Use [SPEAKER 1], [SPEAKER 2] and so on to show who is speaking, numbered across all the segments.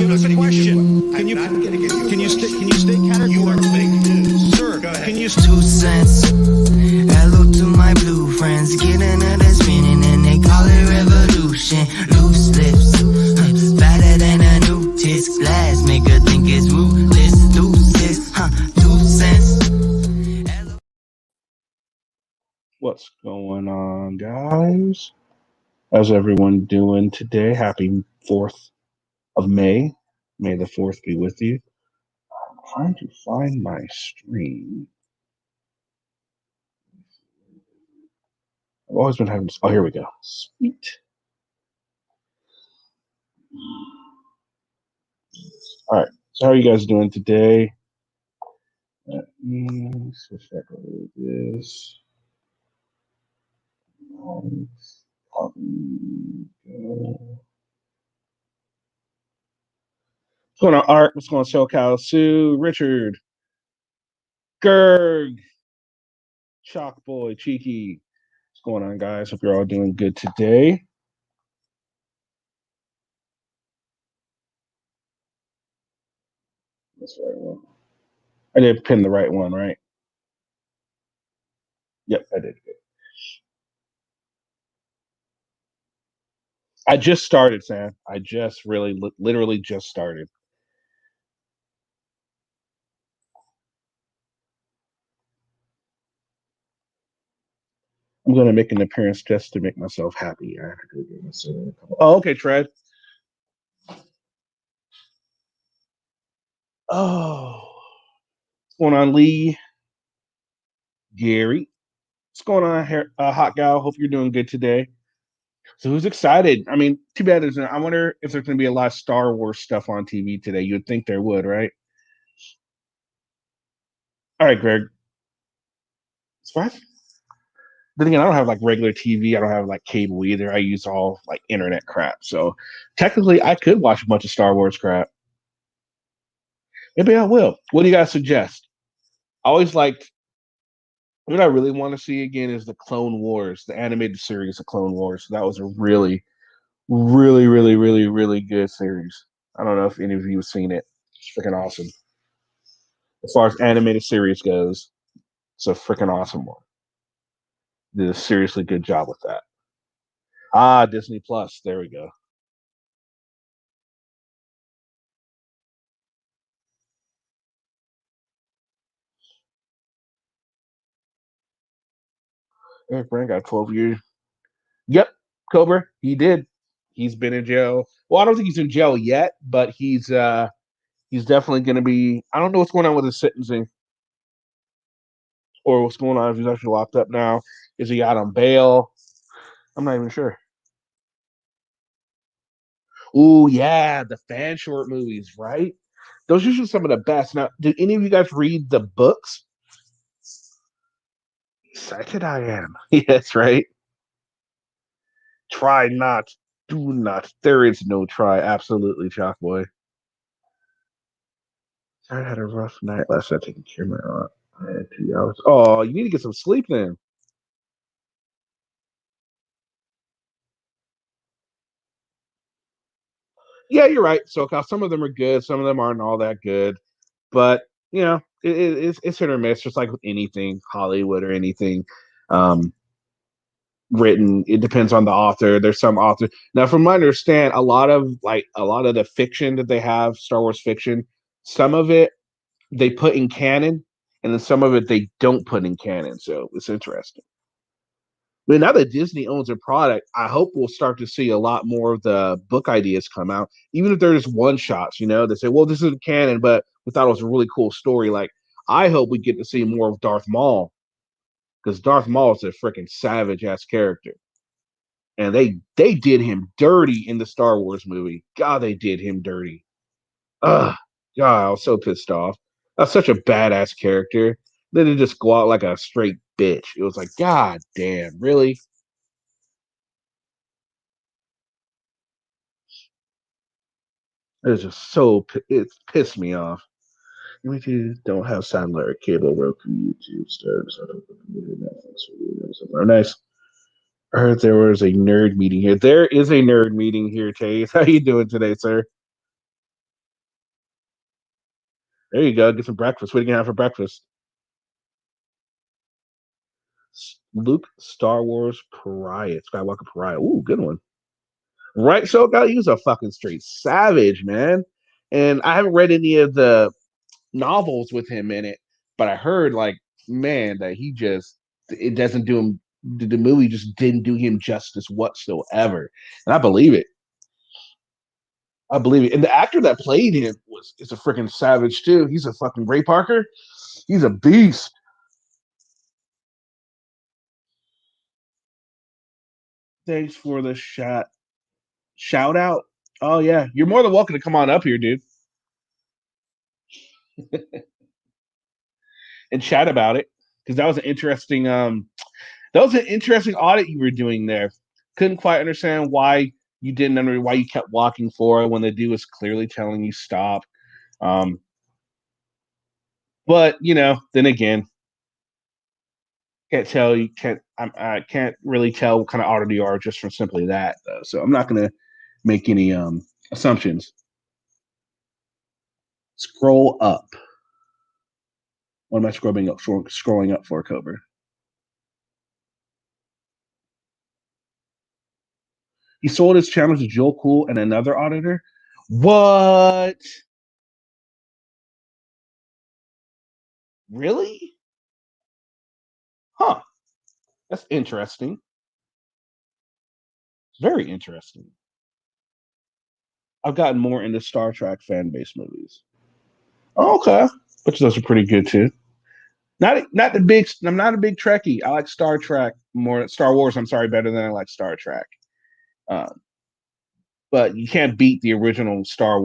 [SPEAKER 1] give us a question? Can you state category?
[SPEAKER 2] You are fake news.
[SPEAKER 1] Sir,
[SPEAKER 2] go ahead.
[SPEAKER 1] Can you
[SPEAKER 3] 2 cents. Hello to my blue friends. Get another spinning and they call it revolution. Loose lips. Fatter than a new tits. Glass maker think it's ruthless. Deuces. 2 cents.
[SPEAKER 4] What's going on, guys? How's everyone doing today? Happy 4th of May. May the 4th be with you. I'm trying to find my stream. I've always been having... Oh, here we go. Sweet. All right. So how are you guys doing today? Let me switch back over to this. Copy. Go. What's going on, Art? What's going on, SoCal? Sue, Richard, Gerg, Chalk Boy, Cheeky. What's going on, guys? Hope you're all doing good today. That's the right one. I did pin the right one, right? Yep, I did. Good. I just started, Sam. I just literally just started. I'm going to make an appearance just to make myself happy. I have to go get myself a couple. Oh, okay, Tread. Oh, what's going on, Lee? Gary. What's going on, Hot Gal? Hope you're doing good today. So who's excited? I mean, too bad I wonder if there's going to be a lot of Star Wars stuff on TV today. You'd think there would, right? All right, Greg. It's fine. Then again, I don't have like regular TV. I don't have like cable either. I use all like internet crap. So technically, I could watch a bunch of Star Wars crap. Maybe I will. What do you guys suggest? I always liked. What I really want to see again is the Clone Wars, the animated series of Clone Wars. That was a really, really, really, really, really good series. I don't know if any of you have seen it. It's freaking awesome. As far as animated series goes, it's a freaking awesome one. Did a seriously good job with that. Ah, Disney Plus. There we go. Eric Brand got 12 years. Yep, Cobra. He did. He's been in jail. Well, I don't think he's in jail yet, but he's definitely going to be. I don't know what's going on with his sentencing, or what's going on if he's actually locked up now. Is he out on bail? I'm not even sure. Oh yeah, the fan short movies, right? Those are usually some of the best. Now, did any of you guys read the books? Excited I am. Yes, right. Try not, do not. There is no try. Absolutely, Chalk Boy. I had a rough night last night taking care of my aunt. I had 2 hours. Oh, you need to get some sleep then. Yeah, you're right. So some of them are good, some of them aren't all that good. But you know, it's hit or miss, just like with anything, Hollywood or anything. Written, it depends on the author. There's some author now, from my understand, a lot of the fiction that they have, Star Wars fiction, some of it they put in canon, and then some of it they don't put in canon. So it's interesting. But now that Disney owns a product, I hope we'll start to see a lot more of the book ideas come out, even if they're just one shots. You know, they say, "Well, this isn't canon, but we thought it was a really cool story." Like, I hope we get to see more of Darth Maul, because Darth Maul is a freaking savage ass character, and they did him dirty in the Star Wars movie. God, they did him dirty. Ugh, God, I was so pissed off. That's such a badass character. Then to just go out like a straight bitch. It was like, God damn, really? It's just so it's pissed me off. You don't have satellite cable, Roku, YouTube, stars. Netflix, nice. I heard there was a nerd meeting here. There is a nerd meeting here, Chase. How you doing today, sir? There you go. Get some breakfast. What are you gonna have for breakfast? Luke Star Wars Pariah. Skywalker Pariah. Ooh, good one. Right. So gotta use a fucking straight savage, man. And I haven't read any of the novels with him in it, but I heard like, man, that he just it doesn't do him the movie just didn't do him justice whatsoever. And I believe it. I believe it. And the actor that played him is a freaking savage too. He's a fucking Ray Parker. He's a beast. Thanks for the shout out. Oh yeah, you're more than welcome to come on up here, dude, and chat about it because that was an interesting audit you were doing there. Couldn't quite understand why you kept walking forward when the dude was clearly telling you stop. Um, but then again, I can't really tell what kind of auditor you are just from simply that though. So I'm not gonna make any assumptions. Scroll up. What am I scrolling up for, Cobra? He sold his channel to Joel Cool and another auditor. What? Really? Huh. That's interesting. Very interesting. I've gotten more into Star Trek fan base movies. Oh, okay. Which those are pretty good too. Not the big. I'm not a big Trekkie. I like Star Trek more. Star Wars. I'm sorry, better than I like Star Trek. Um, but you can't beat the original Star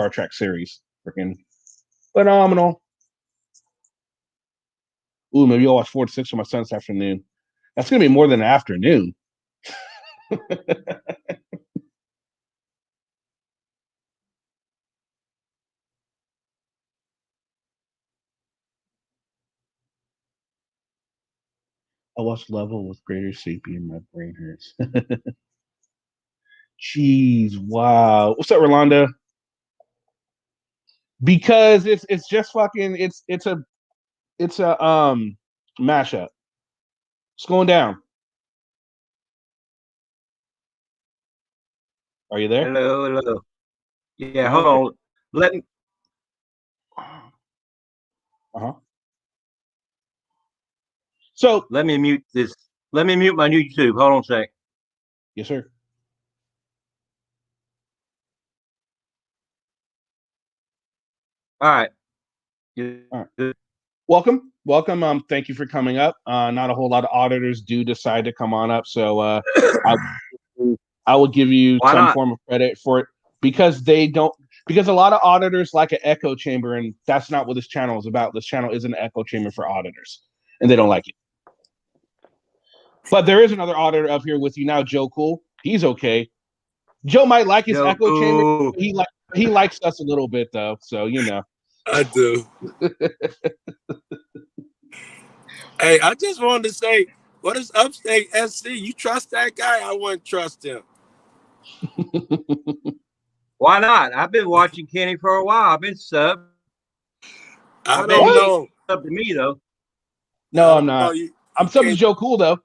[SPEAKER 4] Trek series. Freaking phenomenal. Ooh, maybe I'll watch 4 to 6 for my son this afternoon. That's gonna be more than an afternoon. I watched Level with greater safety and my brain hurts. Jeez, wow. What's up, Rolando? Because it's just fucking it's a mashup. It's going down. Are you there?
[SPEAKER 2] Hello, hello. Yeah,
[SPEAKER 4] Okay.
[SPEAKER 2] hold on. Let me.
[SPEAKER 4] Uh-huh. So
[SPEAKER 2] Let me mute this. Let me mute my YouTube. Hold on a sec.
[SPEAKER 4] yes, sir.
[SPEAKER 2] All right.
[SPEAKER 4] All right. Welcome. Thank you for coming up. Not a whole lot of auditors do decide to come on up, so I will give you
[SPEAKER 2] Why
[SPEAKER 4] some
[SPEAKER 2] not?
[SPEAKER 4] form of credit for it because they don't. Because a lot of auditors like an echo chamber, and that's not what this channel is about. This channel isn't an echo chamber for auditors, and they don't like it. But there is another auditor up here with you now, Joe Cool. He's okay. Joe might like his
[SPEAKER 2] Joe
[SPEAKER 4] echo chamber.
[SPEAKER 2] Cool.
[SPEAKER 4] He likes us a little bit though, so
[SPEAKER 5] I do. Hey, I just wanted to say, what is Upstate SC? You trust that guy? I wouldn't trust him.
[SPEAKER 2] Why not? I've been watching Kenny for a while. I've been sub.
[SPEAKER 5] I don't know.
[SPEAKER 2] Sub to me though.
[SPEAKER 4] No, I'm not. I'm sub to
[SPEAKER 5] can't-
[SPEAKER 4] Joe Cool though.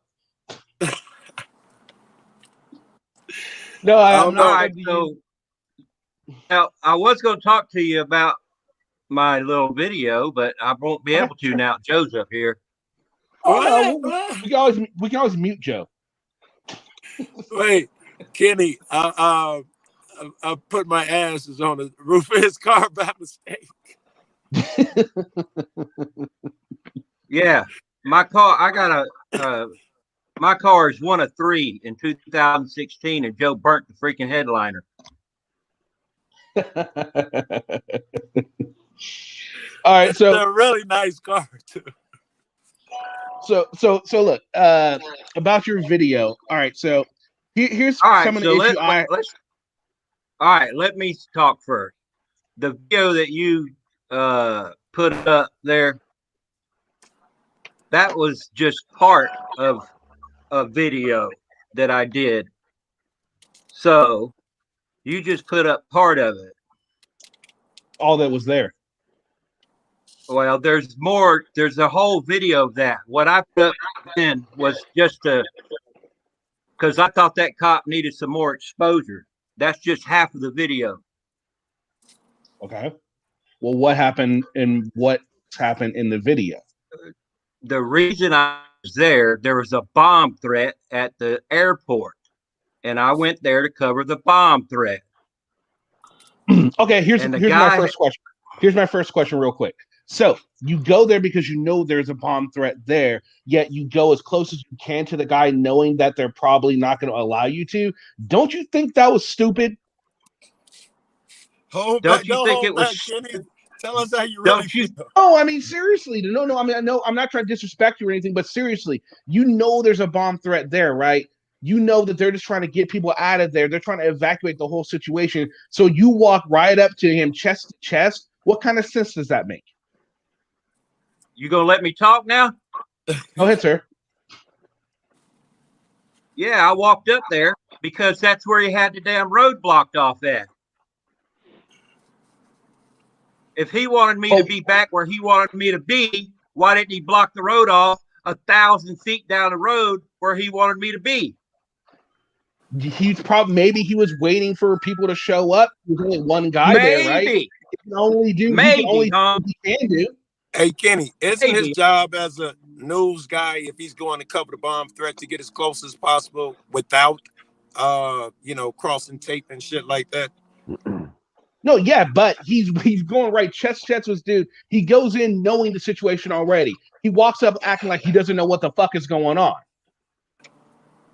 [SPEAKER 4] No, I'm not.
[SPEAKER 2] All right, so now I was going to talk to you about my little video, but I won't be able to now. Joe's up here.
[SPEAKER 4] Oh, no, we can always mute Joe.
[SPEAKER 5] Wait, Kenny, I put my asses on the roof of his car by mistake.
[SPEAKER 2] Yeah, my car. I got my car is one of 3 in 2016, and Joe burnt the freaking headliner.
[SPEAKER 4] All right, so
[SPEAKER 5] they're a really nice car too.
[SPEAKER 4] So look, about your video. All right, so here's
[SPEAKER 2] all right,
[SPEAKER 4] some of the
[SPEAKER 2] so
[SPEAKER 4] issue
[SPEAKER 2] let's all right, let me talk first. The video that you put up there, that was just part of a video that I did. So you just put up part of it.
[SPEAKER 4] All that was there.
[SPEAKER 2] Well, there's more. There's a whole video of that. What I put in was just because I thought that cop needed some more exposure. That's just half of the video.
[SPEAKER 4] Okay. Well, what happened and what's happened in the video?
[SPEAKER 2] The reason I was there was a bomb threat at the airport, and I went there to cover the bomb threat.
[SPEAKER 4] Okay, here's my first question. Here's my first question real quick. So you go there because you know there's a bomb threat there, yet you go as close as you can to the guy knowing that they're probably not going to allow you to. Don't you think that was stupid?
[SPEAKER 2] Don't you think it was?
[SPEAKER 5] Kenny, tell us how you really feel.
[SPEAKER 4] No, I mean, seriously. No, I mean, I know I'm not trying to disrespect you or anything, but seriously, you know there's a bomb threat there, right? You know that they're just trying to get people out of there. They're trying to evacuate the whole situation. So you walk right up to him chest to chest. What kind of sense does that make?
[SPEAKER 2] You gonna let me talk now?
[SPEAKER 4] Go ahead, sir.
[SPEAKER 2] Yeah, I walked up there because that's where he had the damn road blocked off at. If he wanted me to be back where he wanted me to be, why didn't he block the road off 1,000 feet down the road where he wanted me to be?
[SPEAKER 4] He's probably maybe he was waiting for people to show up. There's only one guy there, right? He can only do
[SPEAKER 2] maybe,
[SPEAKER 4] what he can do.
[SPEAKER 5] Hey, Kenny, isn't his job as a news guy, if he's going to cover the bomb threat, to get as close as possible without, crossing tape and shit like that?
[SPEAKER 4] No, yeah, but he's going right chest to chest with this dude. He goes in knowing the situation already. He walks up acting like he doesn't know what the fuck is going on.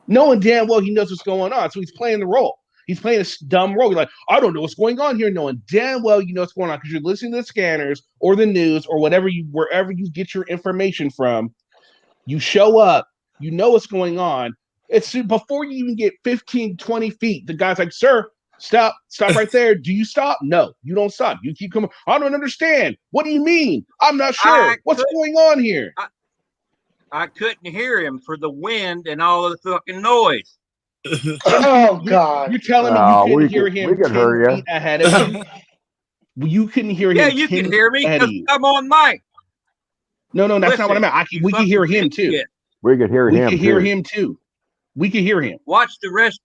[SPEAKER 4] Knowing damn well he knows what's going on. So he's playing the role. He's playing a dumb role. You're like, I don't know what's going on here, knowing damn well you know what's going on because you're listening to the scanners or the news or wherever you get your information from. You show up, you know what's going on. It's before you even get 15, 20 feet. The guy's like, sir, stop right there. Do you stop? No, you don't stop. You keep coming. I don't understand. What do you mean? I'm not sure. What's going on here?
[SPEAKER 2] I couldn't hear him for the wind and all of the fucking noise.
[SPEAKER 6] Oh God!
[SPEAKER 4] You're telling me you couldn't hear him 10 feet ahead of you? You couldn't hear him.
[SPEAKER 2] Yeah, you can hear me because I'm on mic.
[SPEAKER 4] No, that's not what I meant. We can hear him too.
[SPEAKER 7] We could hear him.
[SPEAKER 4] We can hear him too. We can hear him.
[SPEAKER 2] Watch the rest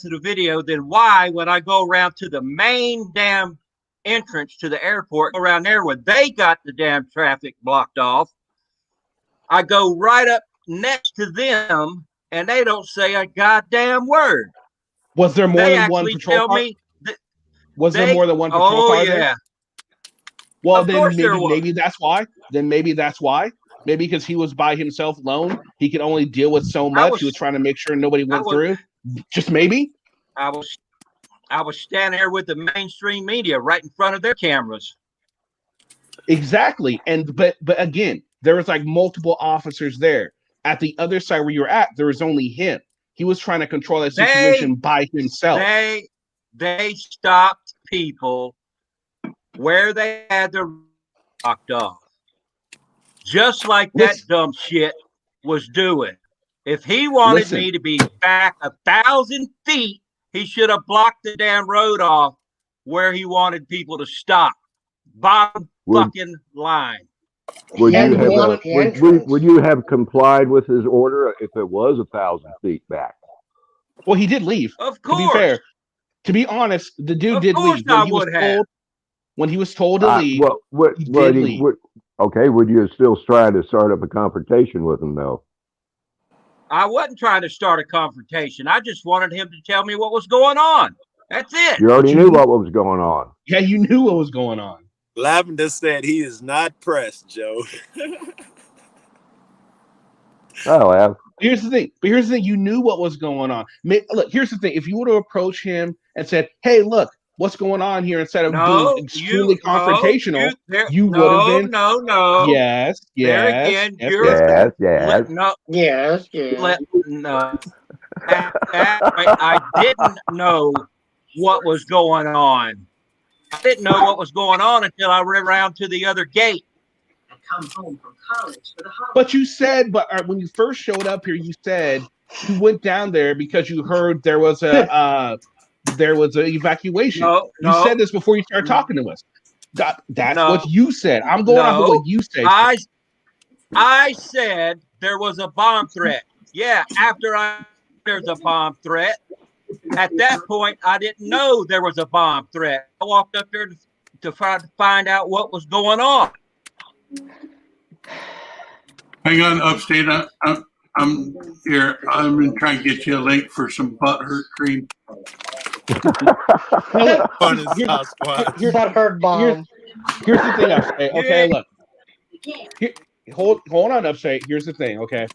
[SPEAKER 2] of the video. Then why, when I go around to the main damn entrance to the airport, around there where they got the damn traffic blocked off, I go right up next to them, and they don't say a goddamn word.
[SPEAKER 4] Was there more than one patrol car? Was there more than one patrol car there? Yeah. Well, then maybe that's why. Maybe because he was by himself alone, he could only deal with so much. He was trying to make sure nobody went through. Just maybe.
[SPEAKER 2] I was standing there with the mainstream media right in front of their cameras.
[SPEAKER 4] Exactly. But again, there was like multiple officers there. At the other side where you're at, there was only him. He was trying to control that situation by himself.
[SPEAKER 2] They stopped people where they had their locked off. Just like that dumb shit was doing. If he wanted me to be back 1,000 feet, he should have blocked the damn road off where he wanted people to stop. Bottom fucking line.
[SPEAKER 7] Would you have complied with his order if it was 1,000 feet back?
[SPEAKER 4] Well, he did leave.
[SPEAKER 2] Of course.
[SPEAKER 4] To be fair, to be honest, the dude did leave. When he was told to leave, he did leave.
[SPEAKER 7] Okay, would you still try to start up a confrontation with him, though?
[SPEAKER 2] I wasn't trying to start a confrontation. I just wanted him to tell me what was going on. That's it.
[SPEAKER 7] You already knew what was going on.
[SPEAKER 4] Yeah, you knew what was going on.
[SPEAKER 5] Lavender said he is not pressed, Joe.
[SPEAKER 7] Oh, yeah.
[SPEAKER 4] Here's the thing. You knew what was going on. Look, here's the thing. If you would have approached him and said, "Hey, look, what's going on here?" instead of being extremely confrontational, you would have been.
[SPEAKER 2] No.
[SPEAKER 4] Yes.
[SPEAKER 7] Yes.
[SPEAKER 2] I didn't know what was going on. I didn't know what was going on until I went around to the other gate.
[SPEAKER 8] I come home from college for the holidays.
[SPEAKER 4] But you said, when you first showed up here, you said you went down there because you heard there was an evacuation. You said this before you started talking to us. That's
[SPEAKER 2] No.
[SPEAKER 4] what you said. I'm going off of what you said.
[SPEAKER 2] I said there was a bomb threat. Yeah, after there's a bomb threat. At that point, I didn't know there was a bomb threat. I walked up there to find out what was going on.
[SPEAKER 9] Hang on, Upstate. I'm here. I'm trying to get you a link for some butthurt cream.
[SPEAKER 5] Fun is Sasquatch.
[SPEAKER 6] Butthurt bomb.
[SPEAKER 4] Here's the thing, Upstate. Okay, look. Hold on, Upstate. Here's the thing. Okay.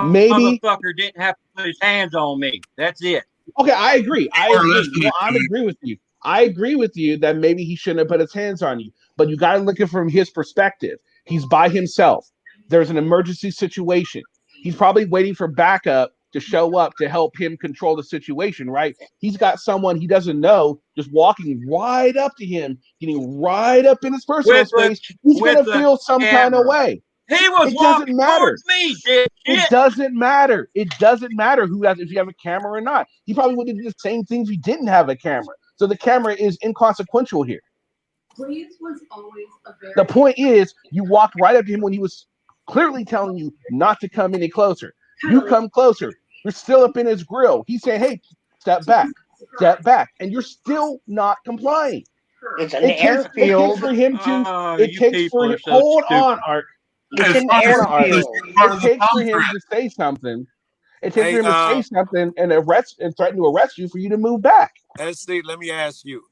[SPEAKER 4] Maybe
[SPEAKER 2] motherfucker didn't have to put his hands on me. That's it.
[SPEAKER 4] Okay, I agree. No, I agree with you. I agree with you that maybe he shouldn't have put his hands on you, but you got to look at it from his perspective. He's by himself. There's an emergency situation. He's probably waiting for backup to show up to help him control the situation, right? He's got someone he doesn't know just walking right up to him, getting right up in his personal space. He's going to feel some kind of way.
[SPEAKER 2] He was walking towards me.
[SPEAKER 4] It doesn't matter. It doesn't matter if you have a camera or not. He probably would do the same things if he didn't have a camera. So the camera is inconsequential here. The point is, you walked right up to him when he was clearly telling you not to come any closer. You come closer. You're still up in his grill. He's saying, "Hey, step back," and you're still not complying.
[SPEAKER 6] It's an airfield.
[SPEAKER 4] It takes for him to. Hold on, Art.
[SPEAKER 6] It's an airfield.
[SPEAKER 4] It takes for him to say something. It takes for him to say something and threaten to arrest you for you to move back.
[SPEAKER 5] Steve, let me ask you.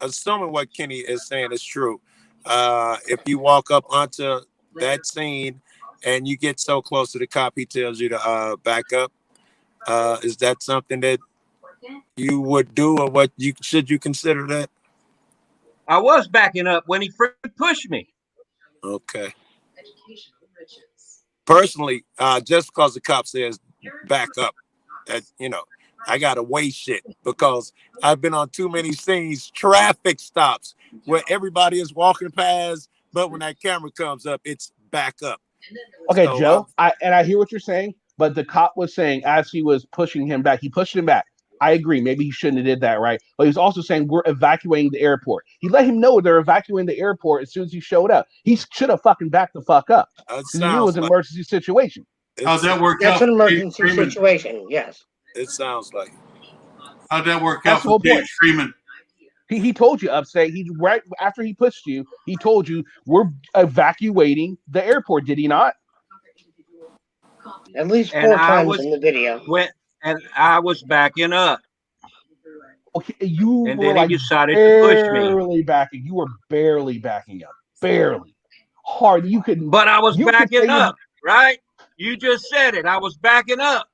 [SPEAKER 5] Assuming what Kenny is saying is true, if you walk up onto that scene and you get so close to the cop, he tells you to back up. Is that something that you would do, or should you consider that?
[SPEAKER 2] I was backing up when he pushed me.
[SPEAKER 5] Okay. Personally, just because the cop says back up, I gotta weigh shit because I've been on too many scenes, traffic stops where everybody is walking past, but when that camera comes up, it's back up.
[SPEAKER 4] Okay, so, Joe, I hear what you're saying, but the cop was saying as he was pushing him back, he pushed him back. I agree. Maybe he shouldn't have did that, right? But he was also saying we're evacuating the airport. He let him know they're evacuating the airport as soon as he showed up. He should have fucking backed the fuck up because he knew it was an emergency situation.
[SPEAKER 9] How'd that work out?
[SPEAKER 6] That's an emergency situation. Yes.
[SPEAKER 5] It sounds like.
[SPEAKER 9] How'd that work out for Dave Freeman?
[SPEAKER 4] He told you, Upstate. He right after he pushed you, he told you we're evacuating the airport. Did he not?
[SPEAKER 6] At least 4 times in the video.
[SPEAKER 2] And I was backing up.
[SPEAKER 4] Okay, you
[SPEAKER 2] and
[SPEAKER 4] were
[SPEAKER 2] then
[SPEAKER 4] like
[SPEAKER 2] he decided to push me.
[SPEAKER 4] Barely backing. You were barely backing up. Barely. Hard. You could.
[SPEAKER 2] But I was backing up, right? You just said it. I was backing up.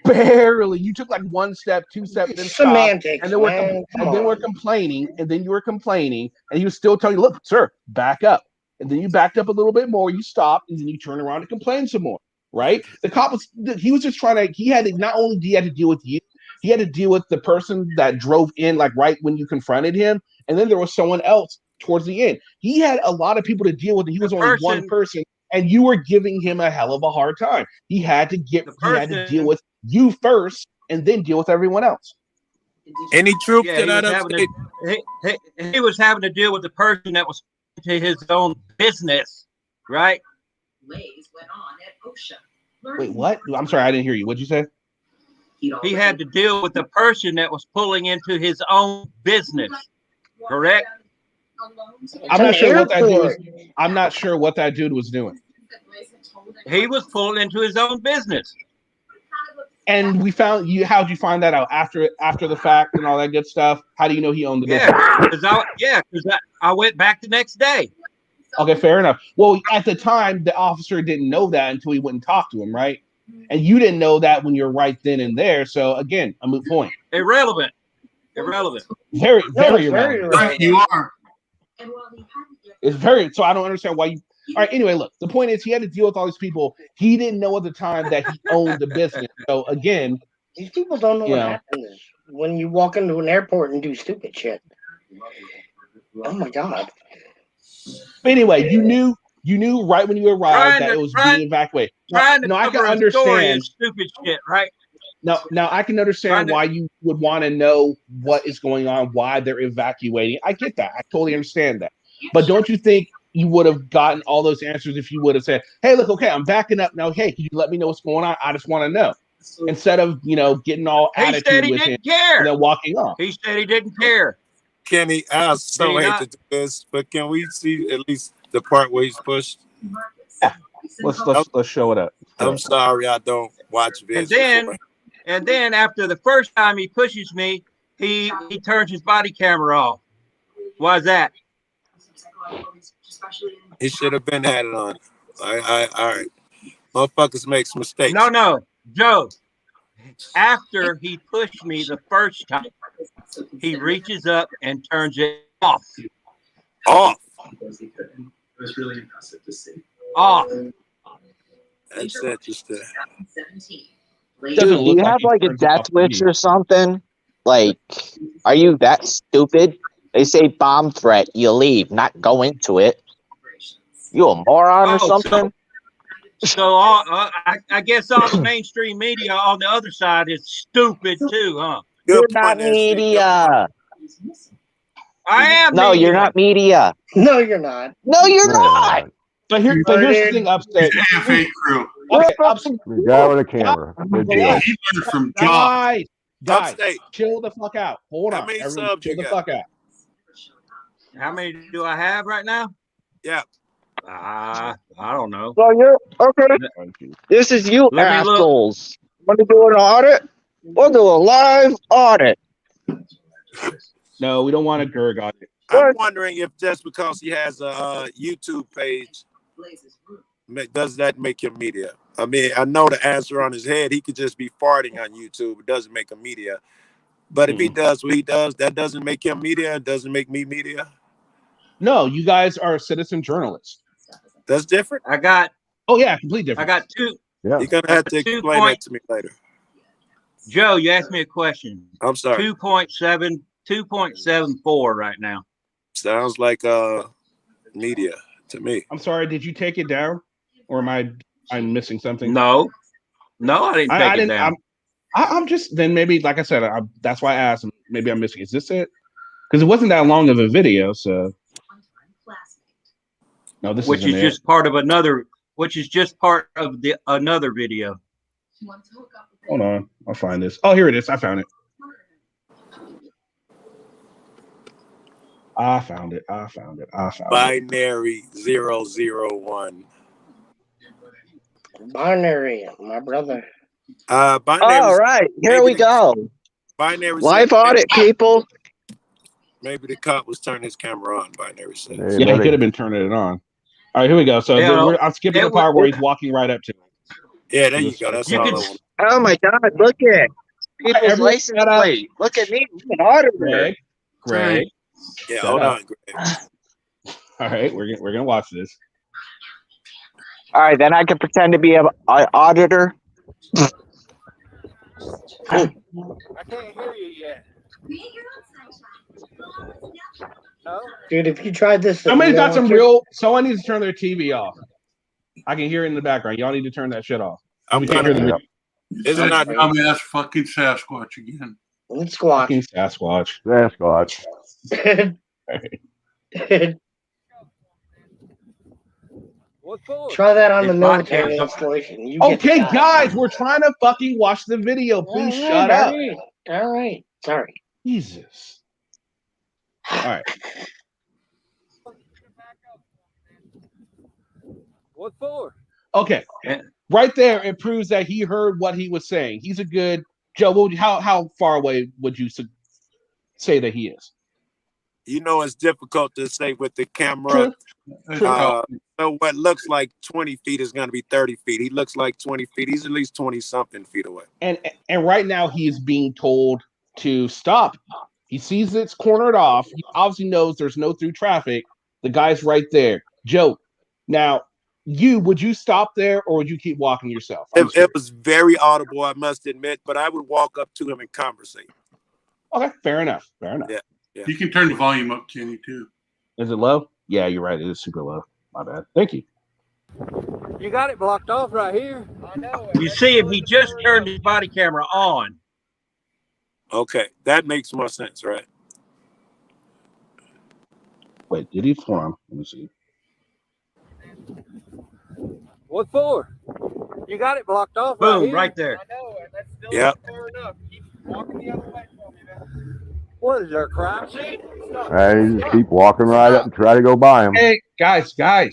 [SPEAKER 4] Barely. You took like 1 step, 2 steps, then
[SPEAKER 6] semantics,
[SPEAKER 4] and then we're complaining, and then you were complaining, and he was still telling you, "Look, sir, back up." And then you backed up a little bit more. You stopped, and then you turn around and complain some more. Right? The cop was. He was just trying to. He had to not only he had to deal with you, he had to deal with the person that drove in, like right when you confronted him, and then there was someone else towards the end. He had a lot of people to deal with. And he was only one person. And you were giving him a hell of a hard time. He had to deal with you first, and then deal with everyone else.
[SPEAKER 5] Any truth to that?
[SPEAKER 2] He was having to deal with the person that was to his own business, right?
[SPEAKER 4] Wait, what? I'm sorry, I didn't hear you. What'd you say?
[SPEAKER 2] He had to deal with the person that was pulling into his own business, correct?
[SPEAKER 4] I'm not sure what that dude was. I'm not sure what that dude was doing.
[SPEAKER 2] He was pulling into his own business.
[SPEAKER 4] And we found you. How'd you find that out after the fact and all that good stuff? How do you know he owned the business?
[SPEAKER 2] Because I went back the next day.
[SPEAKER 4] Okay, fair enough. Well, at the time, the officer didn't know that until he went and talked to him, right? And you didn't know that when you're right then and there. So again, a moot point.
[SPEAKER 2] Irrelevant.
[SPEAKER 4] Very irrelevant.
[SPEAKER 9] Right, you are.
[SPEAKER 4] It's very. So I don't understand why you. All right. Anyway, look. The point is, he had to deal with all these people. He didn't know at the time that he owned the business. So again,
[SPEAKER 6] these people don't know what happens when you walk into an airport and do stupid shit. Oh my god.
[SPEAKER 4] Anyway, you knew right when you arrived that it was being evacuated.
[SPEAKER 2] I can
[SPEAKER 4] understand
[SPEAKER 2] stupid shit, right?
[SPEAKER 4] Now I can understand why you would want to know what is going on, why they're evacuating. I get that. I totally understand that. But don't you think you would have gotten all those answers if you would have said, "Hey, look, okay, I'm backing up now. Hey, can you let me know what's going on? I just want to know." Instead of getting all attitude with him and then walking off.
[SPEAKER 2] He said he didn't care.
[SPEAKER 5] Kenny, I so hate to do this, but can we see at least the part where he's pushed?
[SPEAKER 4] Yeah. Let's show it up.
[SPEAKER 5] I'm sorry, I don't watch videos.
[SPEAKER 2] And then after the first time he pushes me, he turns his body camera off. Why is that?
[SPEAKER 5] He should have been had it on. All right. Motherfuckers makes mistakes.
[SPEAKER 2] No, Joe. After he pushed me the first time, he reaches up and turns it off.
[SPEAKER 5] Off.
[SPEAKER 8] It was really impressive to see.
[SPEAKER 2] Off.
[SPEAKER 5] That's interesting.
[SPEAKER 10] Dude, do you have like a death wish or something? Like, are you that stupid? They say bomb threat, you leave, not go into it. You a moron or something?
[SPEAKER 2] So I guess all the mainstream media on the other side is stupid too, huh?
[SPEAKER 10] You're not media.
[SPEAKER 2] I am.
[SPEAKER 10] No, you're not media.
[SPEAKER 6] No, you're not.
[SPEAKER 10] No, you're not.
[SPEAKER 4] But here's the thing, Upstate.
[SPEAKER 9] AFA crew.
[SPEAKER 4] Okay,
[SPEAKER 7] The guy with a camera. Good
[SPEAKER 9] He
[SPEAKER 7] deal.
[SPEAKER 9] learned from John.
[SPEAKER 4] Guys,
[SPEAKER 5] Upstate.
[SPEAKER 4] chill the fuck out. Hold on.
[SPEAKER 5] How many
[SPEAKER 4] Everyone,
[SPEAKER 5] subs
[SPEAKER 4] chill
[SPEAKER 5] you
[SPEAKER 4] the
[SPEAKER 5] got?
[SPEAKER 4] fuck out.
[SPEAKER 2] How many do I have right now?
[SPEAKER 5] Yeah.
[SPEAKER 2] I don't know.
[SPEAKER 10] So you're okay. This is you
[SPEAKER 2] Let me look.
[SPEAKER 10] assholes. Want to do an audit? We'll do a live audit.
[SPEAKER 4] No, we don't want a Gerg on it.
[SPEAKER 5] I'm wondering if just because he has a YouTube page, does that make him media? I mean, I know the answer on his head. He could just be farting on YouTube. It doesn't make him media. But if he does what he does, that doesn't make him media. It doesn't make me media.
[SPEAKER 4] No, you guys are citizen journalists.
[SPEAKER 5] That's different.
[SPEAKER 4] Oh yeah, completely different.
[SPEAKER 2] I got two.
[SPEAKER 7] Yeah.
[SPEAKER 5] You're gonna have to explain that to me later.
[SPEAKER 2] Joe, you asked me a question.
[SPEAKER 5] I'm sorry.
[SPEAKER 2] 2.74 right now.
[SPEAKER 5] Sounds like media to me.
[SPEAKER 4] I'm sorry, did you take it down? Or am I'm missing something?
[SPEAKER 2] No, I didn't take it down.
[SPEAKER 4] I'm just, then maybe, like I said, that's why I asked. Maybe I'm missing. Is this it? Because it wasn't that long of a video, so. No, this
[SPEAKER 2] which is just part of another. Which is just part of another video.
[SPEAKER 4] Hold on, I'll find this. Oh, here it is. I found it.
[SPEAKER 5] Binary 001.
[SPEAKER 6] Binary, my brother.
[SPEAKER 5] Binary.
[SPEAKER 10] All right, here we go.
[SPEAKER 5] Binary
[SPEAKER 10] live audit, people.
[SPEAKER 5] Maybe the cop was turning his camera on. Binary said.
[SPEAKER 4] Yeah, he could have been turning it on. All right, here we go. So I'm skipping the part where he's walking right up to it.
[SPEAKER 5] Yeah, there you go. That's all I want.
[SPEAKER 10] Oh my God! Look at people's license plate. Look at me, I'm an auditor.
[SPEAKER 4] Greg.
[SPEAKER 5] Yeah, hold on, Greg.
[SPEAKER 4] All right, we're gonna watch this.
[SPEAKER 10] All right, then I can pretend to be an auditor.
[SPEAKER 5] I can't hear you yet. No?
[SPEAKER 6] Dude, if you tried this,
[SPEAKER 4] Someone needs to turn their TV off. I can hear it in the background. Y'all need to turn that shit off.
[SPEAKER 5] I'm gonna hear
[SPEAKER 9] Isn't that dumbass fucking Sasquatch again?
[SPEAKER 6] It's Squatch.
[SPEAKER 4] Fucking Sasquatch.
[SPEAKER 6] Try that on the military installation.
[SPEAKER 4] Okay, guys, we're trying to fucking watch the video. Please shut up.
[SPEAKER 6] All right. Sorry.
[SPEAKER 4] Jesus. All right.
[SPEAKER 5] What for?
[SPEAKER 4] Okay. Right there, it proves that he heard what he was saying. He's a good Joe. How far away would you say that he is?
[SPEAKER 5] You know, it's difficult to say with the camera. So what looks like 20 feet is going to be 30 feet. He looks like 20 feet. He's at least 20 something feet away.
[SPEAKER 4] And right now he is being told to stop. He sees it's cornered off. He obviously knows there's no through traffic. The guy's right there. Joe, now would you stop there or would you keep walking yourself?
[SPEAKER 5] It was very audible, I must admit, but I would walk up to him and conversate.
[SPEAKER 4] Okay, fair enough.
[SPEAKER 5] Yeah.
[SPEAKER 9] You can turn the volume up, Kenny, too.
[SPEAKER 4] Is it low? Yeah, you're right. It is super low. My bad. Thank you.
[SPEAKER 11] You got it blocked off right here.
[SPEAKER 6] I know.
[SPEAKER 2] You see him, he just turned his body camera on.
[SPEAKER 5] Okay, that makes more sense, right?
[SPEAKER 4] Wait, did he form? Let me see.
[SPEAKER 11] What for? You got it blocked off
[SPEAKER 2] Boom,
[SPEAKER 11] right here.
[SPEAKER 2] right there.
[SPEAKER 6] I know, and that's still
[SPEAKER 5] Yep.
[SPEAKER 6] not far enough. Keep walking the other way for me, man.
[SPEAKER 11] What is there, a crime scene?
[SPEAKER 7] I just keep walking right up and try to go by him.
[SPEAKER 4] Hey, guys.
[SPEAKER 2] I'm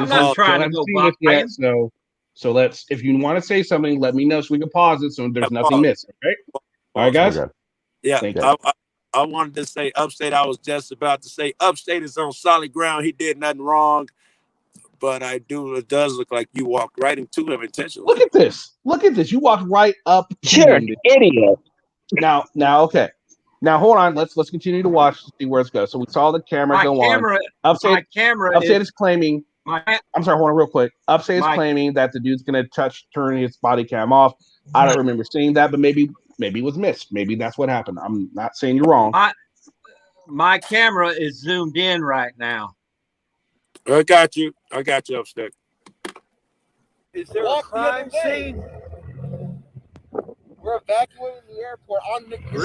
[SPEAKER 4] This
[SPEAKER 2] not
[SPEAKER 4] is
[SPEAKER 2] trying to
[SPEAKER 4] haven't
[SPEAKER 2] go
[SPEAKER 4] seen
[SPEAKER 2] by
[SPEAKER 4] this yet,
[SPEAKER 2] him.
[SPEAKER 4] so let's. If you want to say something, let me know so we can pause it so there's nothing
[SPEAKER 5] Pause.
[SPEAKER 4] missing. Okay. All right, guys.
[SPEAKER 7] Okay.
[SPEAKER 5] Yeah,
[SPEAKER 4] Thank you.
[SPEAKER 5] I wanted to say Upstate. I was just about to say Upstate is on solid ground. He did nothing wrong, but it does look like you walked right into him intentionally.
[SPEAKER 4] Look at this. You walked right up to
[SPEAKER 10] You're
[SPEAKER 4] him.
[SPEAKER 10] an idiot.
[SPEAKER 4] Now, okay. Now, hold on. Let's continue to watch to see where it goes. So we saw the camera go on. Upstate is claiming. I'm sorry, hold on real quick. Upstate is claiming that the dude's going to turn his body cam off. I don't remember seeing that, but maybe it was missed. Maybe that's what happened. I'm not saying you're wrong.
[SPEAKER 2] My camera is zoomed in right now.
[SPEAKER 5] I got you, Upstate.
[SPEAKER 11] Is there a crime scene?
[SPEAKER 6] We're evacuating the airport.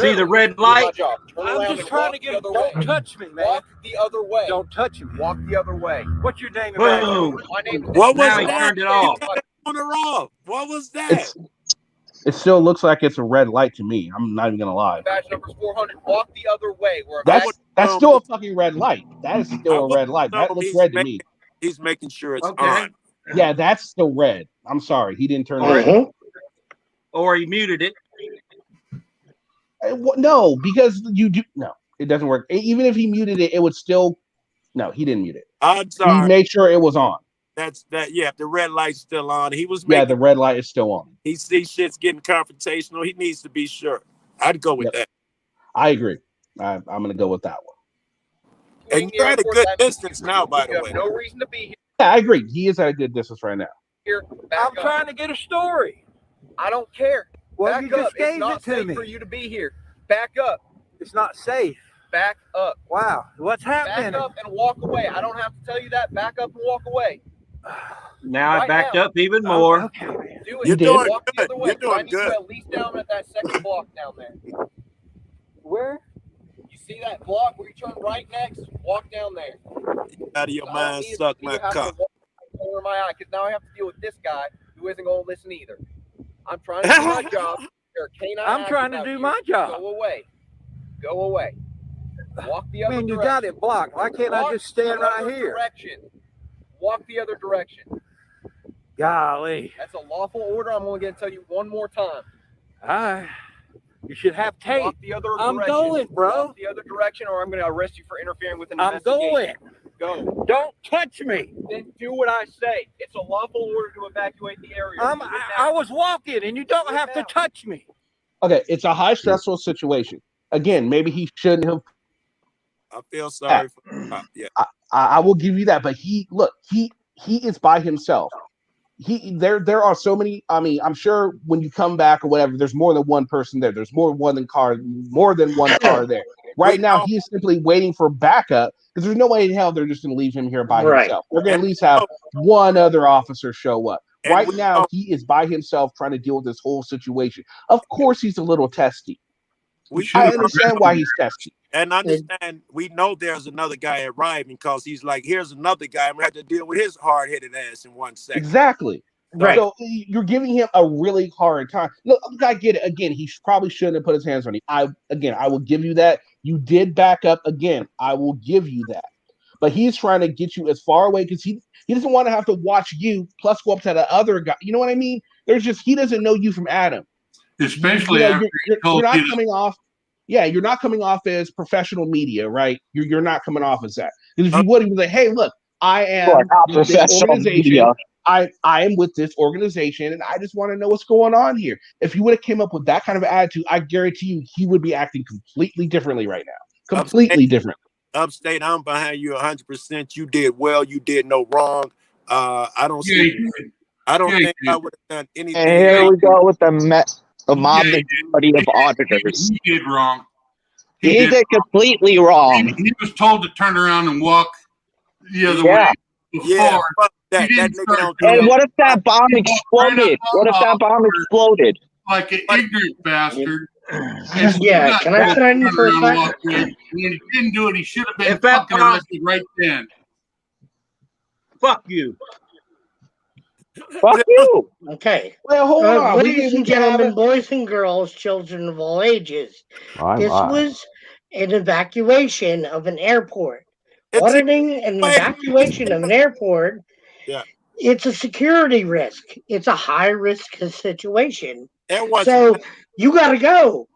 [SPEAKER 2] See the red light?
[SPEAKER 11] I'm just trying to get it. Don't touch me, man.
[SPEAKER 6] Walk the other way.
[SPEAKER 11] Don't touch me.
[SPEAKER 6] Walk the other way.
[SPEAKER 11] What's your name?
[SPEAKER 2] Boom.
[SPEAKER 6] My name is
[SPEAKER 5] What was
[SPEAKER 2] Now he
[SPEAKER 5] that?
[SPEAKER 2] turned it off.
[SPEAKER 5] On the off. What was that?
[SPEAKER 4] It still looks like it's a red light to me. I'm not even gonna lie.
[SPEAKER 6] Badge number's 400. Walk the other way.
[SPEAKER 4] That's still a fucking red light. That is still a red light. That looks red to me.
[SPEAKER 5] He's making sure it's
[SPEAKER 2] Okay.
[SPEAKER 5] on.
[SPEAKER 4] Yeah, that's still red. I'm sorry, he didn't turn it on.
[SPEAKER 2] Or he muted it.
[SPEAKER 4] No, because it doesn't work. Even if he muted it, it would still. No, he didn't mute it.
[SPEAKER 5] I'm sorry.
[SPEAKER 4] He made sure it was on.
[SPEAKER 5] Yeah, the red light's still on. He was
[SPEAKER 4] the red light is still on.
[SPEAKER 5] He sees shit's getting confrontational. He needs to be sure. I'd go with that.
[SPEAKER 4] I agree. I'm gonna go with that one.
[SPEAKER 5] And you're at a good distance now, by the way.
[SPEAKER 6] No reason to be here.
[SPEAKER 4] Yeah, I agree. He is at a good distance right now.
[SPEAKER 11] I'm trying to get a story.
[SPEAKER 6] I don't care.
[SPEAKER 11] Well,
[SPEAKER 6] Back
[SPEAKER 11] you just
[SPEAKER 6] up.
[SPEAKER 11] gave
[SPEAKER 6] It's not
[SPEAKER 11] it to
[SPEAKER 6] safe
[SPEAKER 11] me.
[SPEAKER 6] for you to be here. Back up.
[SPEAKER 11] It's not safe.
[SPEAKER 6] Back up.
[SPEAKER 11] Wow. What's happening?
[SPEAKER 6] Back up and walk away. I don't have to tell you that. Back up and walk away.
[SPEAKER 2] Now I backed
[SPEAKER 6] now.
[SPEAKER 2] up even more.
[SPEAKER 11] Okay.
[SPEAKER 6] Do it.
[SPEAKER 5] You're doing
[SPEAKER 6] Walk the
[SPEAKER 5] good.
[SPEAKER 6] other way.
[SPEAKER 5] You're doing
[SPEAKER 6] I need
[SPEAKER 5] good.
[SPEAKER 6] you at least down at that second block down there.
[SPEAKER 11] Where?
[SPEAKER 6] You see that block where you turn right next? Walk down there.
[SPEAKER 5] Out of your
[SPEAKER 6] I don't
[SPEAKER 5] mind,
[SPEAKER 6] need
[SPEAKER 5] suck
[SPEAKER 6] you
[SPEAKER 5] my
[SPEAKER 6] to have to
[SPEAKER 5] cock.
[SPEAKER 6] walk in the corner of my eye, because now I have to deal with this guy who isn't going to listen either. I'm trying to do my job. There are canine
[SPEAKER 11] I'm trying to
[SPEAKER 6] actors
[SPEAKER 11] do
[SPEAKER 6] out
[SPEAKER 11] my
[SPEAKER 6] here.
[SPEAKER 11] job.
[SPEAKER 6] Go away. Go away. Walk the other
[SPEAKER 11] Man, you
[SPEAKER 6] direction.
[SPEAKER 11] got it blocked. Why can't I
[SPEAKER 6] Walk
[SPEAKER 11] just stand
[SPEAKER 6] the
[SPEAKER 11] right
[SPEAKER 6] other
[SPEAKER 11] here?
[SPEAKER 6] Direction. Walk the other direction.
[SPEAKER 11] Golly.
[SPEAKER 6] That's a lawful order. I'm only going to tell you one more time.
[SPEAKER 11] You should have tape.
[SPEAKER 6] Walk the other
[SPEAKER 11] I'm
[SPEAKER 6] direction.
[SPEAKER 11] going, bro.
[SPEAKER 6] Walk the other direction, or I'm going to arrest you for interfering with an
[SPEAKER 11] I'm
[SPEAKER 6] investigation.
[SPEAKER 11] going.
[SPEAKER 6] Go.
[SPEAKER 11] Don't touch me.
[SPEAKER 6] Then do what I say. It's a lawful order to evacuate the area.
[SPEAKER 11] I was walking, and you don't have to touch me.
[SPEAKER 4] Okay, it's a high stressful situation. Again, maybe he shouldn't have.
[SPEAKER 5] I feel sorry for yeah.
[SPEAKER 4] I will give you that, but he is by himself. There are so many. I mean, I'm sure when you come back or whatever, there's more than one person there. There's more than one car there. Right now, he is simply waiting for backup because there's no way in hell they're just going to leave him here by himself. They're going to at least have one other officer show up. Right now, he is by himself trying to deal with this whole situation. Of course, he's a little testy. I understand why he's testy.
[SPEAKER 5] And understand, we know there's another guy arriving because he's like, here's another guy. I'm going to have to deal with his hard-headed ass in 1 second.
[SPEAKER 4] Exactly. Right. So you're giving him a really hard time. Look, I get it. Again, he probably shouldn't have put his hands on you. I will give you that. You did back up. Again, I will give you that. But he's trying to get you as far away because he doesn't want to have to watch you plus go up to the other guy. You know what I mean? He doesn't know you from Adam.
[SPEAKER 9] Especially after
[SPEAKER 4] you're not coming off. Yeah, you're not coming off as professional media, right? You're not coming off as that. Because if you would, you'd be like, hey, look, I am with this organization. I am with this organization, and I just want to know what's going on here. If you would have came up with that kind of attitude, I guarantee you he would be acting completely differently right now. Completely different.
[SPEAKER 5] Upstate, I'm behind you 100%. You did well. You did no wrong. I don't think I would have done anything.
[SPEAKER 10] And here we go with the mob majority of auditors.
[SPEAKER 9] He did wrong.
[SPEAKER 10] He did completely wrong.
[SPEAKER 9] He was told to turn around and walk the other way before.
[SPEAKER 5] that.
[SPEAKER 9] He
[SPEAKER 5] That
[SPEAKER 9] didn't
[SPEAKER 5] nigga
[SPEAKER 9] start
[SPEAKER 5] don't.
[SPEAKER 10] And what if that bomb
[SPEAKER 9] He walked right
[SPEAKER 10] exploded?
[SPEAKER 9] up
[SPEAKER 10] What
[SPEAKER 9] on
[SPEAKER 10] if
[SPEAKER 9] the
[SPEAKER 10] that bomb
[SPEAKER 9] officer
[SPEAKER 10] exploded?
[SPEAKER 9] like an ignorant bastard.
[SPEAKER 6] Yeah, can I chime in for a second?
[SPEAKER 9] When he didn't do it, he should have been
[SPEAKER 2] If that
[SPEAKER 9] fucking
[SPEAKER 2] bomb-
[SPEAKER 9] arrested right then.
[SPEAKER 2] Fuck you.
[SPEAKER 10] Fuck you.
[SPEAKER 6] Okay.
[SPEAKER 4] Well, hold on.
[SPEAKER 6] Ladies and gentlemen, boys and girls, children of all ages, this was an evacuation of an airport. Auditing an evacuation of an airport,
[SPEAKER 5] Yeah.
[SPEAKER 6] it's a security risk. It's a high-risk situation.
[SPEAKER 5] Airport's
[SPEAKER 6] So you got to go.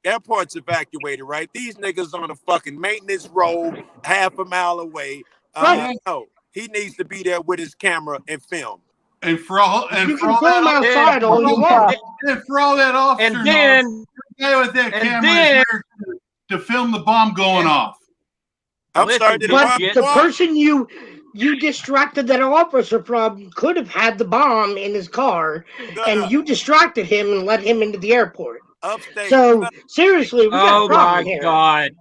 [SPEAKER 5] Airport's evacuated, right? These niggas on a fucking maintenance road half a mile away. No, he needs to be there with his camera and film.
[SPEAKER 9] And for all
[SPEAKER 6] You can film outside all you want.
[SPEAKER 9] And for all that officer,
[SPEAKER 2] And then
[SPEAKER 9] the guy with that
[SPEAKER 2] and
[SPEAKER 9] camera
[SPEAKER 2] then-
[SPEAKER 9] is there to film the bomb going off.
[SPEAKER 5] I'm
[SPEAKER 2] Listen,
[SPEAKER 5] sorry,
[SPEAKER 6] But the person you distracted that officer from could have had the bomb in his car, and you distracted him and let him into the airport.
[SPEAKER 5] Upstate.
[SPEAKER 6] So seriously, we got a
[SPEAKER 2] Oh
[SPEAKER 6] problem
[SPEAKER 2] my
[SPEAKER 6] here.
[SPEAKER 2] God.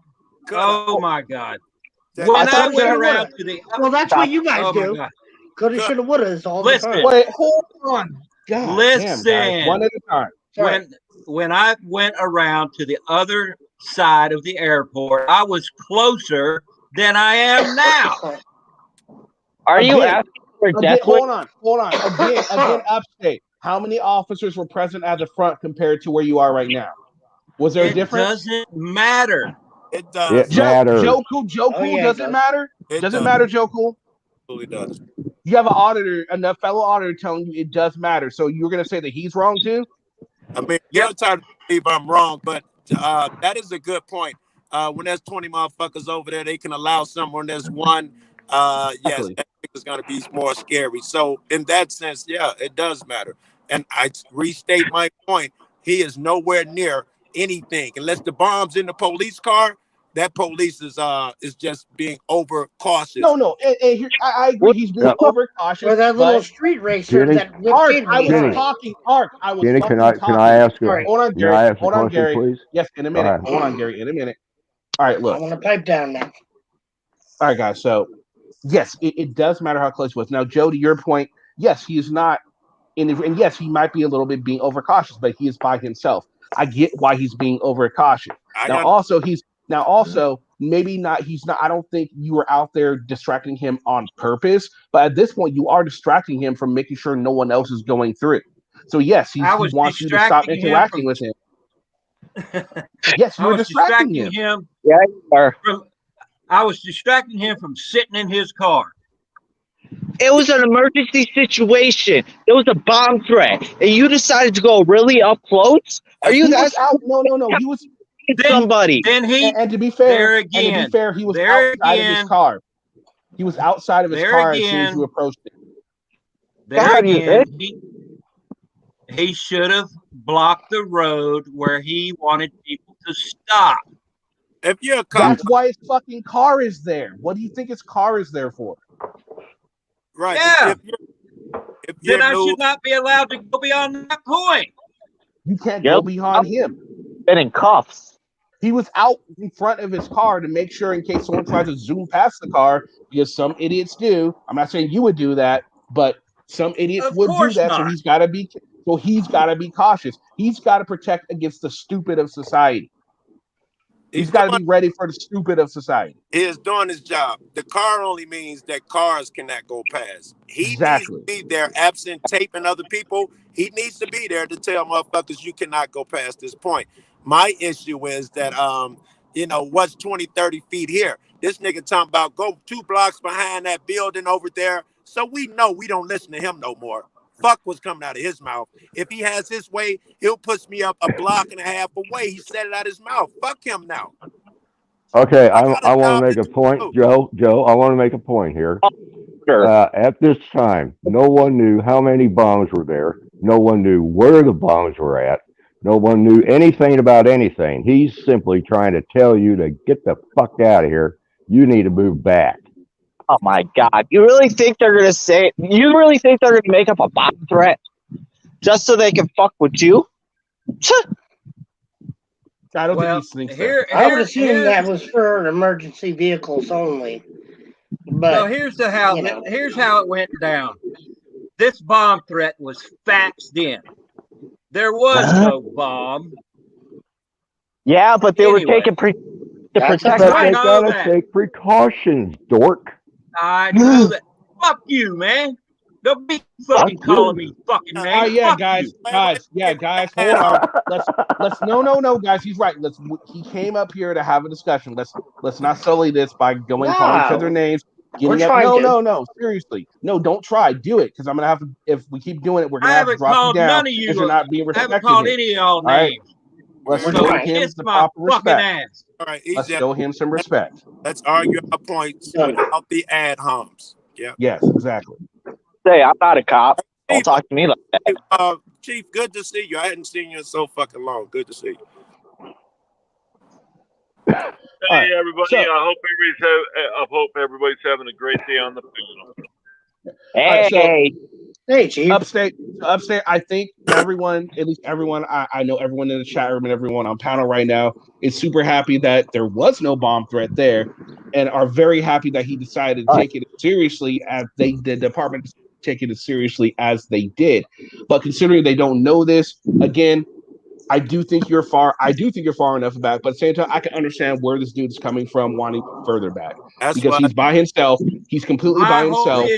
[SPEAKER 2] Oh my God.
[SPEAKER 5] That-
[SPEAKER 2] When
[SPEAKER 6] I
[SPEAKER 2] I
[SPEAKER 6] thought
[SPEAKER 2] went
[SPEAKER 6] you
[SPEAKER 2] around
[SPEAKER 6] would've.
[SPEAKER 2] to the
[SPEAKER 6] Well, that's what you guys
[SPEAKER 2] Oh my
[SPEAKER 6] do.
[SPEAKER 2] God.
[SPEAKER 6] Coulda, shoulda, wouldas all the
[SPEAKER 2] Listen.
[SPEAKER 6] time.
[SPEAKER 4] Wait, hold on. God
[SPEAKER 2] Listen.
[SPEAKER 4] damn, guys. One at a time.
[SPEAKER 6] Sorry.
[SPEAKER 2] When I went around to the other side of the airport, I was closer than I am now.
[SPEAKER 10] Are you
[SPEAKER 4] Again,
[SPEAKER 10] asking for
[SPEAKER 4] Again,
[SPEAKER 10] death?
[SPEAKER 4] hold on. Again, upstate. How many officers were present at the front compared to where you are right now? Was there a
[SPEAKER 2] It
[SPEAKER 4] difference?
[SPEAKER 2] doesn't matter.
[SPEAKER 5] It does.
[SPEAKER 7] It matters.
[SPEAKER 4] Joe Cool,
[SPEAKER 6] yeah,
[SPEAKER 4] does
[SPEAKER 6] it
[SPEAKER 4] it
[SPEAKER 6] does.
[SPEAKER 4] matter?
[SPEAKER 5] It
[SPEAKER 4] Does it
[SPEAKER 5] does.
[SPEAKER 4] matter, Joe Cool?
[SPEAKER 5] Absolutely does.
[SPEAKER 4] You have an auditor, a fellow auditor telling you it does matter. So you're going to say that he's wrong too?
[SPEAKER 5] I mean, you're entitled to believe I'm wrong, but that is a good point. When there's 20 motherfuckers over there, they can allow someone there's one. Yes,
[SPEAKER 4] Exactly.
[SPEAKER 5] that is going to be more scary. So in that sense, yeah, it does matter. And I restate my point. He is nowhere near anything unless the bomb's in the police car. That police is just being overcautious.
[SPEAKER 4] No. And here, I agree. He's being overcautious.
[SPEAKER 6] Or that little
[SPEAKER 4] but
[SPEAKER 6] street racer
[SPEAKER 7] Kenny?
[SPEAKER 6] that ripped
[SPEAKER 4] Ark,
[SPEAKER 6] in
[SPEAKER 4] I was
[SPEAKER 6] behind.
[SPEAKER 4] talking. Ark, I was
[SPEAKER 7] Kenny,
[SPEAKER 4] fucking
[SPEAKER 7] can
[SPEAKER 4] talking.
[SPEAKER 7] I ask you?
[SPEAKER 6] Sorry.
[SPEAKER 4] Hold on,
[SPEAKER 7] Can
[SPEAKER 4] Gary.
[SPEAKER 7] I ask a
[SPEAKER 4] Hold on,
[SPEAKER 7] question,
[SPEAKER 4] Gary.
[SPEAKER 7] please?
[SPEAKER 4] Yes, in a minute.
[SPEAKER 7] ahead.
[SPEAKER 4] Hold on, Gary. In a minute. All right,
[SPEAKER 6] I
[SPEAKER 4] look.
[SPEAKER 6] want to pipe down now.
[SPEAKER 4] All right, guys. So, yes, it does matter how close he was. Now, Joe, to your point, yes, he is not and yes, he might be a little bit being overcautious, but he is by himself. I get why he's being overcautious. Now, also, maybe not. He's not. I don't think you were out there distracting him on purpose, but at this point, you are distracting him from making sure no one else is going through. So, yes, he wants you to stop interacting with him. Yes, you were distracting him.
[SPEAKER 10] Yeah, you are.
[SPEAKER 2] I was distracting him from sitting in his car.
[SPEAKER 10] It was an emergency situation. It was a bomb threat, and you decided to go really up close. Are you that?
[SPEAKER 4] No. He was
[SPEAKER 10] somebody.
[SPEAKER 2] Then he
[SPEAKER 4] and to be fair, he was outside of his car. He was outside of his car as soon as you approached it.
[SPEAKER 2] There again, he should have blocked the road where he wanted people to stop.
[SPEAKER 5] If you're a
[SPEAKER 4] cop, that's why his fucking car is there. What do you think his car is there for?
[SPEAKER 5] Right.
[SPEAKER 2] Yeah.
[SPEAKER 5] If
[SPEAKER 2] then I should not be allowed to go beyond that point.
[SPEAKER 4] You can't go beyond him.
[SPEAKER 10] Been in cuffs.
[SPEAKER 4] He was out in front of his car to make sure in case someone tries to zoom past the car, because some idiots do. I'm not saying you would do that, but some idiots would do that. So he's got to be. So he's got to be cautious. He's got to protect against the stupid of society. He's got to be ready for the stupid of society.
[SPEAKER 5] He is doing his job. The car only means that cars cannot go past. He needs to be there, absent taping other people. He needs to be there to tell motherfuckers you cannot go past this point. My issue is that, what's 20, 30 feet here? This nigga talking about go 2 blocks behind that building over there. So we know we don't listen to him no more. Fuck what's coming out of his mouth. If he has his way, he'll push me up a block and a half away. He said it out his mouth. Fuck him now.
[SPEAKER 7] Okay, I want to make a point, Joe. I want to make a point here.
[SPEAKER 10] Sure.
[SPEAKER 7] At this time, no one knew how many bombs were there. No one knew where the bombs were at. No one knew anything about anything. He's simply trying to tell you to get the fuck out of here. You need to move back.
[SPEAKER 10] Oh my God! You really think they're gonna say? You really think they're gonna make up a bomb threat just so they can fuck with you?
[SPEAKER 4] I don't think he's thinking.
[SPEAKER 6] I would assume that was for emergency vehicles only. But
[SPEAKER 2] so here's how it went down. This bomb threat was faxed in. There was no bomb.
[SPEAKER 10] Yeah, but they were taking to
[SPEAKER 6] That's
[SPEAKER 10] protect.
[SPEAKER 6] a
[SPEAKER 2] I
[SPEAKER 7] They
[SPEAKER 2] know
[SPEAKER 7] gotta
[SPEAKER 2] that.
[SPEAKER 7] take precautions, dork.
[SPEAKER 2] I know that. Fuck you, man. Don't be fucking calling me fucking name.
[SPEAKER 4] Yeah,
[SPEAKER 2] Fuck
[SPEAKER 4] guys,
[SPEAKER 2] you.
[SPEAKER 4] guys, hold on. Let's no, guys. He's right. He came up here to have a discussion. Let's not sully this by calling each other names.
[SPEAKER 6] We're
[SPEAKER 4] Getting up.
[SPEAKER 6] trying to.
[SPEAKER 4] No. Seriously, no. Don't try. Do it, because I'm gonna have to. If we keep doing it, we're
[SPEAKER 2] I
[SPEAKER 4] gonna have to
[SPEAKER 2] haven't
[SPEAKER 4] drop you
[SPEAKER 2] called
[SPEAKER 4] down
[SPEAKER 2] none of
[SPEAKER 4] because
[SPEAKER 2] you.
[SPEAKER 4] you're not being
[SPEAKER 2] I
[SPEAKER 4] respected.
[SPEAKER 2] haven't called
[SPEAKER 4] here.
[SPEAKER 2] any of y'all
[SPEAKER 4] All right,
[SPEAKER 2] names.
[SPEAKER 4] let's
[SPEAKER 2] So
[SPEAKER 4] show him
[SPEAKER 2] kiss
[SPEAKER 4] the
[SPEAKER 2] my
[SPEAKER 4] proper
[SPEAKER 2] fucking
[SPEAKER 4] respect.
[SPEAKER 2] ass.
[SPEAKER 5] All right,
[SPEAKER 4] Let's
[SPEAKER 5] easy.
[SPEAKER 4] show him some respect.
[SPEAKER 5] Let's argue our points without the ad homs. Yeah.
[SPEAKER 4] Yes, exactly.
[SPEAKER 10] Say, I'm not a cop. Don't talk to me like that.
[SPEAKER 5] Chief, good to see you. I hadn't seen you in so fucking long. Good to see you.
[SPEAKER 12] Hey everybody! I hope everybody's having a great day on the panel.
[SPEAKER 10] Hey,
[SPEAKER 6] Hey, Chief.
[SPEAKER 4] Upstate. I think everyone, at least everyone, I know everyone in the chat room and everyone on panel right now is super happy that there was no bomb threat there, and are very happy that he decided to take it seriously as the department take it as seriously as they did. But considering they don't know this, again, I do think you're far enough back. But at the same time, I can understand where this dude's coming from, wanting further back.
[SPEAKER 5] That's
[SPEAKER 4] because he's by himself. He's completely by himself.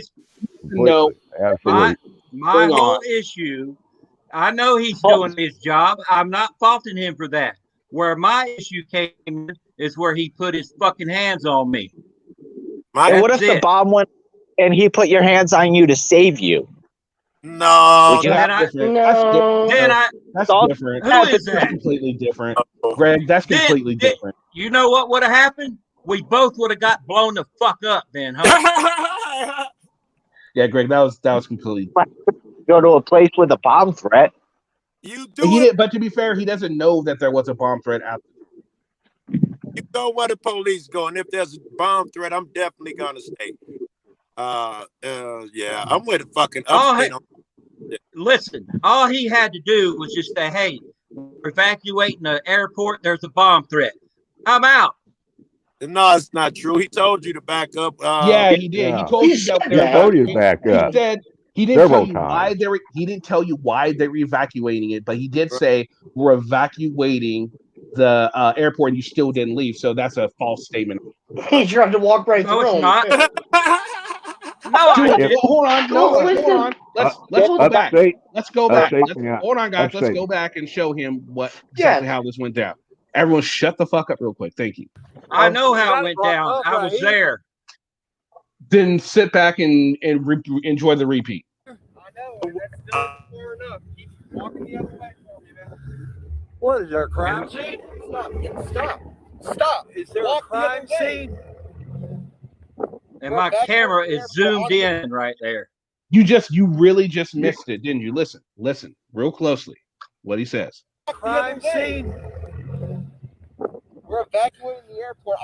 [SPEAKER 4] No,
[SPEAKER 7] absolutely.
[SPEAKER 2] My whole issue, I know he's doing his job. I'm not faulting him for that. Where my issue came in is where he put his fucking hands on me.
[SPEAKER 10] And what if the bomb went and he put your hands on you to save you?
[SPEAKER 5] No,
[SPEAKER 4] that's different. That's different.
[SPEAKER 2] Who is that?
[SPEAKER 4] That's completely different. Greg, that's completely different.
[SPEAKER 2] You know what would have happened? We both would have got blown the fuck up then, huh?
[SPEAKER 4] Yeah, Greg, that was completely.
[SPEAKER 10] Go to a place with a bomb threat.
[SPEAKER 5] You do
[SPEAKER 4] it, but to be fair, he doesn't know that there was a bomb threat out there.
[SPEAKER 5] You go where the police go, and if there's a bomb threat, I'm definitely gonna stay. Yeah, I'm with the fucking upstate.
[SPEAKER 2] Listen, all he had to do was just say, "Hey, we're evacuating the airport. There's a bomb threat. I'm out."
[SPEAKER 5] No, it's not true. He told you to back up.
[SPEAKER 4] Yeah, he did. He told you that
[SPEAKER 7] He told you to back up.
[SPEAKER 4] He said he didn't tell you why they were. He didn't tell you why they were evacuating it, but he did say we're evacuating the airport, and you still didn't leave. So that's a false statement.
[SPEAKER 6] He tried to walk right through him.
[SPEAKER 2] No,
[SPEAKER 4] hold on. Let's go back. Let's go back. Hold on, guys. Let's go back and show him exactly how this went down. Everyone, shut the fuck up, real quick. Thank you.
[SPEAKER 2] I know how it went down. I was there.
[SPEAKER 4] Then sit back and enjoy the repeat.
[SPEAKER 11] I know. That's not fair enough. Keep walking the other way for me, man. What is there a crime scene? Stop. Is there a crime scene?
[SPEAKER 2] And my camera is zoomed in right there.
[SPEAKER 4] You really just missed it, didn't you? Listen real closely what he says.
[SPEAKER 11] Crime scene. We're evacuating the airport.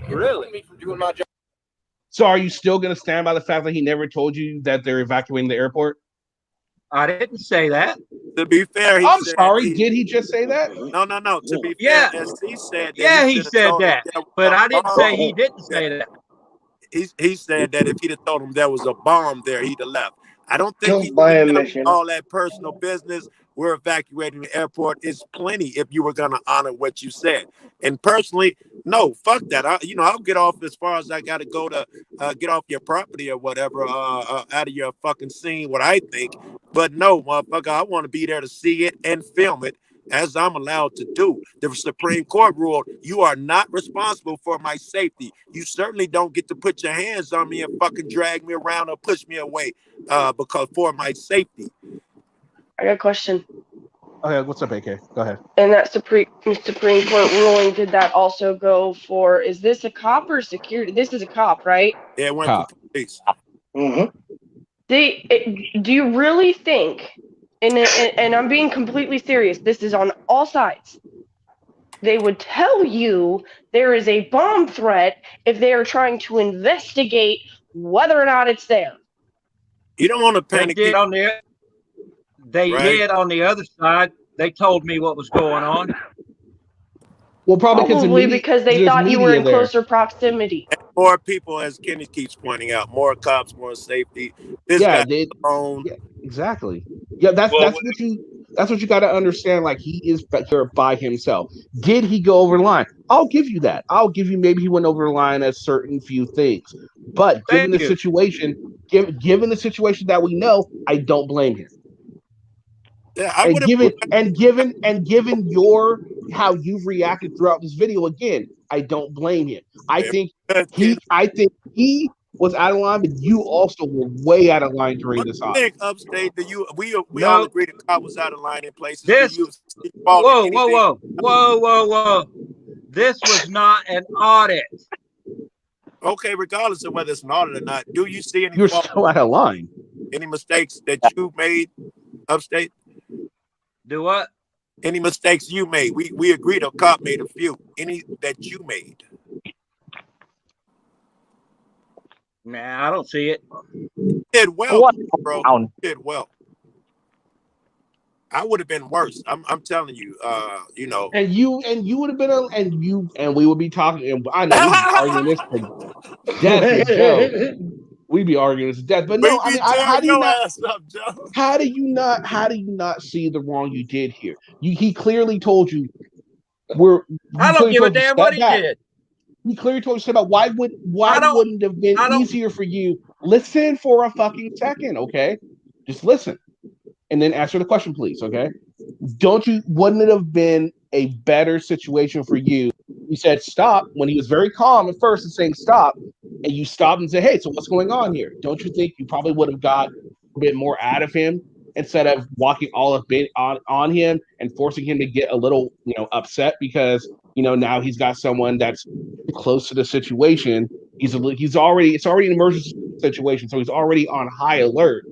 [SPEAKER 11] Really? Me from doing my job.
[SPEAKER 4] So are you still going to stand by the fact that he never told you that they're evacuating the airport?
[SPEAKER 2] I didn't say that.
[SPEAKER 5] To be fair,
[SPEAKER 4] I'm sorry. Did he just say that?
[SPEAKER 5] No. To be fair, he said that.
[SPEAKER 2] Yeah, he said that. But I didn't say he didn't say that.
[SPEAKER 5] He said that if he'd have told him there was a bomb there, he'd have left. I don't think he did all that personal business. We're evacuating the airport. It's plenty if you were going to honor what you said. And personally, no, fuck that. I'll get off as far as I got to go to get off your property or whatever, out of your fucking scene, what I think. But no, motherfucker, I want to be there to see it and film it, as I'm allowed to do. The Supreme Court ruled you are not responsible for my safety. You certainly don't get to put your hands on me and fucking drag me around or push me away because for my safety.
[SPEAKER 13] I got a question.
[SPEAKER 4] Okay, what's up, AK? Go ahead.
[SPEAKER 13] And that Supreme Court ruling, did that also go for, is this a cop or security? This is a cop, right?
[SPEAKER 5] Yeah, it went for police.
[SPEAKER 13] Mm-hmm. Do you really think, and I'm being completely serious, this is on all sides, they would tell you there is a bomb threat if they are trying to investigate whether or not it's there?
[SPEAKER 5] You don't want to panic.
[SPEAKER 2] They did on the other side. They told me what was going on.
[SPEAKER 4] Well, probably
[SPEAKER 13] because they thought you were in closer proximity.
[SPEAKER 5] more people, as Kenny keeps pointing out, more cops, more safety. This guy alone.
[SPEAKER 4] Yeah, exactly. Yeah, that's what you got to understand. Like, he is here by himself. Did he go over the line? I'll give you that. I'll give you maybe he went over the line at certain few things. But given the situation, given the situation that we know, I don't blame him.
[SPEAKER 5] Yeah, I would have.
[SPEAKER 4] Given your how you've reacted throughout this video, again, I don't blame him. I think he was out of line, but you also were way out of line during this
[SPEAKER 5] I
[SPEAKER 4] audit.
[SPEAKER 5] think upstate, we all agree the cop was out of line in places.
[SPEAKER 2] Whoa. This was not an audit.
[SPEAKER 5] Okay, regardless of whether it's an audit or not, do you see any?
[SPEAKER 4] You're still out of line.
[SPEAKER 5] Any mistakes that you made, upstate?
[SPEAKER 2] Do what?
[SPEAKER 5] Any mistakes you made? We agree the cop made a few. Any that you made?
[SPEAKER 2] Nah, I don't see it.
[SPEAKER 5] Did well, bro. Did well. I would have been worse. I'm telling you. You know.
[SPEAKER 4] And you would have been and we would be talking. And I know we'd be arguing this to death with Joe. We'd be arguing this to death. But no, I mean, how do you not see the wrong you did here? He clearly told you.
[SPEAKER 2] I don't give a damn what he did.
[SPEAKER 4] He clearly told you about why wouldn't it have been easier for you? Listen for a fucking second, okay? Just listen, and then answer the question, please, okay? Wouldn't it have been a better situation for you? He said stop when he was very calm at first and saying stop, and you stopped and said, hey, so what's going on here? Don't you think you probably would have got a bit more out of him instead of walking all of it on him and forcing him to get a little, upset because, now he's got someone that's close to the situation. It's already an emergency situation, so he's already on high alert.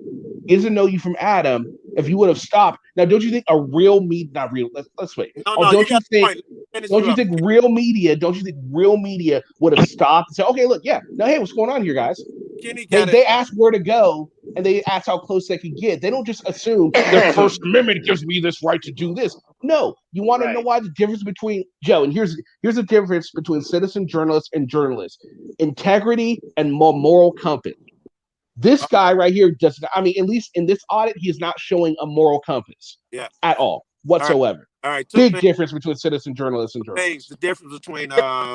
[SPEAKER 4] He doesn't know you from Adam. If you would have stopped, now don't you think let's wait. Don't you think real media would have stopped and said, okay, look, yeah, now hey, what's going on here, guys? They ask where to go and they ask how close they can get. They don't just assume their First Amendment gives me this right to do this. No, you want to know why the difference between Joe, and here's the difference between citizen journalists and journalists: integrity and moral compass. This guy right here does not, at least in this audit, he is not showing a moral compass at all whatsoever.
[SPEAKER 5] All right.
[SPEAKER 4] Big difference between citizen journalists and journalists.
[SPEAKER 5] The difference between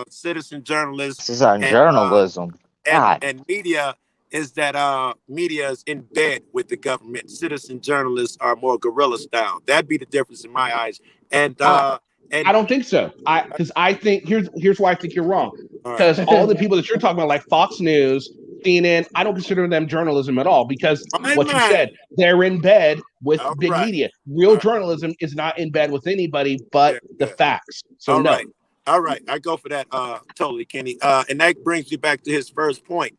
[SPEAKER 5] citizen journalists
[SPEAKER 10] and journalism
[SPEAKER 5] and media is that media is in bed with the government. Citizen journalists are more guerrilla style. That'd be the difference in my eyes. And I
[SPEAKER 4] don't think so. Because I think here's why I think you're wrong. Because all the people that you're talking about, like Fox News, CNN, I don't consider them journalism at all because what you said, they're in bed with big media. Real journalism is not in bed with anybody but the facts. So
[SPEAKER 5] All right. I go for that totally, Kenny. And that brings you back to his first point.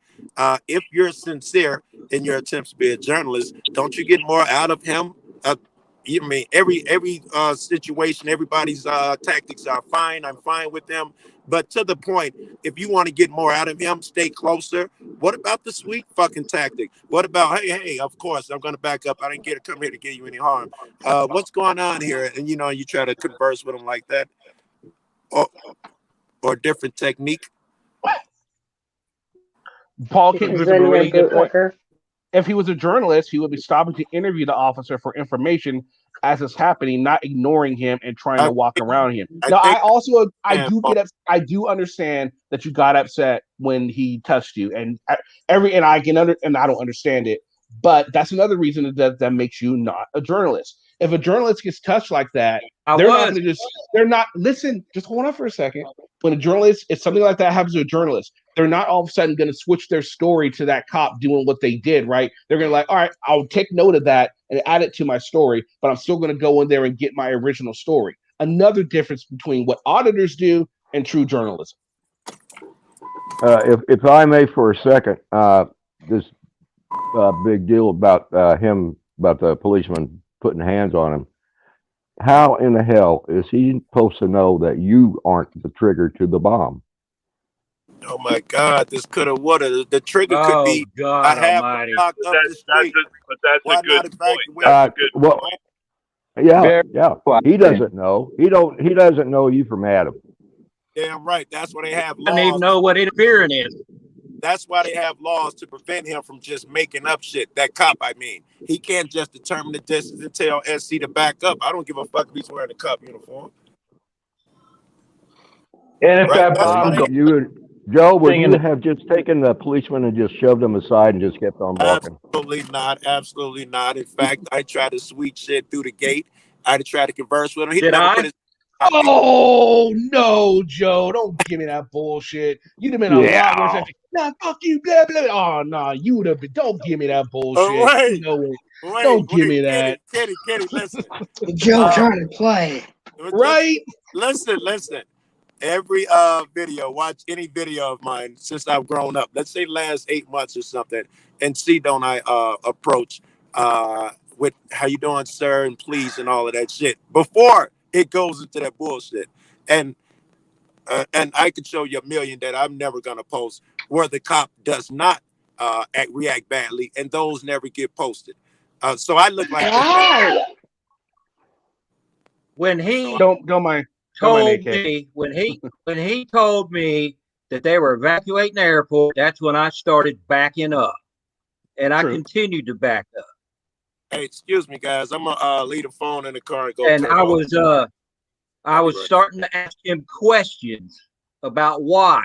[SPEAKER 5] If you're sincere in your attempts to be a journalist, don't you get more out of him? Every situation, everybody's tactics are fine. I'm fine with them. But to the point, if you want to get more out of him, stay closer. What about the sweet fucking tactic? What about, hey, of course, I'm going to back up. I didn't come here to get you any harm. What's going on here? And, you try to converse with him like that. Or different technique.
[SPEAKER 4] Paul Kent was a really good point. If he was a journalist, he would be stopping to interview the officer for information as it's happening, not ignoring him and trying to walk around him. Now, I do understand that you got upset when he touched you, and I don't understand it, but that's another reason that makes you not a journalist. If a journalist gets touched like that, just hold on for a second. When a journalist, if something like that happens to a journalist, they're not all of a sudden going to switch their story to that cop doing what they did, right? They're going to all right, I'll take note of that and add it to my story, but I'm still going to go in there and get my original story. Another difference between what auditors do and true journalism.
[SPEAKER 7] If I may for a second, this big deal about the policeman putting hands on him. How in the hell is he supposed to know that you aren't the trigger to the bomb?
[SPEAKER 5] Oh my God! This coulda, woulda. The trigger could be.
[SPEAKER 2] God Almighty!
[SPEAKER 12] But that's a good point.
[SPEAKER 7] Yeah. He doesn't know. He doesn't know you from Adam.
[SPEAKER 5] Damn right. That's why they have laws.
[SPEAKER 2] I don't even know what interfering is.
[SPEAKER 5] That's why they have laws to prevent him from just making up shit. That cop, I mean, he can't just determine the distance and tell SC to back up. I don't give a fuck if he's wearing a cop uniform.
[SPEAKER 14] And if
[SPEAKER 5] Right?
[SPEAKER 14] that bomb goes,
[SPEAKER 7] Joe, would you have just taken the policeman and just shoved him aside and just kept on walking?
[SPEAKER 5] Absolutely not. Absolutely not. In fact, I tried to sweet shit through the gate. I tried to converse with him. He never put his.
[SPEAKER 4] Oh no, Joe! Don't give me that bullshit. You'd have been a lot worse. Nah, fuck you, blah blah. Oh no, you would have been. Don't give me that bullshit.
[SPEAKER 5] Wait,
[SPEAKER 4] No way. Don't give me that.
[SPEAKER 5] Kenny, listen.
[SPEAKER 6] Joe trying to play.
[SPEAKER 4] Right?
[SPEAKER 5] Listen. Every video, watch any video of mine since I've grown up. Let's say last 8 months or something, and see don't I approach with how you doing, sir, and please, and all of that shit before it goes into that bullshit. And I could show you a million that I'm never gonna post where the cop does not react badly, and those never get posted. So I look like
[SPEAKER 2] when he
[SPEAKER 4] don't mind.
[SPEAKER 2] Told me when he told me that they were evacuating the airport, that's when I started backing up, and I continued to back up.
[SPEAKER 5] Hey, excuse me, guys. I'm gonna leave the phone in the car and go.
[SPEAKER 2] And I was starting to ask him questions about why.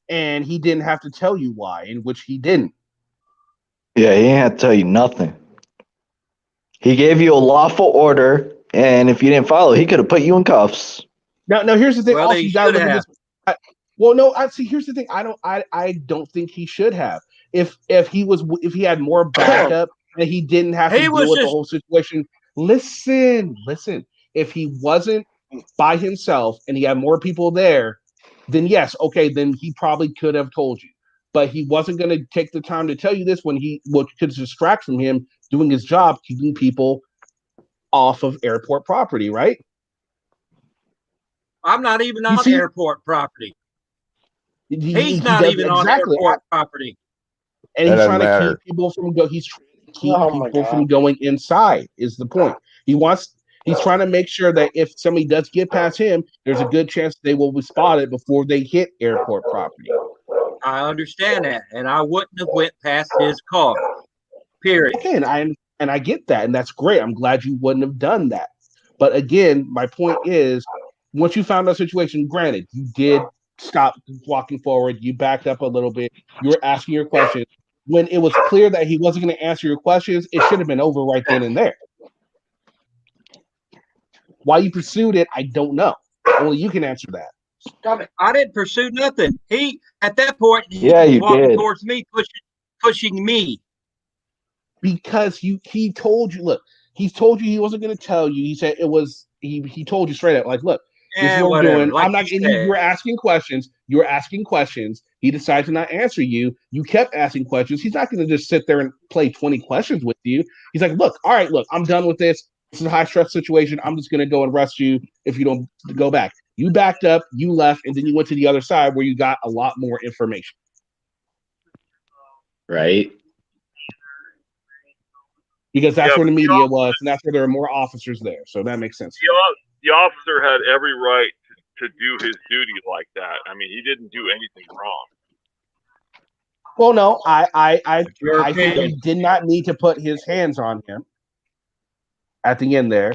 [SPEAKER 4] And he didn't have to tell you why, in which he didn't.
[SPEAKER 14] Yeah, he didn't have to tell you nothing. He gave you a lawful order, and if you didn't follow, he could have put you in cuffs.
[SPEAKER 4] Now here's the thing.
[SPEAKER 2] Well,
[SPEAKER 4] also, you gotta look at this. Here's the thing. I don't think he should have. If he had more backup and he didn't have to deal with the whole situation. Listen. If he wasn't by himself and he had more people there, then yes, okay, then he probably could have told you. But he wasn't going to take the time to tell you this when what could distract from him doing his job, keeping people off of airport property, right?
[SPEAKER 2] I'm not even on airport property. He's not even on airport property.
[SPEAKER 4] And he's trying to keep people from from going inside is the point. He's trying to make sure that if somebody does get past him, there's a good chance they will be spotted before they hit airport property.
[SPEAKER 2] I understand that, and I wouldn't have went past his car. Period.
[SPEAKER 4] Okay, and I get that, and that's great. I'm glad you wouldn't have done that. But again, my point is, once you found that situation, granted, you did stop walking forward, you backed up a little bit, you were asking your questions. When it was clear that he wasn't going to answer your questions, it should have been over right then and there. Why you pursued it, I don't know. Only you can answer that.
[SPEAKER 2] Stop it. I didn't pursue nothing. He, at that point, he
[SPEAKER 14] was
[SPEAKER 2] walking towards me, pushing me.
[SPEAKER 4] Because he told you, look, he told you he wasn't going to tell you. He said it was, he told you straight up, like, look, this is what we're doing. Like I'm not, you were asking questions. You were asking questions. He decided to not answer you. You kept asking questions. He's not going to just sit there and play 20 questions with you. He's like, look, all right, look, I'm done with this. This is a high stress situation. I'm just going to go and arrest you if you don't go back. You backed up, you left, and then you went to the other side where you got a lot more information.
[SPEAKER 14] Right.
[SPEAKER 4] Because that's where the media was, and that's where there are more officers there. So that makes sense.
[SPEAKER 12] The officer had every right to do his duty like that. I mean, he didn't do anything wrong.
[SPEAKER 4] Well, no, I think he did not need to put his hands on him at the end there.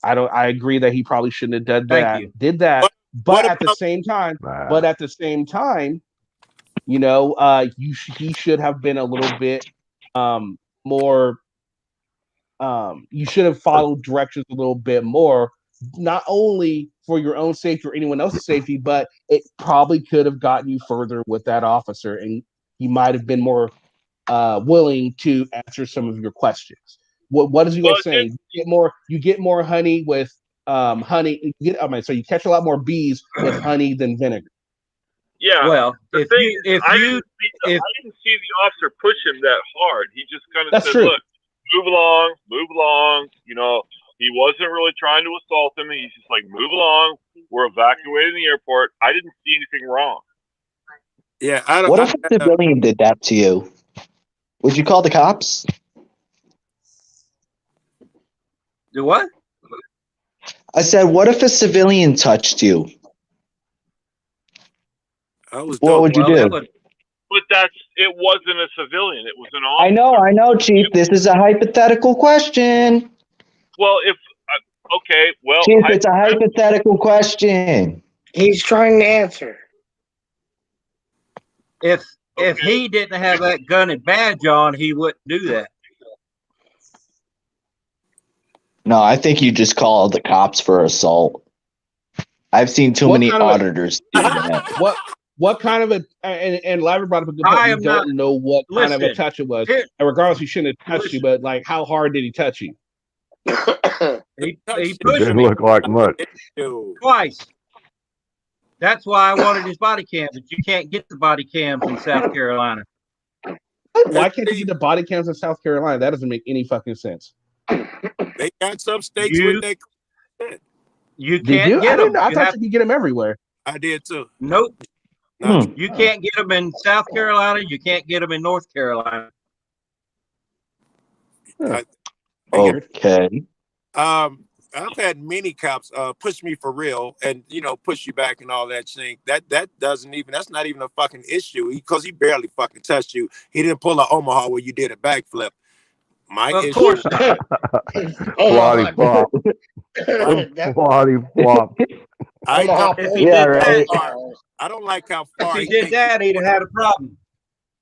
[SPEAKER 4] I agree that he probably shouldn't have done that. Did that, but at the same time, you know, he should have been a little bit more. You should have followed directions a little bit more, not only for your own safety or anyone else's safety, but it probably could have gotten you further with that officer, and you might have been more willing to answer some of your questions. What is he saying? You get more honey with honey. So you catch a lot more bees with honey than vinegar.
[SPEAKER 12] Yeah.
[SPEAKER 2] Well,
[SPEAKER 12] I didn't see the officer push him that hard. He just kind of said,
[SPEAKER 4] true.
[SPEAKER 12] "Look, move along." You know, he wasn't really trying to assault him. He's just like, "Move along. We're evacuating the airport." I didn't see anything wrong.
[SPEAKER 5] Yeah.
[SPEAKER 10] What if a civilian did that to you? Would you call the cops?
[SPEAKER 2] Do what?
[SPEAKER 10] I said, what if a civilian touched you?
[SPEAKER 14] What would you do?
[SPEAKER 12] But it wasn't a civilian. It was an
[SPEAKER 14] I
[SPEAKER 12] officer.
[SPEAKER 14] know, Chief. This is a hypothetical question.
[SPEAKER 12] Well, okay, well,
[SPEAKER 14] Chief, it's a hypothetical question.
[SPEAKER 6] He's trying to answer.
[SPEAKER 2] If he didn't have that gun and badge on, he wouldn't do that.
[SPEAKER 14] No, I think you just call the cops for assault. I've seen too many auditors do that.
[SPEAKER 4] What kind of and Larry brought up a good point. You don't know what kind of a touch it was. And regardless, he shouldn't have touched you, but like, how hard did he touch you?
[SPEAKER 2] He
[SPEAKER 7] It
[SPEAKER 2] pushed
[SPEAKER 7] didn't
[SPEAKER 2] me
[SPEAKER 7] look like much.
[SPEAKER 2] twice. That's why I wanted his body cam, but you can't get the body cams in South Carolina.
[SPEAKER 4] Why can't you get the body cams in South Carolina? That doesn't make any fucking sense.
[SPEAKER 5] They got some states with that.
[SPEAKER 2] You can't get them.
[SPEAKER 4] I thought you could get them everywhere.
[SPEAKER 5] I did too.
[SPEAKER 2] Nope. You can't get them in South Carolina. You can't get them in North Carolina.
[SPEAKER 14] Okay.
[SPEAKER 5] I've had many cops push me for real and push you back and all that thing. That's not even a fucking issue because he barely fucking touched you. He didn't pull an Omaha where you did a backflip. My issue.
[SPEAKER 2] Course.
[SPEAKER 7] Bloody flop. Bloody flop.
[SPEAKER 5] I don't like how far
[SPEAKER 2] if he did that, he'd have had a problem.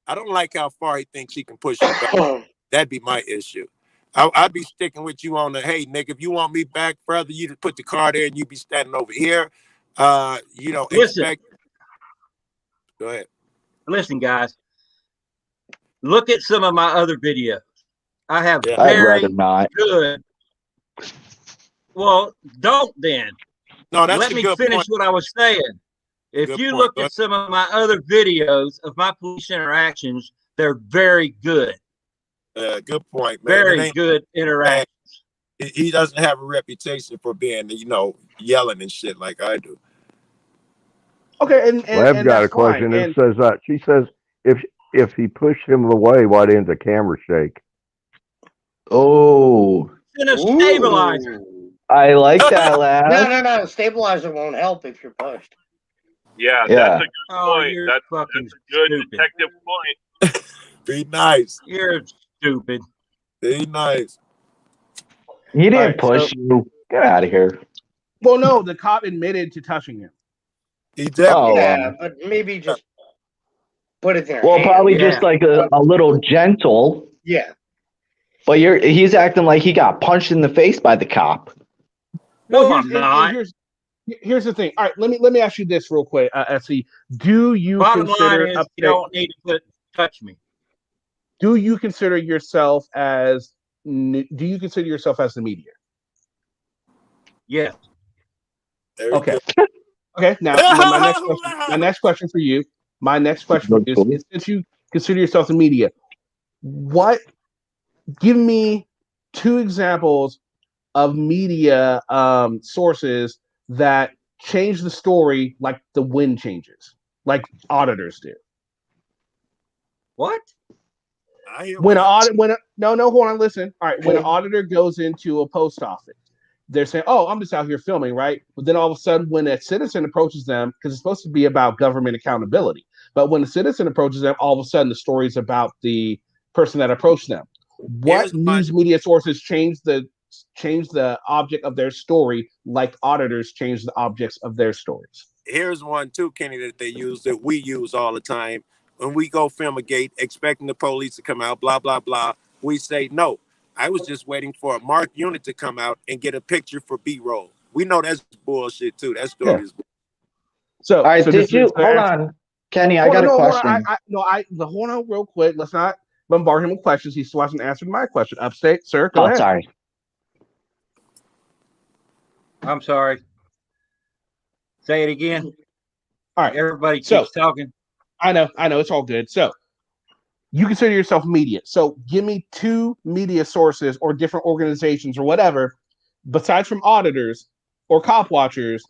[SPEAKER 5] I don't like how far he thinks he can push you back. That'd be my issue. I'd be sticking with you on the, hey, nigga, if you want me back further, you just put the car there and you be standing over here.
[SPEAKER 2] Listen.
[SPEAKER 5] Go ahead.
[SPEAKER 2] Listen, guys. Look at some of my other videos. I have
[SPEAKER 14] I'd rather not.
[SPEAKER 2] good. Well, don't then.
[SPEAKER 5] No, that's
[SPEAKER 2] Let me finish what I was saying. If you look at some of my other videos of my police interactions, they're very good.
[SPEAKER 5] Good point, man.
[SPEAKER 2] Very good interactions.
[SPEAKER 5] He doesn't have a reputation for being, yelling and shit like I do.
[SPEAKER 4] Okay,
[SPEAKER 7] I've got a question. It says that she says if he pushed him away, why didn't the camera shake?
[SPEAKER 14] Oh,
[SPEAKER 2] in a stabilizer.
[SPEAKER 14] I like that, lad.
[SPEAKER 6] No. Stabilizer won't help if you're pushed.
[SPEAKER 12] Yeah, that's a good point. That's a good detective point.
[SPEAKER 5] Be nice.
[SPEAKER 2] You're stupid.
[SPEAKER 5] Be nice.
[SPEAKER 14] He didn't push you. Get out of here.
[SPEAKER 4] Well, no, the cop admitted to touching him.
[SPEAKER 5] He definitely.
[SPEAKER 6] But maybe just put it there.
[SPEAKER 14] Well, probably just like a little gentle.
[SPEAKER 6] Yeah.
[SPEAKER 14] But he's acting like he got punched in the face by the cop.
[SPEAKER 4] Well, here's the thing. All right, let me ask you this real quick, SC. Do you
[SPEAKER 2] Bottom
[SPEAKER 4] consider
[SPEAKER 2] line is you don't need to touch me?
[SPEAKER 4] Do you consider yourself as the media?
[SPEAKER 2] Yes.
[SPEAKER 4] Okay. Okay. Now my next question for you. My next question is since you consider yourself the media, give me 2 examples of media sources that change the story like the wind changes, like auditors do.
[SPEAKER 2] What?
[SPEAKER 4] Hold on, listen. All right, when an auditor goes into a post office, they're saying, "Oh, I'm just out here filming," right? But then all of a sudden, when a citizen approaches them, because it's supposed to be about government accountability, but when a citizen approaches them, all of a sudden the story is about the person that approached them. What news media sources change the object of their story like auditors change the objects of their stories?
[SPEAKER 5] Here's one too, Kenny, that they use that we use all the time. When we go film a gate, expecting the police to come out, blah, blah, blah, we say, no, I was just waiting for a marked unit to come out and get a picture for B-roll. We know that's bullshit too. That story is bullshit.
[SPEAKER 14] So, all right, hold on, Kenny, I got a question.
[SPEAKER 4] Hold on real quick. Let's not bombard him with questions. He still hasn't answered my question. Upstate, sir, go ahead.
[SPEAKER 14] Sorry.
[SPEAKER 2] I'm sorry. Say it again.
[SPEAKER 4] All right.
[SPEAKER 2] Everybody keeps talking.
[SPEAKER 4] I know. It's all good. So you consider yourself media. So give me 2 media sources or different organizations or whatever, besides from auditors or cop watchers,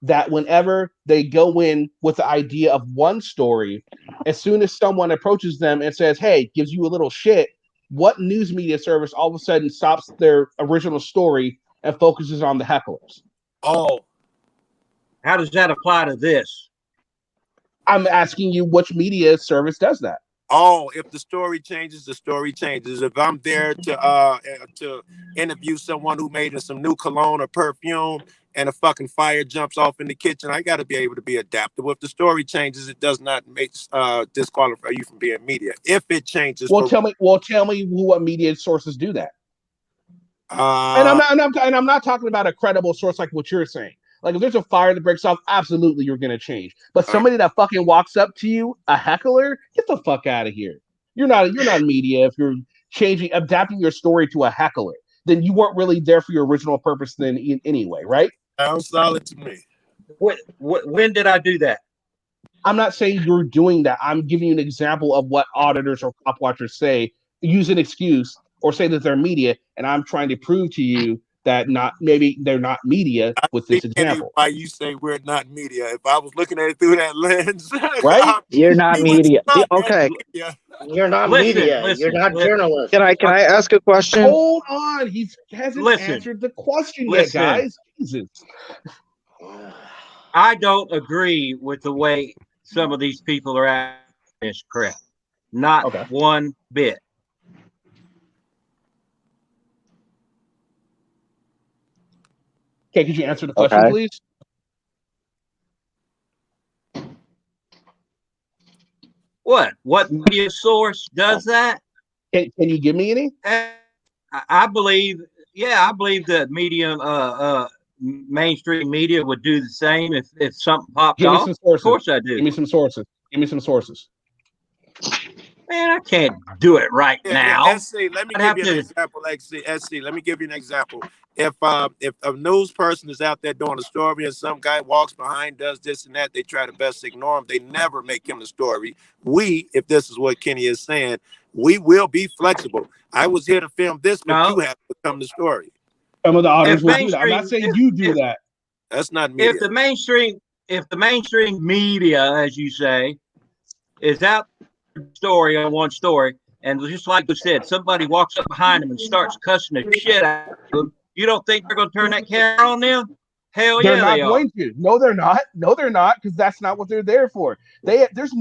[SPEAKER 4] that whenever they go in with the idea of one story, as soon as someone approaches them and says, hey, gives you a little shit, what news media service all of a sudden stops their original story and focuses on the hecklers?
[SPEAKER 5] Oh.
[SPEAKER 2] How does that apply to this?
[SPEAKER 4] I'm asking you which media service does that.
[SPEAKER 5] Oh, if the story changes, the story changes. If I'm there to interview someone who made some new cologne or perfume and a fucking fire jumps off in the kitchen, I got to be able to be adaptable. If the story changes, it does not make disqualify you from being media. If it changes,
[SPEAKER 4] tell me what media sources do that. And I'm not talking about a credible source like what you're saying. Like if there's a fire that breaks off, absolutely you're gonna change. But somebody that fucking walks up to you, a heckler, get the fuck out of here. You're not media if you're adapting your story to a heckler. Then you weren't really there for your original purpose then anyway, right?
[SPEAKER 5] Sounds solid to me.
[SPEAKER 2] When did I do that?
[SPEAKER 4] I'm not saying you're doing that. I'm giving you an example of what auditors or cop watchers say, use an excuse or say that they're media, and I'm trying to prove to you that maybe they're not media with this example.
[SPEAKER 5] Why you say we're not media? If I was looking at it through that lens,
[SPEAKER 4] right?
[SPEAKER 10] You're not media. Okay.
[SPEAKER 6] You're not media. You're not journalists.
[SPEAKER 10] Can I ask a question?
[SPEAKER 4] Hold on. He hasn't answered the question yet, guys. Jesus.
[SPEAKER 2] I don't agree with the way some of these people are acting this crap. Not one bit.
[SPEAKER 4] Okay, could you answer the question, please?
[SPEAKER 2] What media source does that?
[SPEAKER 4] Can you give me any?
[SPEAKER 2] I believe that mainstream media would do the same if something popped off. Of course I do.
[SPEAKER 4] Give me some sources.
[SPEAKER 2] Man, I can't do it right now.
[SPEAKER 5] SC, let me give you an example. SC, let me give you an example. If a news person is out there doing a story and some guy walks behind, does this and that, they try to best ignore him. They never make him the story. If this is what Kenny is saying, we will be flexible. I was here to film this, but you have to become the story.
[SPEAKER 4] Some of the auditors will do that. I'm not saying you do that.
[SPEAKER 5] That's not media.
[SPEAKER 2] If the mainstream media, as you say, is out story on one story, and just like you said, somebody walks up behind them and starts cussing the shit out of them, you don't think they're going to turn that camera on them? Hell yeah,
[SPEAKER 4] they're not going to. No, they're not. No, they're not, because that's not what they're there for. There's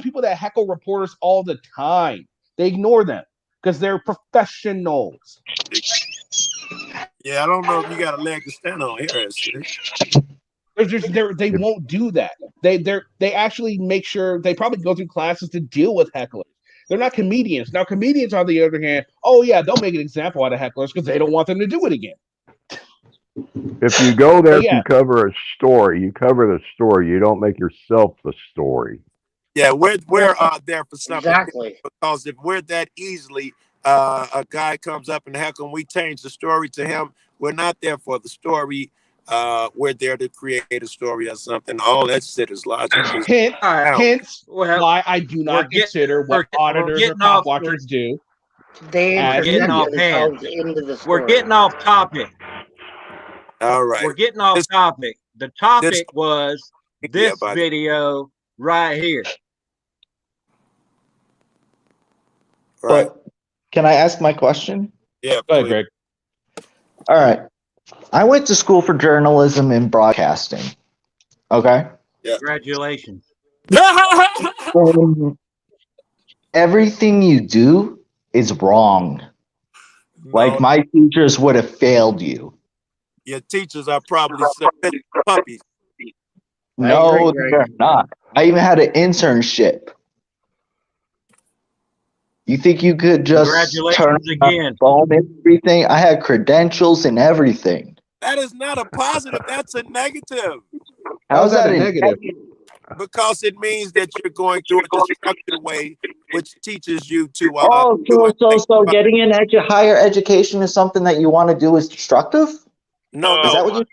[SPEAKER 4] people that heckle reporters all the time. They ignore them because they're professionals.
[SPEAKER 5] Yeah, I don't know if you got a leg to stand on here.
[SPEAKER 4] They won't do that. They actually make sure they probably go through classes to deal with hecklers. They're not comedians. Now, comedians, on the other hand, they'll make an example out of hecklers because they don't want them to do it again.
[SPEAKER 7] If you go there to cover a story, you cover the story. You don't make yourself the story.
[SPEAKER 5] Yeah, we're there for something. Exactly. Because if we're that easily, a guy comes up and heckle and we change the story to him, we're not there for the story. We're there to create a story or something. All that shit is logical.
[SPEAKER 4] Hence why I do not consider what auditors or cop watchers do.
[SPEAKER 6] We're getting
[SPEAKER 2] off topic.
[SPEAKER 5] All right.
[SPEAKER 2] We're getting off topic. The topic was this video right here.
[SPEAKER 5] Right.
[SPEAKER 10] But can I ask my question?
[SPEAKER 5] Yeah,
[SPEAKER 4] go ahead, Greg.
[SPEAKER 10] All right. I went to school for journalism and broadcasting. Okay.
[SPEAKER 5] Yeah.
[SPEAKER 2] Congratulations.
[SPEAKER 10] Everything you do is wrong. No. Like my teachers would have failed you.
[SPEAKER 5] Your teachers are probably submitting puppies.
[SPEAKER 10] No, they're not. I even had an internship. You think you could just turn on phone and everything? I had credentials and everything.
[SPEAKER 5] That is not a positive. That's a negative.
[SPEAKER 10] How's that a negative?
[SPEAKER 5] Because it means that you're going through a structured way, which teaches you to.
[SPEAKER 10] So getting an higher education is something that you want to do is destructive?
[SPEAKER 5] No,
[SPEAKER 10] is that what you?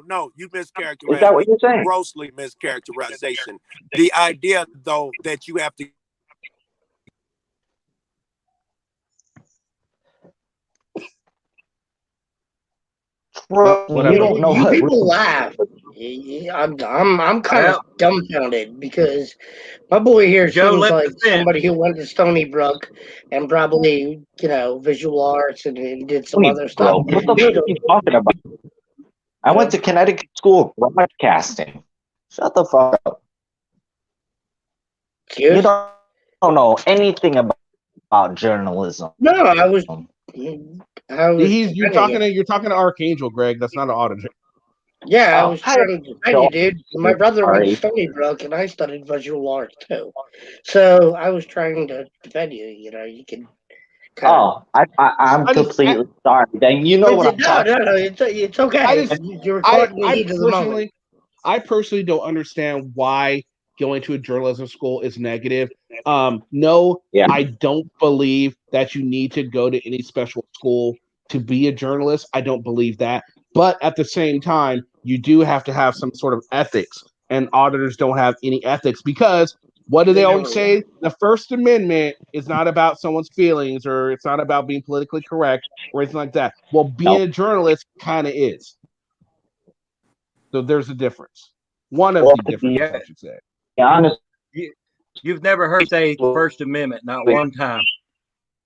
[SPEAKER 5] No. You mischaracterized.
[SPEAKER 10] Is that what you're saying?
[SPEAKER 5] Grossly mischaracterization. The idea, though, that you have to.
[SPEAKER 10] You don't know what
[SPEAKER 6] people laugh. I'm kind of dumbfounded because my boy here seems like somebody who went to Stony Brook and probably visual arts and did some other stuff.
[SPEAKER 10] What the fuck are you talking about? I went to Connecticut School of Broadcasting. Shut the fuck up.
[SPEAKER 6] Excuse?
[SPEAKER 10] You don't know anything about journalism.
[SPEAKER 6] No, I was
[SPEAKER 4] You're talking to Archangel, Greg. That's not an auditor.
[SPEAKER 6] Yeah, I
[SPEAKER 10] Oh,
[SPEAKER 6] was
[SPEAKER 10] hi,
[SPEAKER 6] trying to defend you, dude. My brother went to
[SPEAKER 10] sorry.
[SPEAKER 6] Stony Brook, and I studied visual arts too. So I was trying to defend you. You know, you can.
[SPEAKER 10] Oh, I'm completely sorry. Then you know what I'm talking
[SPEAKER 6] No, it's okay. You're caught in the heat of the moment.
[SPEAKER 4] I personally don't understand why going to a journalism school is negative. No,
[SPEAKER 10] Yeah.
[SPEAKER 4] I don't believe that you need to go to any special school to be a journalist. I don't believe that. But at the same time, you do have to have some sort of ethics, and auditors don't have any ethics because what do they always say? The First Amendment is not about someone's feelings, or it's not about being politically correct or anything like that. Well, being a journalist kind of is. So there's a difference. One of the differences, I should say.
[SPEAKER 10] Yeah, honest.
[SPEAKER 2] You've never heard say First Amendment, not one time.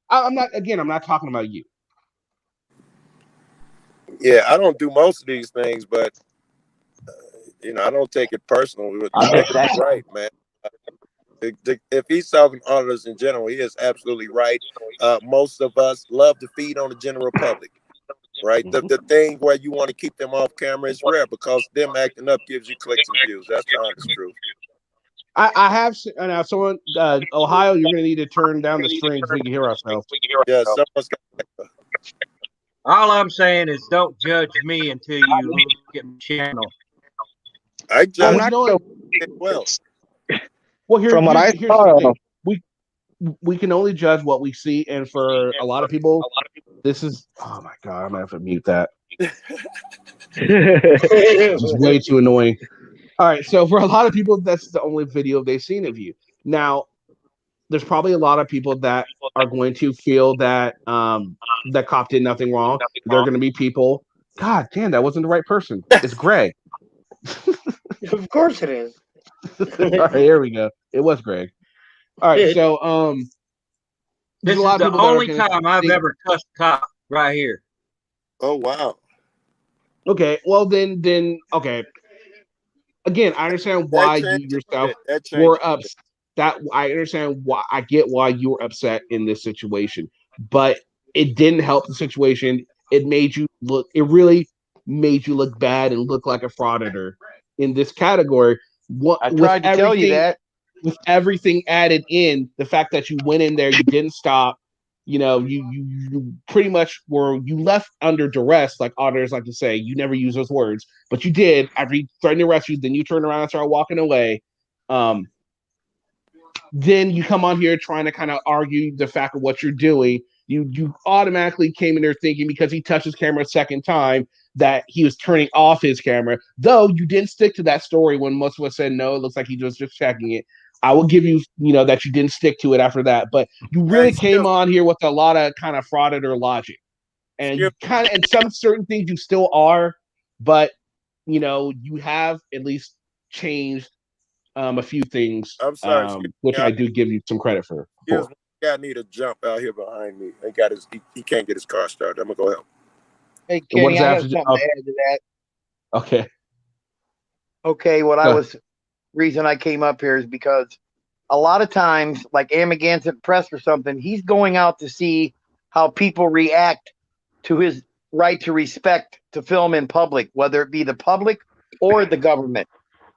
[SPEAKER 4] I'm not talking about you.
[SPEAKER 5] Yeah, I don't do most of these things, but I don't take it personally. That's right, man. If he's talking auditors in general, he is absolutely right. Most of us love to feed on the general public, right? The thing where you want to keep them off camera is rare because them acting up gives you clicks and views. That's the honest truth.
[SPEAKER 4] I have now someone Ohio. You're going to need to turn down the strings so we can hear ourselves.
[SPEAKER 5] Yeah, someone's got.
[SPEAKER 2] All I'm saying is don't judge me until you look at my channel.
[SPEAKER 5] I judge well.
[SPEAKER 4] Well, here's
[SPEAKER 10] From what I
[SPEAKER 4] the
[SPEAKER 10] saw,
[SPEAKER 4] thing. We can only judge what we see, and for a lot of people, this is oh my god, I'm gonna have to mute that. This is way too annoying. All right, so for a lot of people, that's the only video they've seen of you. Now, there's probably a lot of people that are going to feel that that cop did nothing wrong. There are going to be people. God damn, that wasn't the right person. It's Greg.
[SPEAKER 6] Of course it is.
[SPEAKER 4] All right, here we go. It was Greg. All right, so
[SPEAKER 2] this is the only time I've ever cussed a cop right here.
[SPEAKER 5] Oh wow.
[SPEAKER 4] Okay, well then okay. Again, I understand why you yourself were upset. That I understand why I get why you were upset in this situation, but it didn't help the situation. It made you look. It really made you look bad and look like a frauditor in this category.
[SPEAKER 11] I tried to tell you that.
[SPEAKER 4] With everything added in, the fact that you went in there, you didn't stop. You pretty much you left under duress, like auditors like to say. You never use those words, but you did. After he threatened to arrest you, then you turn around and start walking away. Then you come on here trying to kind of argue the fact of what you're doing. You automatically came in there thinking because he touched his camera a second time that he was turning off his camera, though you didn't stick to that story when most of us said no, it looks like he was just checking it. I will give you, that you didn't stick to it after that, but you really came on here with a lot of kind of frauditor logic, and you kind of, and some certain things you still are, but you have at least changed a few things.
[SPEAKER 5] I'm sorry,
[SPEAKER 4] which I do give you some credit for.
[SPEAKER 5] Guy need a jump out here behind me. He can't get his car started. I'm gonna go help.
[SPEAKER 11] Hey Kenny, I have something to add to that.
[SPEAKER 4] Okay.
[SPEAKER 11] Okay, reason I came up here is because a lot of times, like Amagansett Press or something, he's going out to see how people react to his right to respect to film in public, whether it be the public or the government.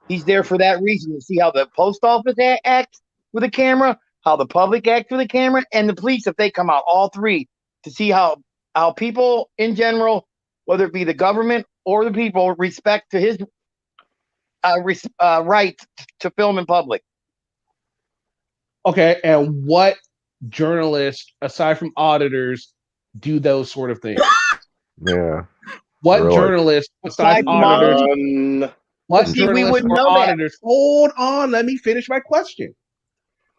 [SPEAKER 11] He's there for that reason, to see how the post office acts with a camera, how the public acts with a camera, and the police, if they come out, all three, to see how people in general, whether it be the government or the people, respect to his right to film in public.
[SPEAKER 4] Okay, and what journalists, aside from auditors, do those sort of things?
[SPEAKER 7] Yeah.
[SPEAKER 4] What journalists, aside from auditors, what journalists or auditors? Hold on, let me finish my question.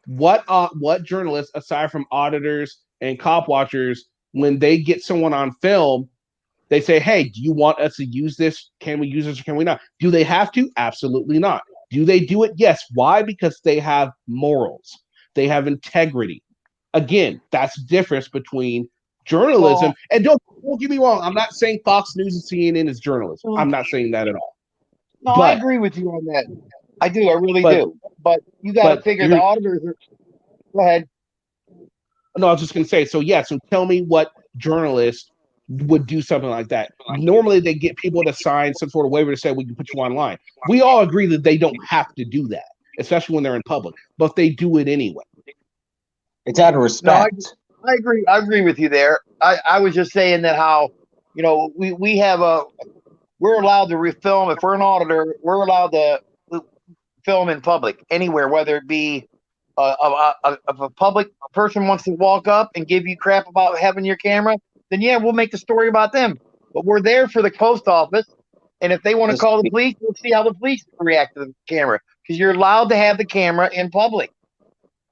[SPEAKER 4] What journalists, aside from auditors and cop watchers, when they get someone on film, they say, hey, do you want us to use this? Can we use this or can we not? Do they have to? Absolutely not. Do they do it? Yes. Why? Because they have morals. They have integrity. Again, that's the difference between journalism. And don't get me wrong. I'm not saying Fox News and CNN is journalism. I'm not saying that at all.
[SPEAKER 11] No, I agree with you on that. I do. I really do. But you got to figure the auditors are. Go ahead.
[SPEAKER 4] No, I was just going to say, so tell me what journalist would do something like that. Normally, they get people to sign some sort of waiver to say we can put you online. We all agree that they don't have to do that, especially when they're in public, but they do it anyway.
[SPEAKER 10] It's out of respect.
[SPEAKER 11] No, I agree. I agree with you there. I was just saying that how, we have we're allowed to film. If we're an auditor, we're allowed to film in public anywhere, whether it be if a public person wants to walk up and give you crap about having your camera, then yeah, we'll make the story about them. But we're there for the post office, and if they want to call the police, we'll see how the police react to the camera, because you're allowed to have the camera in public,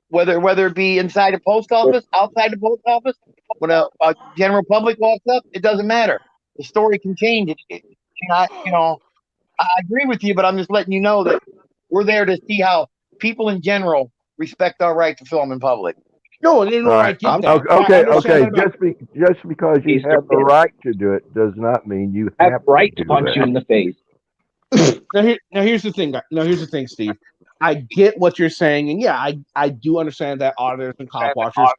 [SPEAKER 11] whether it be inside a post office, outside the post office. When a general public walks up, it doesn't matter. The story can change. I agree with you, but I'm just letting you know that we're there to see how people in general respect our right to film in public.
[SPEAKER 4] No, I get that.
[SPEAKER 7] Okay. Just because you have the right to do it does not mean you have
[SPEAKER 15] right
[SPEAKER 7] to
[SPEAKER 15] punch you in the face.
[SPEAKER 4] Now here's the thing, Steve. I get what you're saying, and yeah, I do understand that auditors and cop watchers.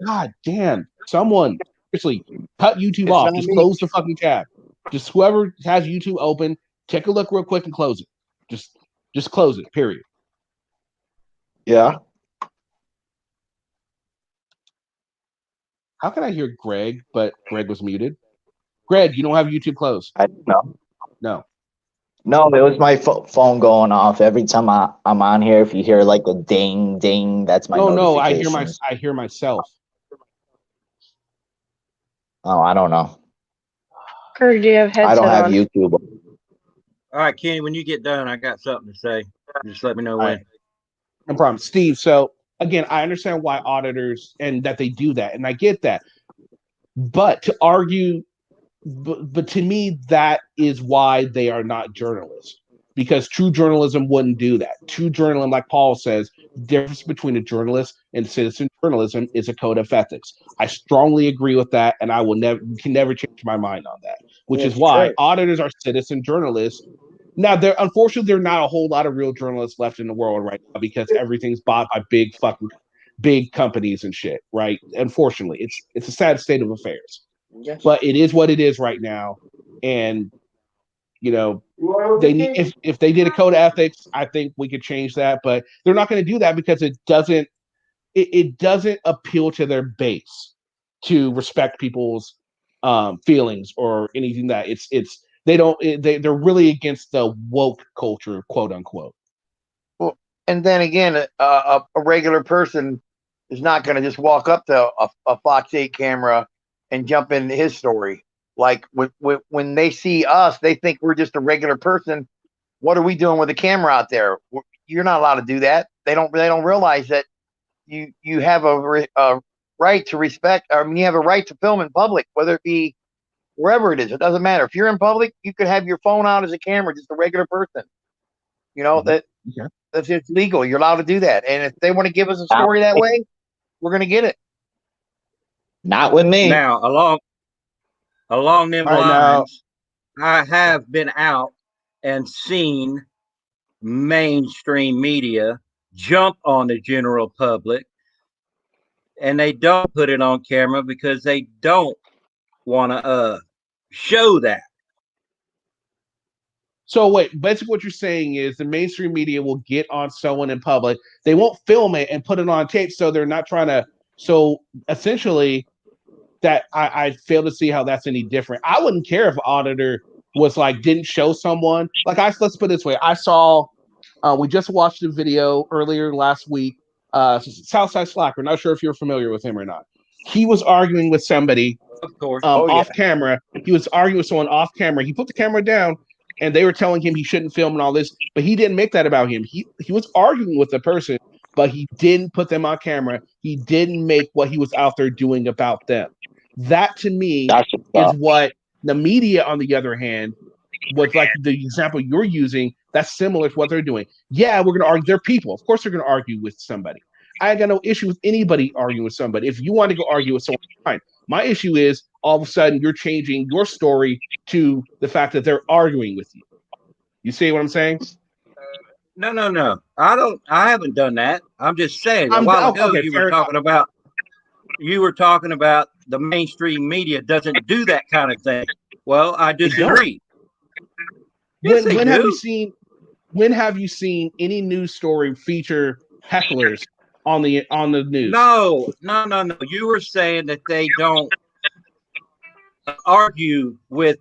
[SPEAKER 4] God damn, someone seriously cut YouTube off. Just close the fucking tab. Just whoever has YouTube open, take a look real quick and close it. Just close it. Period.
[SPEAKER 14] Yeah.
[SPEAKER 4] How can I hear Greg, but Greg was muted? Greg, you don't have YouTube closed.
[SPEAKER 10] I don't know.
[SPEAKER 4] No.
[SPEAKER 10] No, it was my phone going off every time I'm on here. If you hear like a ding, ding, that's my notification.
[SPEAKER 4] No, I hear myself.
[SPEAKER 10] Oh, I don't know.
[SPEAKER 13] Kurt, do you have headset
[SPEAKER 10] I don't have
[SPEAKER 13] on?
[SPEAKER 10] YouTube.
[SPEAKER 2] All right, Kenny, when you get done, I got something to say. Just let me know when.
[SPEAKER 4] No problem. Steve, so again, I understand why auditors and that they do that, and I get that. But to argue, but to me, that is why they are not journalists. Because true journalism wouldn't do that. True journalism, like Paul says, the difference between a journalist and citizen journalism is a code of ethics. I strongly agree with that, and I will can never change my mind on that. Which is why auditors are citizen journalists. Now, unfortunately, there are not a whole lot of real journalists left in the world right now because everything's bought by big companies and shit, right? Unfortunately, it's a sad state of affairs.
[SPEAKER 6] Yes.
[SPEAKER 4] But it is what it is right now, and they need, if they did a code of ethics, I think we could change that, but they're not going to do that because it doesn't appeal to their base to respect people's feelings or anything that they're really against the woke culture, quote unquote.
[SPEAKER 11] Well, and then again, a regular person is not going to just walk up to a Fox 8 camera and jump into his story. Like when they see us, they think we're just a regular person. What are we doing with the camera out there? You're not allowed to do that. They don't realize that you have a right to respect. I mean, you have a right to film in public, whether it be wherever it is. It doesn't matter. If you're in public, you could have your phone out as a camera, just a regular person. That's it's legal. You're allowed to do that. And if they want to give us a story that way, we're going to get it.
[SPEAKER 10] Not with me.
[SPEAKER 2] Now, along them lines, I have been out and seen mainstream media jump on the general public, and they don't put it on camera because they don't want to show that.
[SPEAKER 4] So wait, basically what you're saying is the mainstream media will get on someone in public. They won't film it and put it on tape, so they're not trying to. So essentially, that I fail to see how that's any different. I wouldn't care if an auditor was like didn't show someone. Like let's put it this way. I saw we just watched a video earlier last week. Southside Slacker. Not sure if you're familiar with him or not. He was arguing with somebody,
[SPEAKER 2] of course,
[SPEAKER 4] off camera. He was arguing with someone off camera. He put the camera down, and they were telling him he shouldn't film and all this, but he didn't make that about him. He was arguing with the person, but he didn't put them on camera. He didn't make what he was out there doing about them. That to me is what the media, on the other hand, was like the example you're using. That's similar to what they're doing. Yeah, we're going to argue. They're people. Of course, they're going to argue with somebody. I ain't got no issue with anybody arguing with somebody. If you want to go argue with someone, fine. My issue is all of a sudden you're changing your story to the fact that they're arguing with you. You see what I'm saying?
[SPEAKER 2] No. I haven't done that. I'm just saying. A while ago,
[SPEAKER 4] okay,
[SPEAKER 2] you were talking about the mainstream media doesn't do that kind of thing. Well, I disagree.
[SPEAKER 4] When have you seen any news story feature hecklers on the news?
[SPEAKER 2] No. You were saying that they don't argue with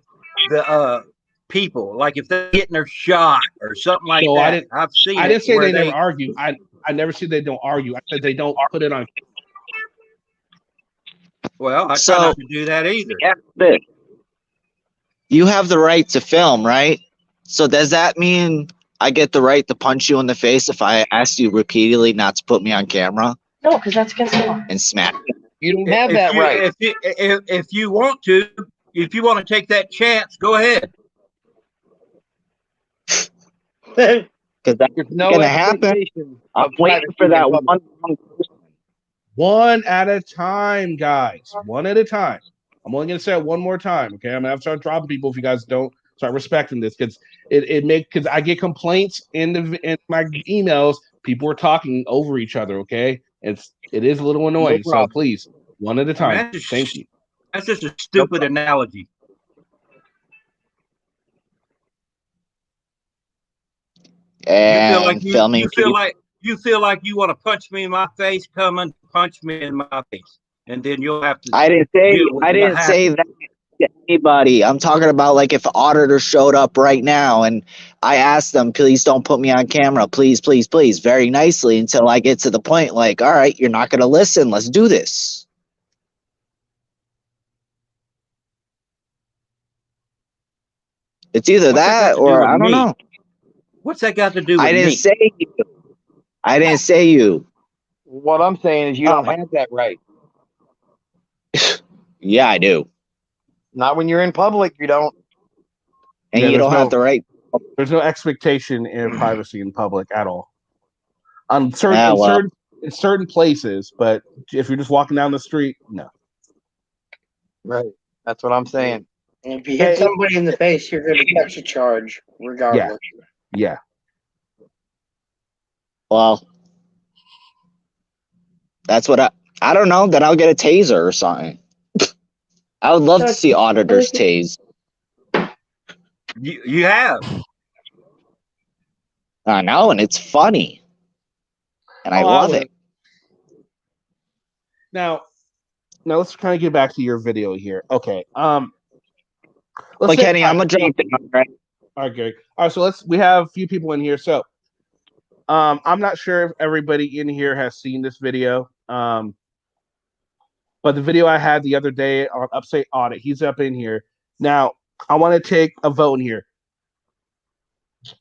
[SPEAKER 2] the people, like if they're getting their shot or something like that. I've seen.
[SPEAKER 4] I didn't say they never argue. I never said they don't argue. I said they don't put it on.
[SPEAKER 2] Well, I try not to do that either.
[SPEAKER 10] You have the right to film, right? So does that mean I get the right to punch you in the face if I ask you repeatedly not to put me on camera?
[SPEAKER 13] No, because that's against the law.
[SPEAKER 10] And smack you.
[SPEAKER 11] You don't have that right.
[SPEAKER 2] If you want to take that chance, go ahead.
[SPEAKER 10] Because that's going to happen. I'm waiting for that one.
[SPEAKER 4] One at a time, guys. One at a time. I'm only going to say it one more time, okay? I'm going to have to start dropping people if you guys don't start respecting this, because because I get complaints in my emails. People are talking over each other, okay? It is a little annoying, so please, one at a time. Thank you.
[SPEAKER 2] That's just a stupid analogy.
[SPEAKER 10] And
[SPEAKER 2] you feel like you want to punch me in my face. Come and punch me in my face, and then you'll have to.
[SPEAKER 10] I didn't say that to anybody. I'm talking about like if an auditor showed up right now and I asked them, please don't put me on camera, please, very nicely, until I get to the point like, all right, you're not going to listen. Let's do this. It's either that or I don't know.
[SPEAKER 2] What's that got to do with me?
[SPEAKER 10] I didn't say you. I didn't say you.
[SPEAKER 11] What I'm saying is you don't have that right.
[SPEAKER 10] Yeah, I do.
[SPEAKER 11] Not when you're in public, you don't.
[SPEAKER 10] And you don't have the right.
[SPEAKER 4] There's no expectation in privacy in public at all. In certain places, but if you're just walking down the street, no.
[SPEAKER 11] Right. That's what I'm saying.
[SPEAKER 6] And if you hit somebody in the face, you're going to catch a charge, regardless.
[SPEAKER 4] Yeah.
[SPEAKER 10] Well, that's what I don't know. Then I'll get a taser or something. I would love to see auditors tase.
[SPEAKER 2] You have.
[SPEAKER 10] I know, and it's funny. And I love it.
[SPEAKER 4] Now let's kind of get back to your video here. Okay.
[SPEAKER 10] Kenny, I'm gonna drop it, right?
[SPEAKER 4] All right, Gary. All right, so we have a few people in here. So I'm not sure if everybody in here has seen this video. But the video I had the other day on Upstate Audit, he's up in here. Now, I want to take a vote in here.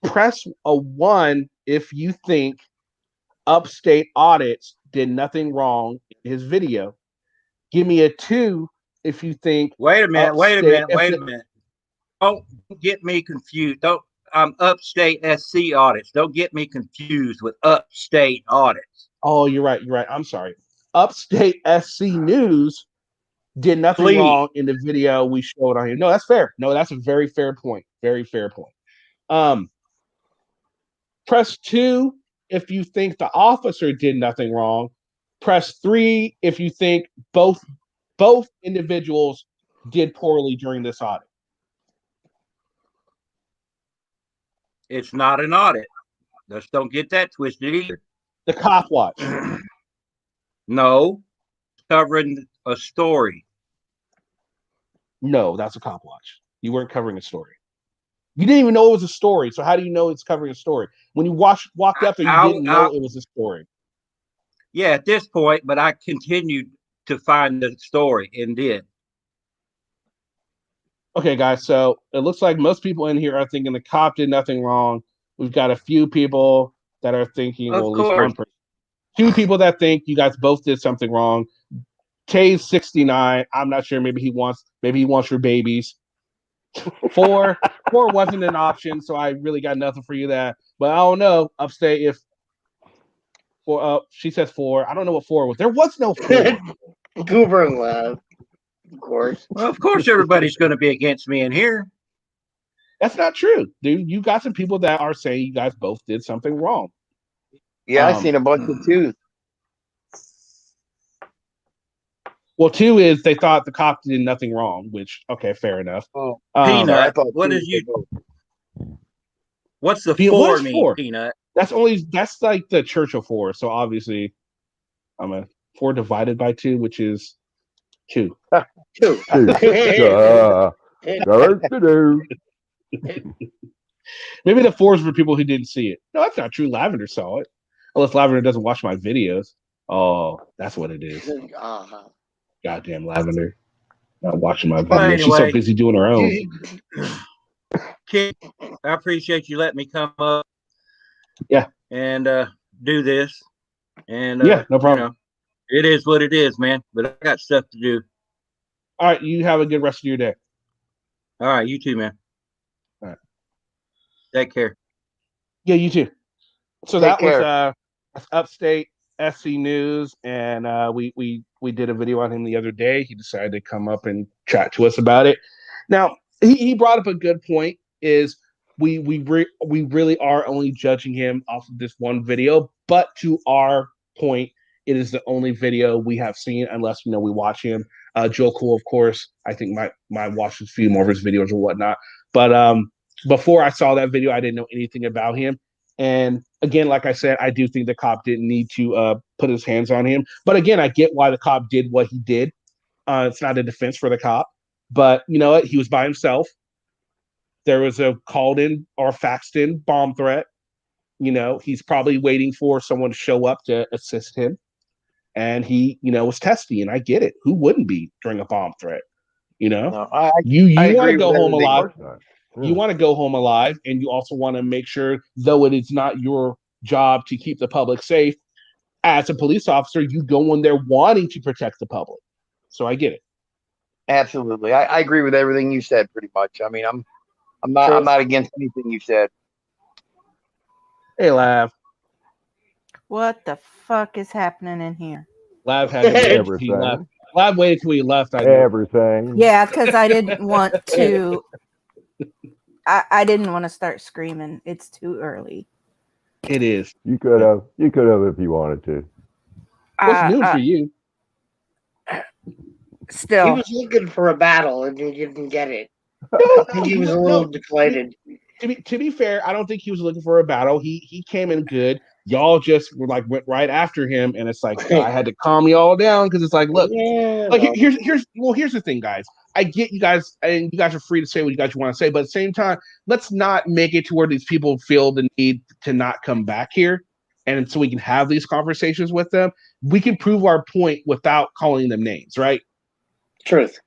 [SPEAKER 4] Press a 1 if you think Upstate Audits did nothing wrong in his video. Give me a 2 if you think.
[SPEAKER 2] Wait a minute. Don't get me confused. Upstate SC Audits. Don't get me confused with Upstate Audits.
[SPEAKER 4] Oh, you're right. I'm sorry. Upstate SC News did nothing wrong in the video we showed on here. No, that's fair. No, that's a very fair point. Very fair point. Press 2 if you think the officer did nothing wrong. Press 3 if you think both individuals did poorly during this audit.
[SPEAKER 2] It's not an audit. Let's don't get that twisted either.
[SPEAKER 4] The cop watch.
[SPEAKER 2] No, covering a story.
[SPEAKER 4] No, that's a cop watch. You weren't covering a story. You didn't even know it was a story. So how do you know it's covering a story? When you walked up there, you didn't know it was a story.
[SPEAKER 2] Yeah, at this point, but I continued to find the story and did.
[SPEAKER 4] Okay, guys, so it looks like most people in here are thinking the cop did nothing wrong. We've got a few people that are thinking, well, at least one person. 2 people that think you guys both did something wrong. K's 69. I'm not sure. Maybe he wants your babies. 4 wasn't an option, so I really got nothing for you there. But I don't know, Upstate, if 4. She says 4. I don't know what 4 was. There was no 4.
[SPEAKER 6] Goober and Love, of course.
[SPEAKER 2] Well, of course, everybody's going to be against me in here.
[SPEAKER 4] That's not true, dude. You got some people that are saying you guys both did something wrong.
[SPEAKER 11] Yeah, I seen a bunch of twos.
[SPEAKER 4] Well, two is they thought the cop did nothing wrong, which okay, fair enough.
[SPEAKER 11] Oh,
[SPEAKER 2] Peanut.
[SPEAKER 11] I
[SPEAKER 2] What is you? What's the
[SPEAKER 4] what
[SPEAKER 2] 4
[SPEAKER 4] is
[SPEAKER 2] mean,
[SPEAKER 4] 4?
[SPEAKER 2] Peanut?
[SPEAKER 4] That's like the Churchill 4. So obviously, I'm a 4 divided by 2, which is 2.
[SPEAKER 6] 2.
[SPEAKER 4] Maybe the 4 is for people who didn't see it. No, that's not true. Lavender saw it. Unless Lavender doesn't watch my videos. Oh, that's what it is. Goddamn Lavender. Not watching my videos.
[SPEAKER 2] Well, anyway,
[SPEAKER 4] she's so busy doing her own.
[SPEAKER 2] Kid, I appreciate you letting me come up.
[SPEAKER 4] Yeah.
[SPEAKER 2] And do this. And
[SPEAKER 4] yeah, no problem.
[SPEAKER 2] It is what it is, man. But I got stuff to do.
[SPEAKER 4] All right, you have a good rest of your day.
[SPEAKER 2] All right, you too, man.
[SPEAKER 4] All right.
[SPEAKER 2] Take care.
[SPEAKER 4] Yeah, you too. So
[SPEAKER 11] Take
[SPEAKER 4] that
[SPEAKER 11] care.
[SPEAKER 4] was Upstate SC News, and we did a video on him the other day. He decided to come up and chat to us about it. Now, he brought up a good point, is we really are only judging him off of this one video, but to our point, it is the only video we have seen, unless we watch him. Joe Cool, of course, I think might watch a few more of his videos or whatnot. But before I saw that video, I didn't know anything about him. And again, like I said, I do think the cop didn't need to put his hands on him. But again, I get why the cop did what he did. It's not a defense for the cop, but you know what? He was by himself. There was a called in or faxed in bomb threat. He's probably waiting for someone to show up to assist him. And he, was testy, and I get it. Who wouldn't be during a bomb threat?
[SPEAKER 11] No,
[SPEAKER 4] you want to go
[SPEAKER 11] with
[SPEAKER 4] home
[SPEAKER 11] everything.
[SPEAKER 4] alive. You want to go home alive, and you also want to make sure, though it is not your job to keep the public safe, as a police officer, you go in there wanting to protect the public. So I get it.
[SPEAKER 11] Absolutely, I agree with everything you said. Pretty much. I mean, I'm not against anything you said.
[SPEAKER 4] Hey, Lav.
[SPEAKER 15] What the fuck is happening in here?
[SPEAKER 4] Lav had to
[SPEAKER 7] everything.
[SPEAKER 4] Lav waited till he left.
[SPEAKER 7] Everything.
[SPEAKER 15] Yeah, because I didn't want to. I didn't want to start screaming. It's too early.
[SPEAKER 4] It is.
[SPEAKER 7] You could have if you wanted to.
[SPEAKER 4] What's new for you?
[SPEAKER 15] Still,
[SPEAKER 6] he was looking for a battle and he didn't get it. I think he was a little deflated.
[SPEAKER 4] To be fair, I don't think he was looking for a battle. He came in good. Y'all just went right after him, and it's like I had to calm y'all down because it's like, look, here's the thing, guys. I get you guys, and you guys are free to say what you guys want to say, but at the same time, let's not make it to where these people feel the need to not come back here, and so we can have these conversations with them. We can prove our point without calling them names, right?
[SPEAKER 6] Truth.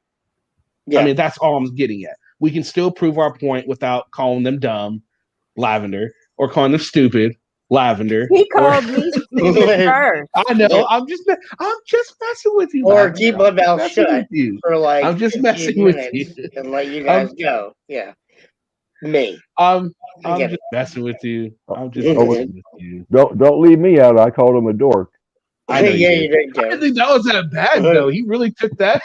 [SPEAKER 4] Yeah. I mean, that's all I'm getting at. We can still prove our point without calling them dumb, Lavender, or calling them stupid, Lavender.
[SPEAKER 15] He called me stupid first.
[SPEAKER 4] I know. I'm just messing with you.
[SPEAKER 6] Or
[SPEAKER 4] Lavender.
[SPEAKER 6] keep my mouth shut for like
[SPEAKER 4] I'm just
[SPEAKER 6] 15
[SPEAKER 4] messing with
[SPEAKER 6] minutes
[SPEAKER 4] you
[SPEAKER 6] and let you guys go. Yeah. Me.
[SPEAKER 4] I'm just messing with you. I'm just messing with you.
[SPEAKER 7] Don't leave me out. I called him a dork.
[SPEAKER 4] I know
[SPEAKER 6] yeah,
[SPEAKER 4] you did. I didn't think that was that bad though. He really took that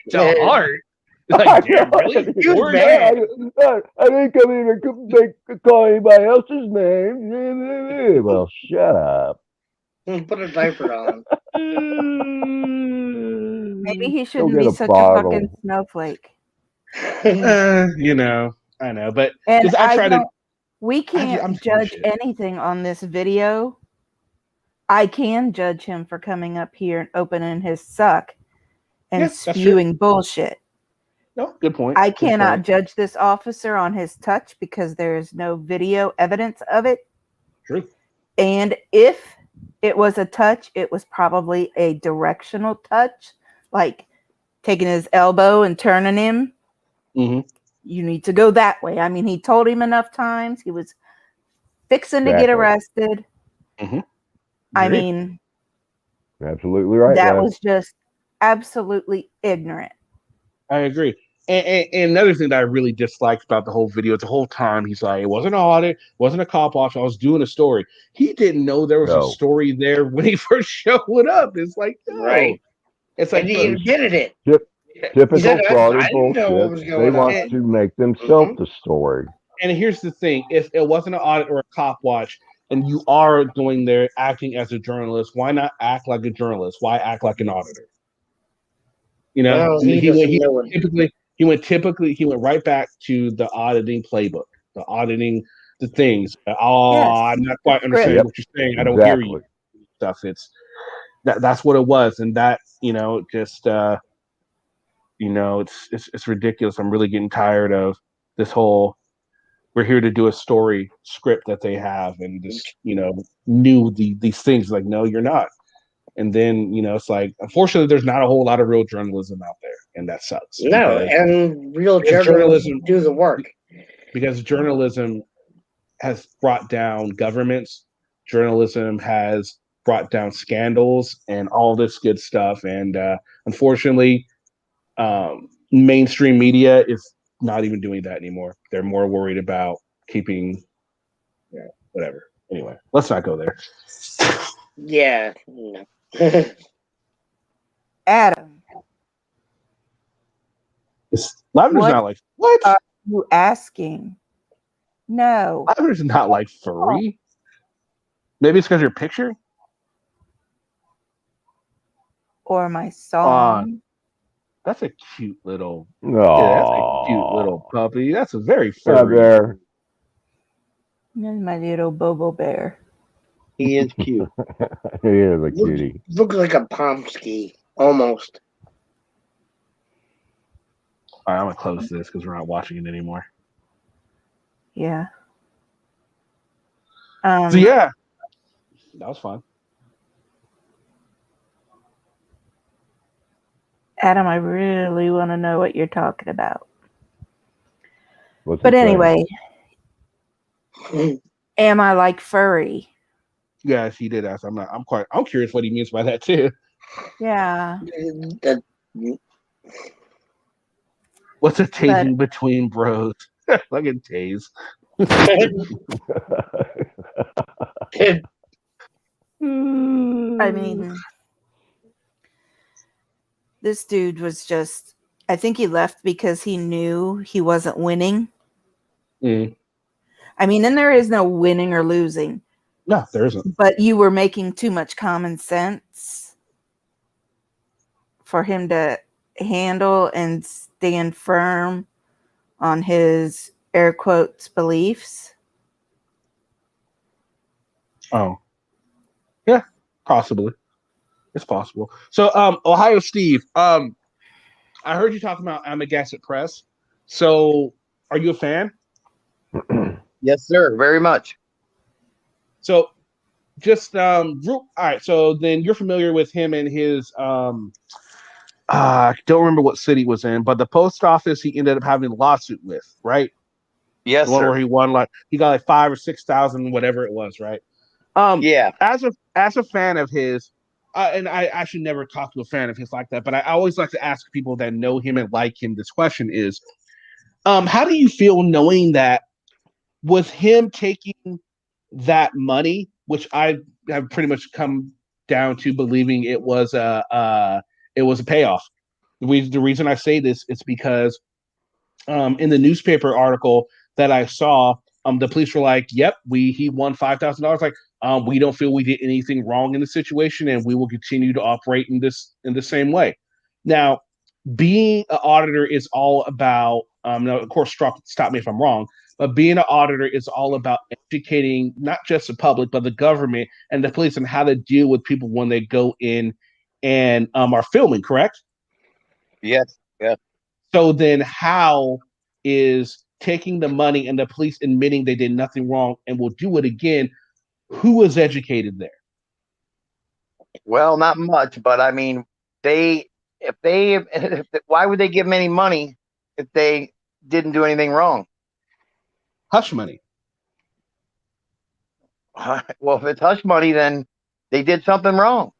[SPEAKER 4] to heart.
[SPEAKER 7] Like, damn, really? I didn't come here to call anybody else's name. Well, shut up.
[SPEAKER 6] Put a diaper on.
[SPEAKER 15] Maybe he shouldn't be such a fucking snowflake.
[SPEAKER 4] I know, but
[SPEAKER 15] and
[SPEAKER 4] I try to.
[SPEAKER 15] We can't judge anything on this video. I can judge him for coming up here and opening his suck and spewing bullshit.
[SPEAKER 4] No, good point.
[SPEAKER 15] I cannot judge this officer on his touch because there is no video evidence of it.
[SPEAKER 4] True.
[SPEAKER 15] And if it was a touch, it was probably a directional touch, like taking his elbow and turning him.
[SPEAKER 4] Mm-hmm.
[SPEAKER 15] You need to go that way. I mean, he told him enough times. He was fixing to get arrested.
[SPEAKER 4] Mm-hmm.
[SPEAKER 15] I mean,
[SPEAKER 7] absolutely right.
[SPEAKER 15] That was just absolutely ignorant.
[SPEAKER 4] I agree. And another thing that I really disliked about the whole video, the whole time, he's like, it wasn't an audit, wasn't a cop watch. I was doing a story. He didn't know there was a story there when he first showed up. It's like, right. It's like,
[SPEAKER 6] and he admitted it.
[SPEAKER 7] Typical fraud and bullshit. They want to make themselves the story.
[SPEAKER 4] And here's the thing: if it wasn't an audit or a cop watch, and you are going there acting as a journalist, why not act like a journalist? Why act like an auditor? You know,
[SPEAKER 6] Well, he
[SPEAKER 4] went right back to the auditing playbook, the auditing the things.
[SPEAKER 15] Yes,
[SPEAKER 4] I'm not quite
[SPEAKER 15] the script.
[SPEAKER 4] understanding what you're saying. I don't hear you. Stuff. It's that's what it was, and that just it's ridiculous. I'm really getting tired of this whole. We're here to do a story script that they have, and just knew these things. Like, no, you're not. And then it's like, unfortunately, there's not a whole lot of real journalism out there, and that sucks.
[SPEAKER 6] No, and real journalism do the work.
[SPEAKER 4] Because journalism has brought down governments. Journalism has brought down scandals and all this good stuff. And unfortunately, mainstream media is not even doing that anymore. They're more worried about keeping, whatever. Anyway, let's not go there.
[SPEAKER 6] Yeah.
[SPEAKER 15] Adam.
[SPEAKER 4] Lavender's not like, what
[SPEAKER 15] are you asking? No.
[SPEAKER 4] Lavender's not like furry. Maybe it's because your picture?
[SPEAKER 15] Or my song.
[SPEAKER 4] That's a cute little.
[SPEAKER 7] Oh,
[SPEAKER 4] yeah, that's a cute little puppy. That's a very furry.
[SPEAKER 7] There.
[SPEAKER 15] That's my little Bobo bear.
[SPEAKER 11] He is cute.
[SPEAKER 7] He is a cutie.
[SPEAKER 6] Looks like a Pomsky, almost.
[SPEAKER 4] All right, I'm gonna close this because we're not watching it anymore.
[SPEAKER 15] Yeah.
[SPEAKER 4] So yeah, that was fun.
[SPEAKER 15] Adam, I really want to know what you're talking about.
[SPEAKER 7] What's
[SPEAKER 15] but anyway, am I like furry?
[SPEAKER 4] Yes, he did ask. I'm curious what he means by that too.
[SPEAKER 15] Yeah.
[SPEAKER 4] What's a tasing between bros? Look at tase.
[SPEAKER 15] I mean, this dude was just, I think he left because he knew he wasn't winning.
[SPEAKER 4] Mm.
[SPEAKER 15] I mean, and there is no winning or losing.
[SPEAKER 4] No, there isn't.
[SPEAKER 15] But you were making too much common sense for him to handle and stand firm on his air quotes beliefs.
[SPEAKER 4] Oh, yeah, possibly. It's possible. So, Ohio Steve, I heard you talking about Amagassett Press. So, are you a fan?
[SPEAKER 11] Yes, sir. Very much.
[SPEAKER 4] So, just all right. So then you're familiar with him and his I don't remember what city it was in, but the post office he ended up having a lawsuit with, right?
[SPEAKER 11] Yes,
[SPEAKER 4] the one
[SPEAKER 11] sir.
[SPEAKER 4] where he won he got like 5,000 or 6,000, whatever it was, right?
[SPEAKER 11] Yeah.
[SPEAKER 4] As a fan of his, and I actually never talked to a fan of his like that, but I always like to ask people that know him and like him this question is, how do you feel knowing that with him taking that money, which I have pretty much come down to believing it was a payoff. The reason I say this is because in the newspaper article that I saw, the police were like, "Yep, he won $5,000." Like, we don't feel we did anything wrong in the situation, and we will continue to operate in the same way. Now, being an auditor is all about. Now, of course, stop me if I'm wrong, but being an auditor is all about educating not just the public, but the government and the police on how to deal with people when they go in and are filming. Correct?
[SPEAKER 11] Yes. Yeah.
[SPEAKER 4] So then, how is taking the money and the police admitting they did nothing wrong and will do it again? Who was educated there?
[SPEAKER 11] Well, not much, but I mean, why would they give them any money if they didn't do anything wrong?
[SPEAKER 4] Hush money.
[SPEAKER 11] Well, if it's hush money, then they did something wrong.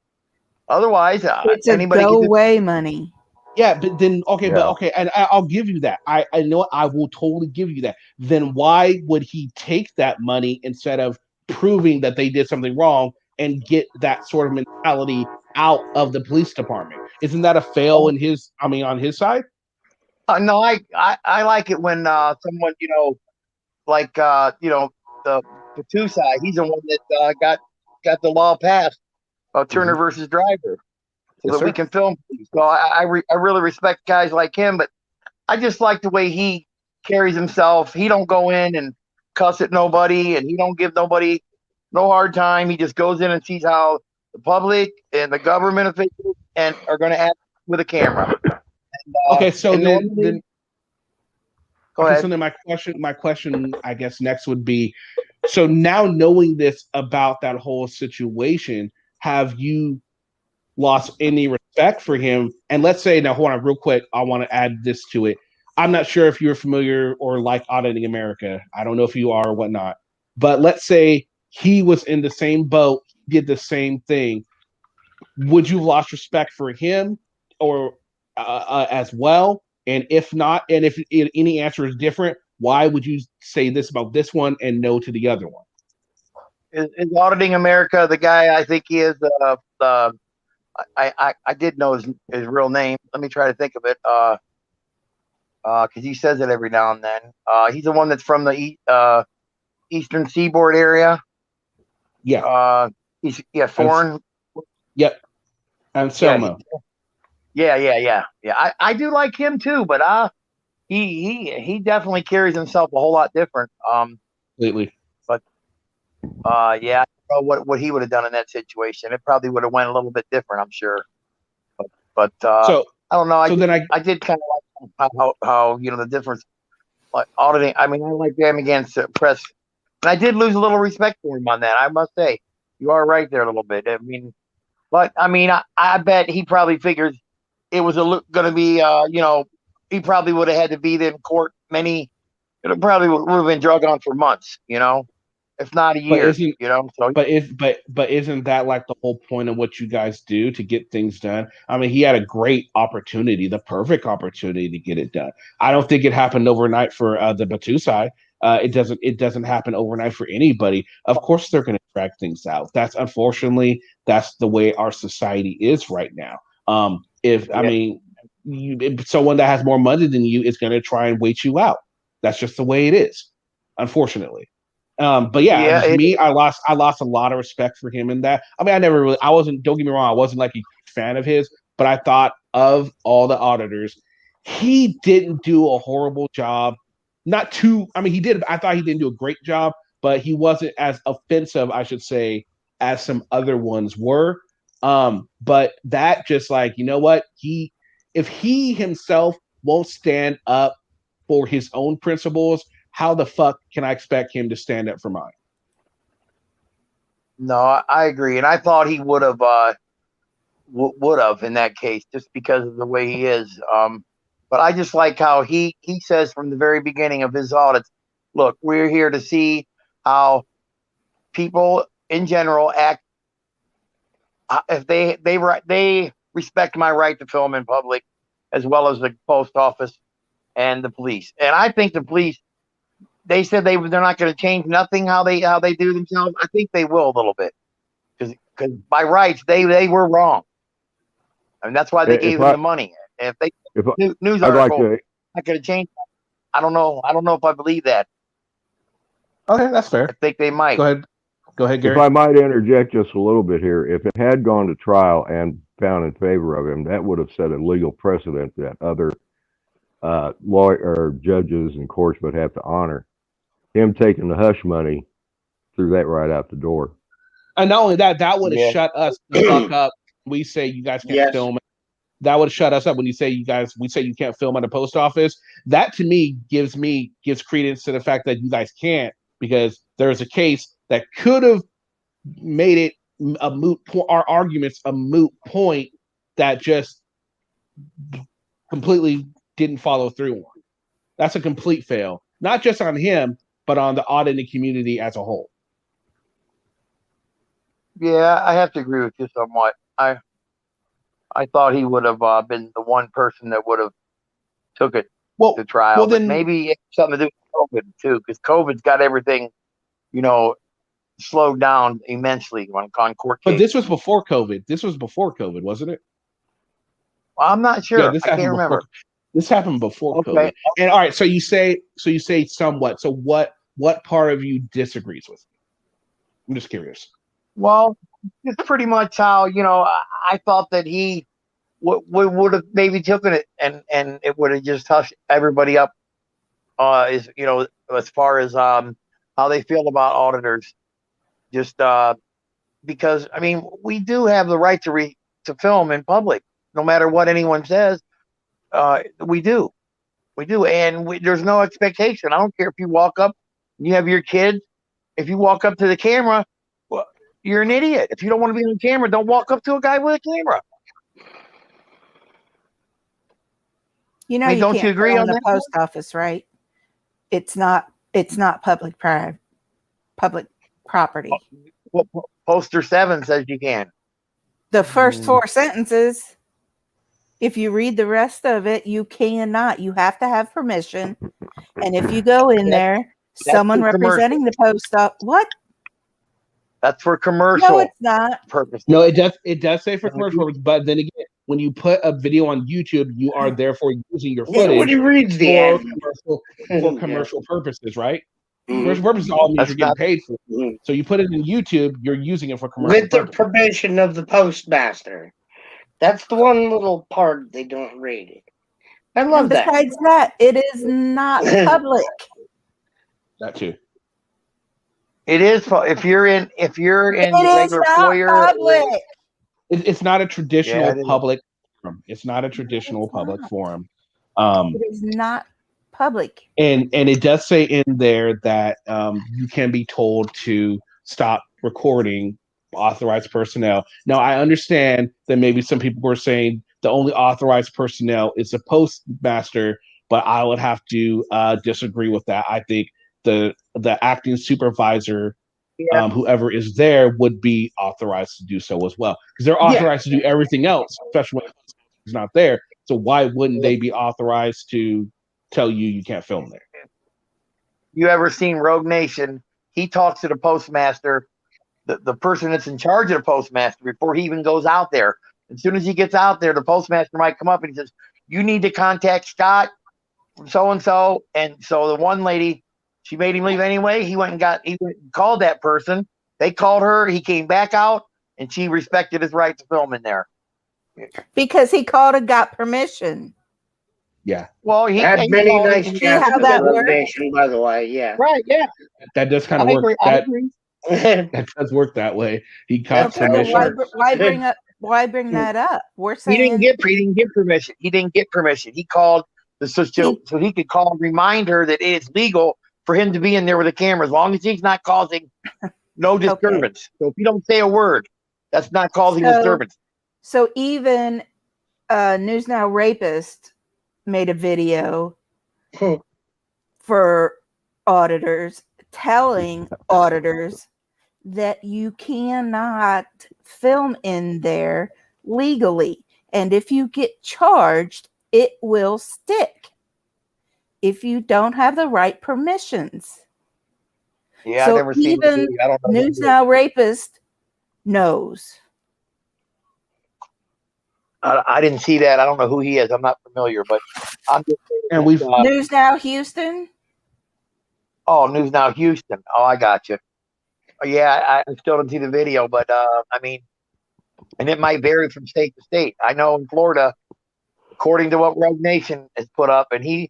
[SPEAKER 11] Otherwise,
[SPEAKER 15] it's anybody go away money.
[SPEAKER 4] Yeah, but then and I'll give you that. I know I will totally give you that. Then why would he take that money instead of proving that they did something wrong and get that sort of mentality out of the police department? Isn't that a fail on his side?
[SPEAKER 11] No, I like it when someone like the Batusai, he's the one that got the law passed about Turner versus Driver, so that we can film. So I really respect guys like him, but I just like the way he carries himself. He don't go in and cuss at nobody, and he don't give nobody no hard time. He just goes in and sees how the public and the government officials and are going to act with a camera. And,
[SPEAKER 4] okay, so then
[SPEAKER 11] go ahead.
[SPEAKER 4] So then my question, I guess next would be, so now knowing this about that whole situation, have you lost any respect for him? And let's say, now hold on real quick, I want to add this to it. I'm not sure if you're familiar or like Auditing America. I don't know if you are or whatnot. But let's say he was in the same boat, did the same thing. Would you have lost respect for him or as well? And if not, and if any answer is different, why would you say this about this one and no to the other one?
[SPEAKER 11] Is Auditing America the guy? I think he is I did know his real name. Let me try to think of it. Because he says it every now and then. He's the one that's from the Eastern Seaboard area.
[SPEAKER 4] Yeah.
[SPEAKER 11] Foreign.
[SPEAKER 4] Yep. And Selma.
[SPEAKER 11] Yeah. I do like him too, but he definitely carries himself a whole lot different.
[SPEAKER 4] Completely.
[SPEAKER 11] But yeah, I don't know what he would have done in that situation. It probably would have went a little bit different, I'm sure. But
[SPEAKER 4] so
[SPEAKER 11] I don't know.
[SPEAKER 4] I
[SPEAKER 11] did kind of like how the difference, like auditing. I mean, I like them against press, and I did lose a little respect for him on that. I must say, you are right there a little bit. I mean, but I mean, I bet he probably figures it was going to be, he probably would have had to be in court it probably would have been drug on for months, if not a year, So,
[SPEAKER 4] but isn't that like the whole point of what you guys do to get things done? I mean, he had a great opportunity, the perfect opportunity to get it done. I don't think it happened overnight for the Batusai. It doesn't happen overnight for anybody. Of course, they're going to drag things out. That's unfortunately that's the way our society is right now. I mean, if someone that has more money than you is going to try and wait you out. That's just the way it is, unfortunately. But yeah, me, I lost a lot of respect for him in that. I mean, don't get me wrong, I wasn't like a fan of his, but I thought of all the auditors, he didn't do a horrible job. He did. I thought he didn't do a great job, but he wasn't as offensive, I should say, as some other ones were. But that just like, you know what? If he himself won't stand up for his own principles, how the fuck can I expect him to stand up for mine?
[SPEAKER 11] No, I agree, and I thought he would have in that case, just because of the way he is. But I just like how he says from the very beginning of his audits, look, we're here to see how people in general act. If they respect my right to film in public, as well as the post office and the police. And I think the police, they said they're not going to change nothing how they do themselves. I think they will a little bit, because by rights they were wrong. I mean, that's why they gave them the money. And if news article not going to change, I don't know if I believe that.
[SPEAKER 4] Okay, that's fair.
[SPEAKER 11] I think they might.
[SPEAKER 4] Go ahead, Gary.
[SPEAKER 7] If I might interject just a little bit here, if it had gone to trial and found in favor of him, that would have set a legal precedent that other judges and courts would have to honor. Him taking the hush money threw that right out the door.
[SPEAKER 4] And not only that, that would have shut us the fuck up. We say you guys can't film it. That would have shut us up when we say you can't film at a post office. That to me gives credence to the fact that you guys can't, because there's a case that could have made it a moot point, our arguments a moot point, that just completely didn't follow through on. That's a complete fail, not just on him, but on the auditing community as a whole.
[SPEAKER 11] Yeah, I have to agree with you somewhat. I thought he would have been the one person that would have took it to trial. Well, then, maybe it's something to do with COVID too, because COVID's got everything, slowed down immensely on court cases.
[SPEAKER 4] But this was before COVID. This was before COVID, wasn't it?
[SPEAKER 11] I'm not sure. I can't remember.
[SPEAKER 4] This happened before COVID. And all right, so you say somewhat. So what what part of you disagrees with me? I'm just curious.
[SPEAKER 11] Well, it's pretty much how, I thought that he would have maybe taken it and it would have just hushed everybody up, as far as how they feel about auditors. Just because, I mean, we do have the right to film in public, no matter what anyone says. We do. And there's no expectation. I don't care if you walk up and you have your kids. If you walk up to the camera, well, you're an idiot. If you don't want to be on camera, don't walk up to a guy with a camera.
[SPEAKER 15] You know,
[SPEAKER 11] don't you agree on
[SPEAKER 15] the
[SPEAKER 11] that?
[SPEAKER 15] Post office, right? It's not public property.
[SPEAKER 11] Well, Poster 7 says you can.
[SPEAKER 15] The first 4 sentences, if you read the rest of it, you cannot. You have to have permission. And if you go in there, someone representing the post office, what?
[SPEAKER 11] That's for commercial.
[SPEAKER 15] No, it's not.
[SPEAKER 11] Purpose.
[SPEAKER 4] No, it does say for commercial purpose, but then again, when you put a video on YouTube, you are therefore using your footage for commercial purposes, right? Commercial purposes all means you're getting paid for it. So you put it in YouTube, you're using it for commercial
[SPEAKER 6] with the permission of the postmaster. That's the one little part they don't read it. I love that.
[SPEAKER 15] Besides that, it is not public.
[SPEAKER 4] That too.
[SPEAKER 11] It is if you're in regular foyer.
[SPEAKER 4] It's not a traditional public forum. It's not a traditional public forum.
[SPEAKER 15] It is not public.
[SPEAKER 4] And it does say in there that you can be told to stop recording authorized personnel. Now, I understand that maybe some people were saying the only authorized personnel is the postmaster, but I would have to disagree with that. I think the acting supervisor, whoever is there, would be authorized to do so as well, because they're authorized to do everything else, especially when it's not there. So why wouldn't they be authorized to tell you can't film there?
[SPEAKER 11] You ever seen Rogue Nation? He talks to the postmaster, the person that's in charge of the postmaster, before he even goes out there. As soon as he gets out there, the postmaster might come up and he says, "You need to contact Scott from so-and-so." And so the one lady, she made him leave anyway. He went and called that person. They called her. He came back out, and she respected his right to film in there.
[SPEAKER 15] Because he called and got permission.
[SPEAKER 4] Yeah.
[SPEAKER 11] Well, he
[SPEAKER 6] had many nice
[SPEAKER 15] chats how that works.
[SPEAKER 6] By the way, yeah.
[SPEAKER 11] Right, yeah.
[SPEAKER 4] That does kind of work. That does work that way. He got permission.
[SPEAKER 15] Why bring that up? We're saying
[SPEAKER 11] he didn't get permission. He didn't get permission. He called so he could call and remind her that it is legal for him to be in there with a camera, as long as he's not causing no disturbance. So if you don't say a word, that's not causing disturbance.
[SPEAKER 15] So even News Now Rapist made a video for auditors, telling auditors that you cannot film in there legally. And if you get charged, it will stick if you don't have the right permissions.
[SPEAKER 11] Yeah,
[SPEAKER 15] so
[SPEAKER 11] I've never seen
[SPEAKER 15] even
[SPEAKER 11] I don't know
[SPEAKER 15] News Now Rapist knows.
[SPEAKER 11] I didn't see that. I don't know who he is. I'm not familiar, but I'm just
[SPEAKER 4] and we've
[SPEAKER 15] News Now Houston.
[SPEAKER 11] Oh, News Now Houston. Oh, I got you. Yeah, I still didn't see the video, but I mean, and it might vary from state to state. I know in Florida, according to what Rogue Nation has put up, and he's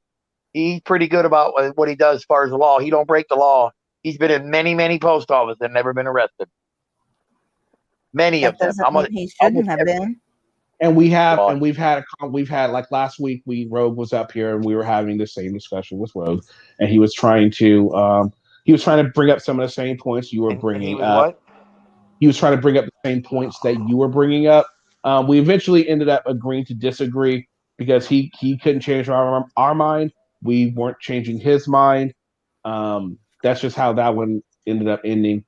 [SPEAKER 11] pretty good about what he does as far as the law. He don't break the law. He's been in many post offices and never been arrested. Many of them.
[SPEAKER 15] He shouldn't have been.
[SPEAKER 4] And we've had like last week, Rogue was up here and we were having the same discussion with Rogue, and he was trying to bring up some of the same points you were bringing up.
[SPEAKER 11] What?
[SPEAKER 4] He was trying to bring up the same points that you were bringing up. We eventually ended up agreeing to disagree because he couldn't change our mind. We weren't changing his mind. That's just how that one ended up ending.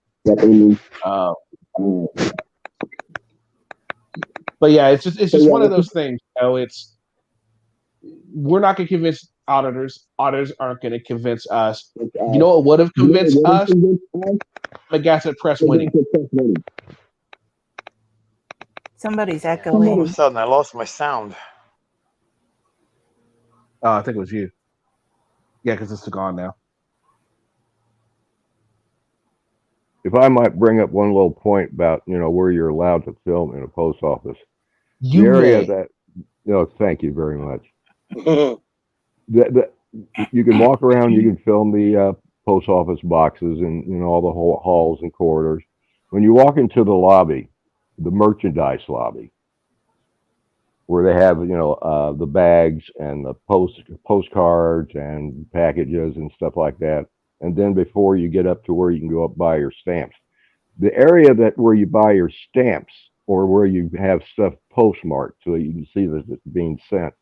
[SPEAKER 4] But yeah, it's just one of those things. We're not going to convince auditors. Auditors aren't going to convince us. You know what would have convinced us? McGassett Press winning.
[SPEAKER 15] Somebody's
[SPEAKER 11] All
[SPEAKER 15] echoing.
[SPEAKER 11] of a sudden, I lost my sound.
[SPEAKER 4] I think it was you. Yeah, because it's gone now.
[SPEAKER 7] if I might bring up one little point about where you're allowed to film in a post office, the area that thank you very much. that you can walk around, you can film the post office boxes and all the whole halls and corridors. When you walk into the lobby, the merchandise lobby, where they have the bags and the postcards and packages and stuff like that, and then before you get up to where you can go up buy your stamps, the area where you buy your stamps or where you have stuff postmarked so that you can see that it's being sent,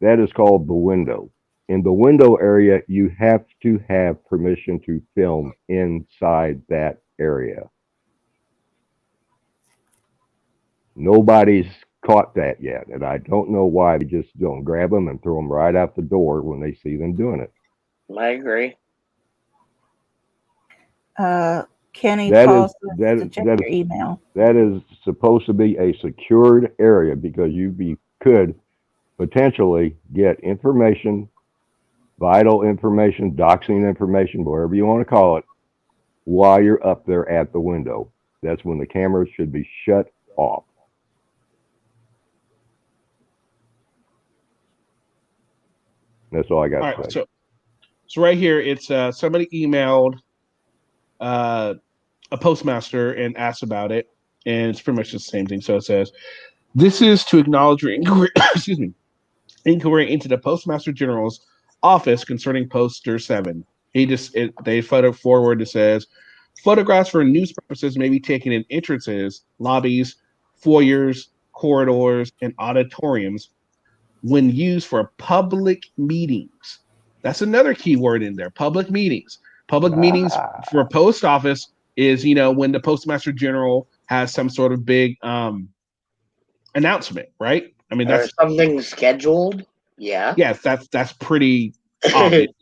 [SPEAKER 7] that is called the window. In the window area, you have to have permission to film inside that area. Nobody's caught that yet, and I don't know why. They just don't grab them and throw them right out the door when they see them doing it.
[SPEAKER 6] I agree.
[SPEAKER 15] Kenny,
[SPEAKER 7] that
[SPEAKER 15] check your email.
[SPEAKER 7] That is supposed to be a secured area because you could potentially get information, vital information, doxing information, whatever you want to call it, while you're up there at the window. That's when the cameras should be shut off. That's all I got to say.
[SPEAKER 4] So right here, it's somebody emailed a postmaster and asked about it, and it's pretty much the same thing. So it says, "This is to acknowledge your inquiry, inquiry into the Postmaster General's office concerning Poster 7." They photo forward. It says, "Photographs for news purposes may be taken in entrances, lobbies, foyers, corridors, and auditoriums when used for public meetings." That's another key word in there, public meetings. Public meetings for a post office is, when the Postmaster General has some sort of big announcement, right? I mean, that's
[SPEAKER 6] something scheduled. Yeah.
[SPEAKER 4] Yes, that's pretty obvious.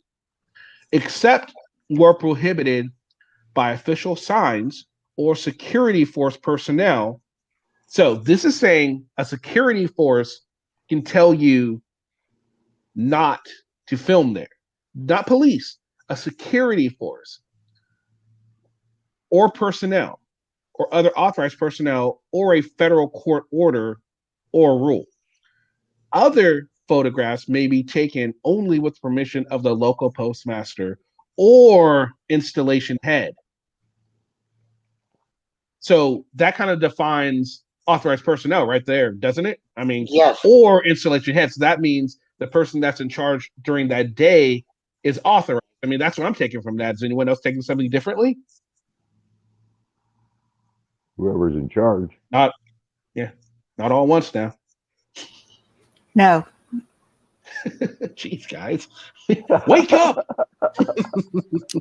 [SPEAKER 4] Except were prohibited by official signs or security force personnel. So this is saying a security force can tell you not to film there. Not police, a security force or personnel or other authorized personnel or a federal court order or rule. Other photographs may be taken only with permission of the local postmaster or installation head. So that kind of defines authorized personnel right there, doesn't it? I mean,
[SPEAKER 6] yes.
[SPEAKER 4] Or installation head. So that means the person that's in charge during that day is authorized. I mean, that's what I'm taking from that. Is anyone else taking something differently?
[SPEAKER 7] Whoever's in charge.
[SPEAKER 4] Not all once now.
[SPEAKER 15] No.
[SPEAKER 4] Jeez, guys. Wake up.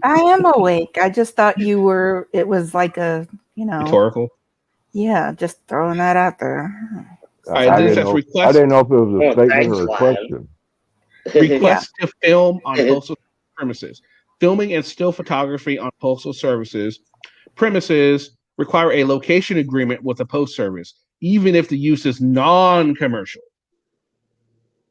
[SPEAKER 15] I am awake. I just thought it was like a,
[SPEAKER 4] rhetorical.
[SPEAKER 15] Yeah, just throwing that out there.
[SPEAKER 7] I didn't know if it was a statement or a question.
[SPEAKER 4] Request to film on postal premises. Filming and still photography on postal services premises require a location agreement with the post service, even if the use is non-commercial.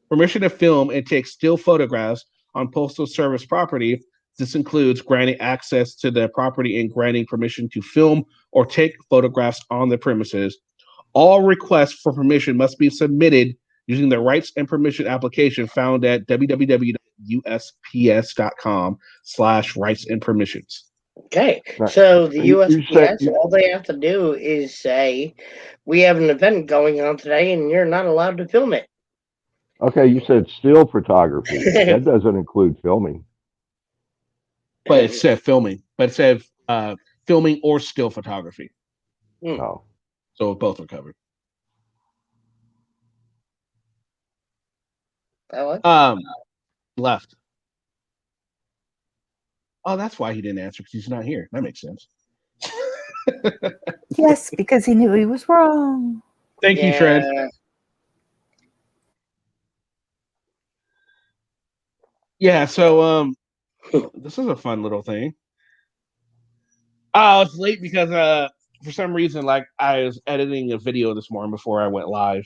[SPEAKER 4] Permission to film and take still photographs on postal service property. This includes granting access to the property and granting permission to film or take photographs on the premises. All requests for permission must be submitted using the rights and permission application found at www.usps.com/rights and permissions.
[SPEAKER 6] Okay, so the USPS, all they have to do is say, "We have an event going on today, and you're not allowed to film it."
[SPEAKER 7] Okay, you said still photography. That doesn't include filming.
[SPEAKER 4] But it said filming. But it said filming or still photography.
[SPEAKER 7] No.
[SPEAKER 4] So both are covered. Left. Oh, that's why he didn't answer, because he's not here. That makes sense.
[SPEAKER 15] Yes, because he knew he was wrong.
[SPEAKER 4] Thank you, Fred. Yeah, so this is a fun little thing. It's late because for some reason, like, I was editing a video this morning before I went live,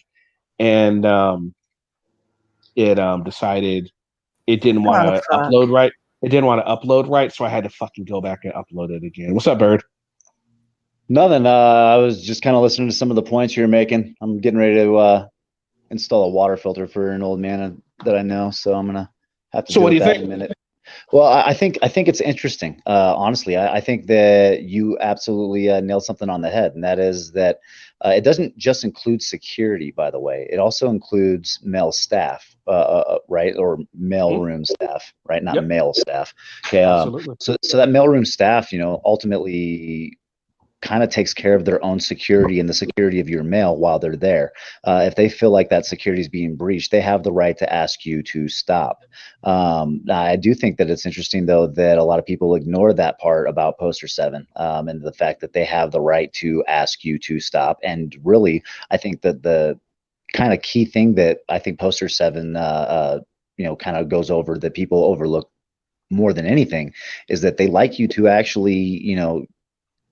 [SPEAKER 4] and it decided it didn't want to upload right. It didn't want to upload right, so I had to fucking go back and upload it again. What's up, Bird?
[SPEAKER 16] Nothing. I was just kind of listening to some of the points you're making. I'm getting ready to install a water filter for an old man that I know, so I'm gonna have to
[SPEAKER 4] So
[SPEAKER 16] do
[SPEAKER 4] what do you
[SPEAKER 16] that
[SPEAKER 4] think?
[SPEAKER 16] in a minute. Well, I think it's interesting. Honestly, I think that you absolutely nailed something on the head, and that is that it doesn't just include security. By the way, it also includes male staff, right, or mail room staff, right, not male staff. Okay,
[SPEAKER 4] Absolutely.
[SPEAKER 16] so that mailroom staff, ultimately kind of takes care of their own security and the security of your mail while they're there. If they feel like that security is being breached, they have the right to ask you to stop. I do think that it's interesting, though, that a lot of people ignore that part about Poster 7 and the fact that they have the right to ask you to stop. And really, I think that the kind of key thing that I think Poster 7, kind of goes over that people overlook more than anything is that they like you to actually,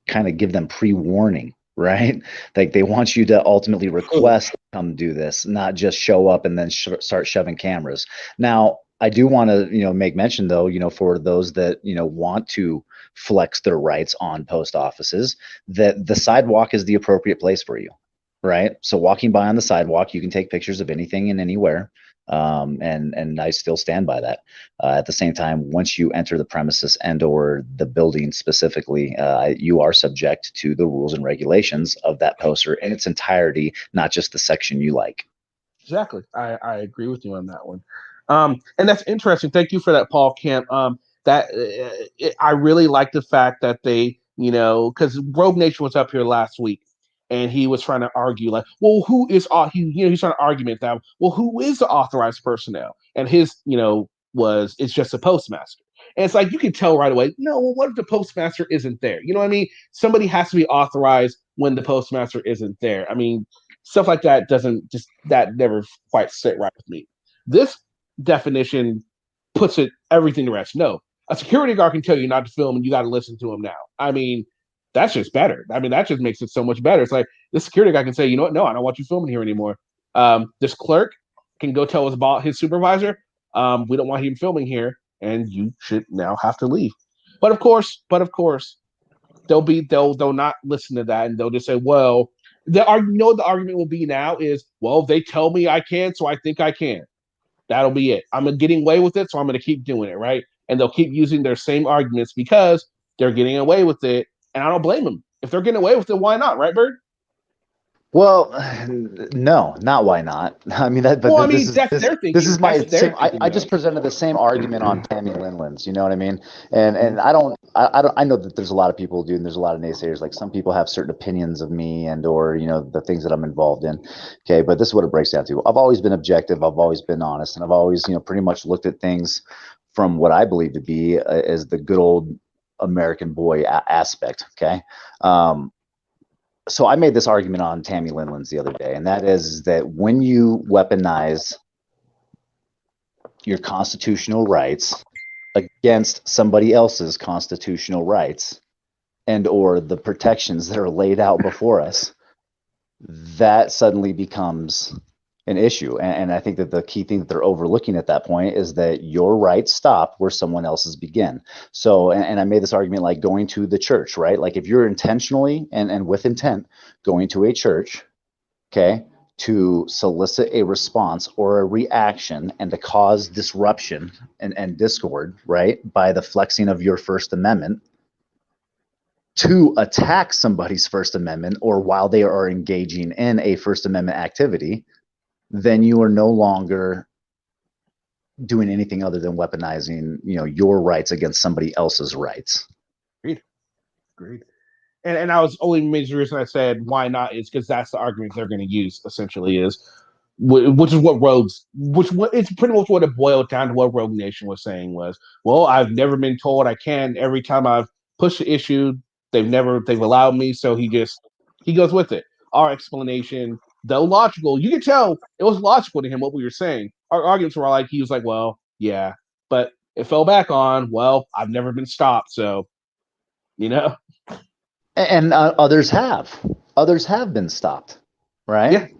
[SPEAKER 16] kind of give them pre-warning, right? Like they want you to ultimately request come do this, not just show up and then start shoving cameras. Now, I do want to, make mention though, for those that, want to flex their rights on post offices, that the sidewalk is the appropriate place for you, right? So walking by on the sidewalk, you can take pictures of anything and anywhere. And I still stand by that. At the same time, once you enter the premises and or the building specifically, you are subject to the rules and regulations of that poster in its entirety, not just the section you like.
[SPEAKER 4] Exactly. I agree with you on that one. And that's interesting. Thank you for that, Paul Kemp. I really like the fact that they, because Rogue Nation was up here last week, and he was trying to argue like, well, who is he's trying to argument that, well, who is the authorized personnel? And his, was it's just a postmaster. And it's like you can tell right away, no, well, what if the postmaster isn't there? You know what I mean? Somebody has to be authorized when the postmaster isn't there. I mean, stuff like that that never quite sit right with me. This definition puts it everything to rest. No, a security guard can tell you not to film, and you got to listen to him now. I mean, that's just better. I mean, that just makes it so much better. It's like this security guy can say, you know what? No, I don't want you filming here anymore. This clerk can go tell his supervisor, we don't want him filming here, and you should now have to leave. But of course, they'll not listen to that, and they'll just say, well, the argument will be now is, well, they tell me I can, so I think I can. That'll be it. I'm getting away with it, so I'm going to keep doing it, right? And they'll keep using their same arguments because they're getting away with it, and I don't blame them. If they're getting away with it, why not, right, Bird?
[SPEAKER 16] Well, no, not why not. I mean that, but this is my same. I just presented the same argument on Tammy Linland's. You know what I mean? And I know that there's a lot of people who do, and there's a lot of naysayers. Like some people have certain opinions of me and or the things that I'm involved in. Okay, but this is what it breaks down to. I've always been objective. I've always been honest, and I've always pretty much looked at things from what I believe to be as the good old American boy aspect. Okay. So I made this argument on Tammy Linland's the other day, and that is that when you weaponize your constitutional rights against somebody else's constitutional rights and or the protections that are laid out before us, that suddenly becomes an issue. And I think that the key thing that they're overlooking at that point is that your rights stop where someone else's begin. So, and I made this argument like going to the church, right? Like if you're intentionally and with intent going to a church, okay, to solicit a response or a reaction and to cause disruption and discord, right, by the flexing of your First Amendment, to attack somebody's First Amendment or while they are engaging in a First Amendment activity, then you are no longer doing anything other than weaponizing, your rights against somebody else's rights.
[SPEAKER 4] Agreed. And I was only major reason I said why not is because that's the argument they're going to use. Essentially, is which is what it's pretty much what it boiled down to. What Rogue Nation was saying was, well, I've never been told I can. Every time I've pushed the issue, they've allowed me. So he goes with it. Our explanation, though logical, you can tell it was logical to him what we were saying. Our arguments were like, he was like, well, yeah, but it fell back on, well, I've never been stopped, so
[SPEAKER 16] And others have been stopped, right?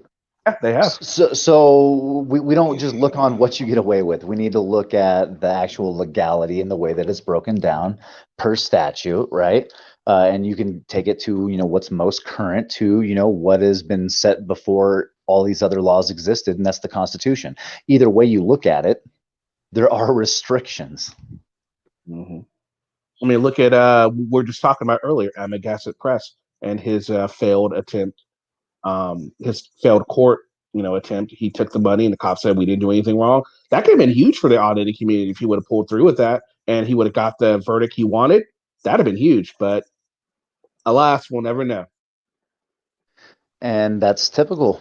[SPEAKER 4] Yeah, they have.
[SPEAKER 16] So we don't just look on what you get away with. We need to look at the actual legality and the way that it's broken down per statute, right? and you can take it to, you know, what's most current to, you know, what has been set before all these other laws existed, and that's the Constitution. Either way you look at it, there are restrictions.
[SPEAKER 4] Mm-hmm. I mean, look at we're just talking about earlier, Amagassett Press and his failed attempt, his failed court, you know, attempt. He took the money, and the cop said we didn't do anything wrong. That could have been huge for the auditing community if he would have pulled through with that, and he would have got the verdict he wanted. That'd have been huge, but alas, we'll never know.
[SPEAKER 16] And that's typical.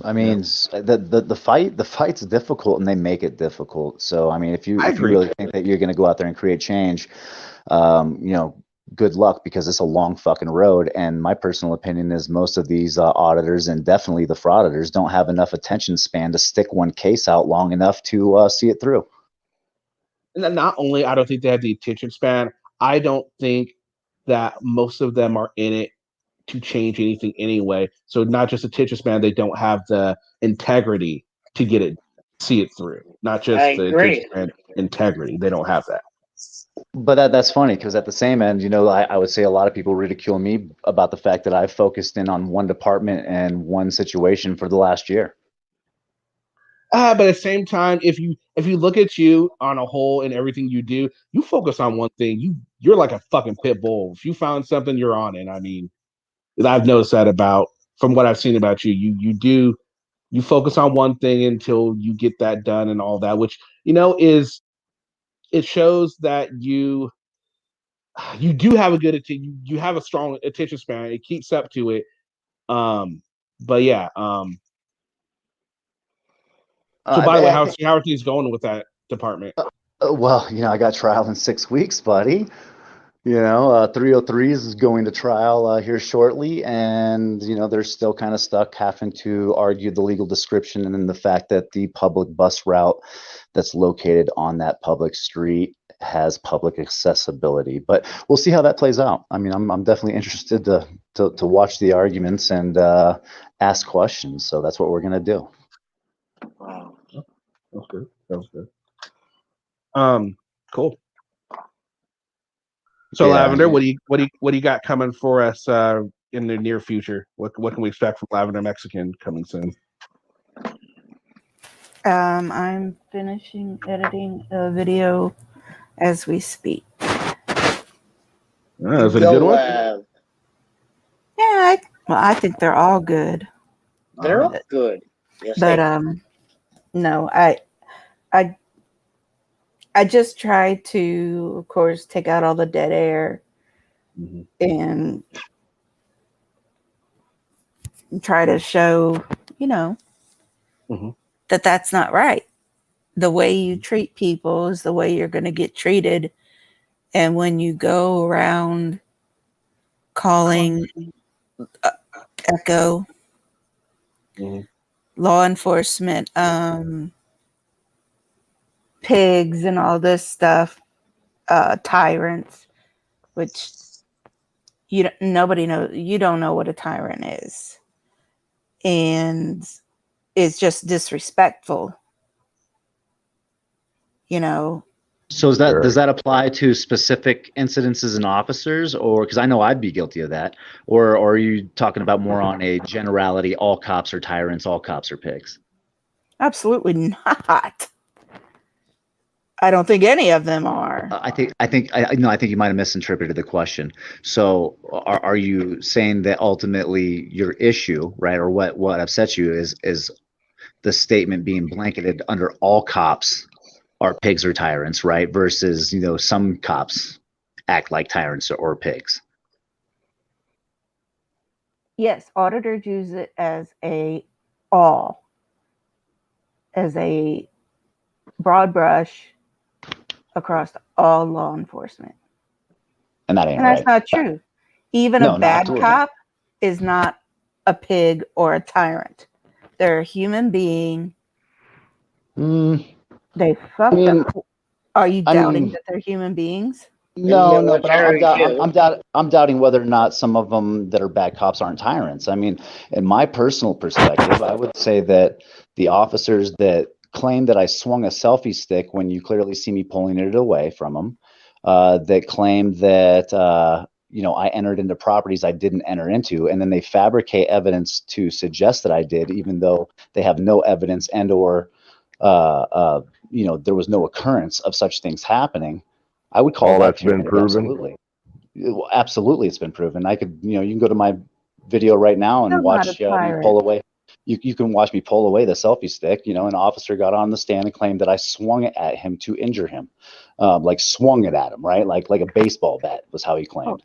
[SPEAKER 16] I mean, the fight's difficult, and they make it difficult. So, I mean, if you really think that you're going to go out there and create change, you know, good luck, because it's a long fucking road. And my personal opinion is most of these auditors, and definitely the frauditors, don't have enough attention span to stick one case out long enough to see it through.
[SPEAKER 4] And not only I don't think they have the attention span, I don't think that most of them are in it to change anything anyway. So not just attention span, they don't have the integrity to get it, see it through. Not just the attention span, integrity. They don't have that.
[SPEAKER 16] But that's funny, because at the same end, you know, I would say a lot of people ridicule me about the fact that I've focused in on one department and one situation for the last year.
[SPEAKER 4] But at the same time, if you look at you on a whole and everything you do, you focus on one thing. You're like a fucking pit bull. If you found something, you're on it. I mean, I've noticed that from what I've seen about you. You focus on one thing until you get that done and all that, which, you know, it shows that you do have a good you have a strong attention span. It keeps up to it. But yeah. So by the way, how are things going with that department?
[SPEAKER 16] Well, you know, I got trial in 6 weeks, buddy. You know, 303 is going to trial here shortly, and you know, they're still kind of stuck having to argue the legal description and then the fact that the public bus route that's located on that public street has public accessibility. But we'll see how that plays out. I mean, I'm definitely interested to watch the arguments and ask questions. So that's what we're gonna do.
[SPEAKER 4] Wow, that's good. That's good. Cool. So, yeah. Lavender, what do you got coming for us in the near future? What can we expect from Lavender Mexican coming soon?
[SPEAKER 15] I'm finishing editing a video as we speak.
[SPEAKER 4] Is it a good one?
[SPEAKER 15] Yeah, I think they're all good.
[SPEAKER 6] They're all good. Yes,
[SPEAKER 15] but no, I just try to, of course, take out all the dead air and try to show, you know, that that's not right. The way you treat people is the way you're going to get treated. And when you go around calling ECHO, law enforcement, pigs and all this stuff, tyrants, which nobody knows. You don't know what a tyrant is, and it's just disrespectful, you know.
[SPEAKER 16] So does that apply to specific incidences and officers, or because I know I'd be guilty of that, or are you talking about more on a generality? All cops are tyrants. All cops are pigs.
[SPEAKER 15] Absolutely not. I don't think any of them are.
[SPEAKER 16] I think you might have misinterpreted the question. So are you saying that ultimately your issue, right, or what upsets you is the statement being blanketed under all cops are pigs or tyrants, right? Versus, you know, some cops act like tyrants or pigs.
[SPEAKER 15] Yes, auditors use it as a broad brush across all law enforcement.
[SPEAKER 16] And that ain't
[SPEAKER 15] right.
[SPEAKER 16] That's
[SPEAKER 15] not true. Even a bad cop is not a pig or a tyrant. They're a human being. They fucked up. Are you doubting that they're human beings?
[SPEAKER 16] No, but I'm doubting whether or not some of them that are bad cops aren't tyrants. I mean, in my personal perspective, I would say that the officers that claim that I swung a selfie stick when you clearly see me pulling it away from them, that claim that I entered into properties I didn't enter into, and then they fabricate evidence to suggest that I did, even though they have no evidence and or there was no occurrence of such things happening. I would call that
[SPEAKER 7] been proven.
[SPEAKER 16] Absolutely, it's been proven. I could, you can go to my video right now and watch me pull away. You can watch me pull away the selfie stick. An officer got on the stand and claimed that I swung it at him to injure him, like swung it at him, right? Like a baseball bat was how he claimed.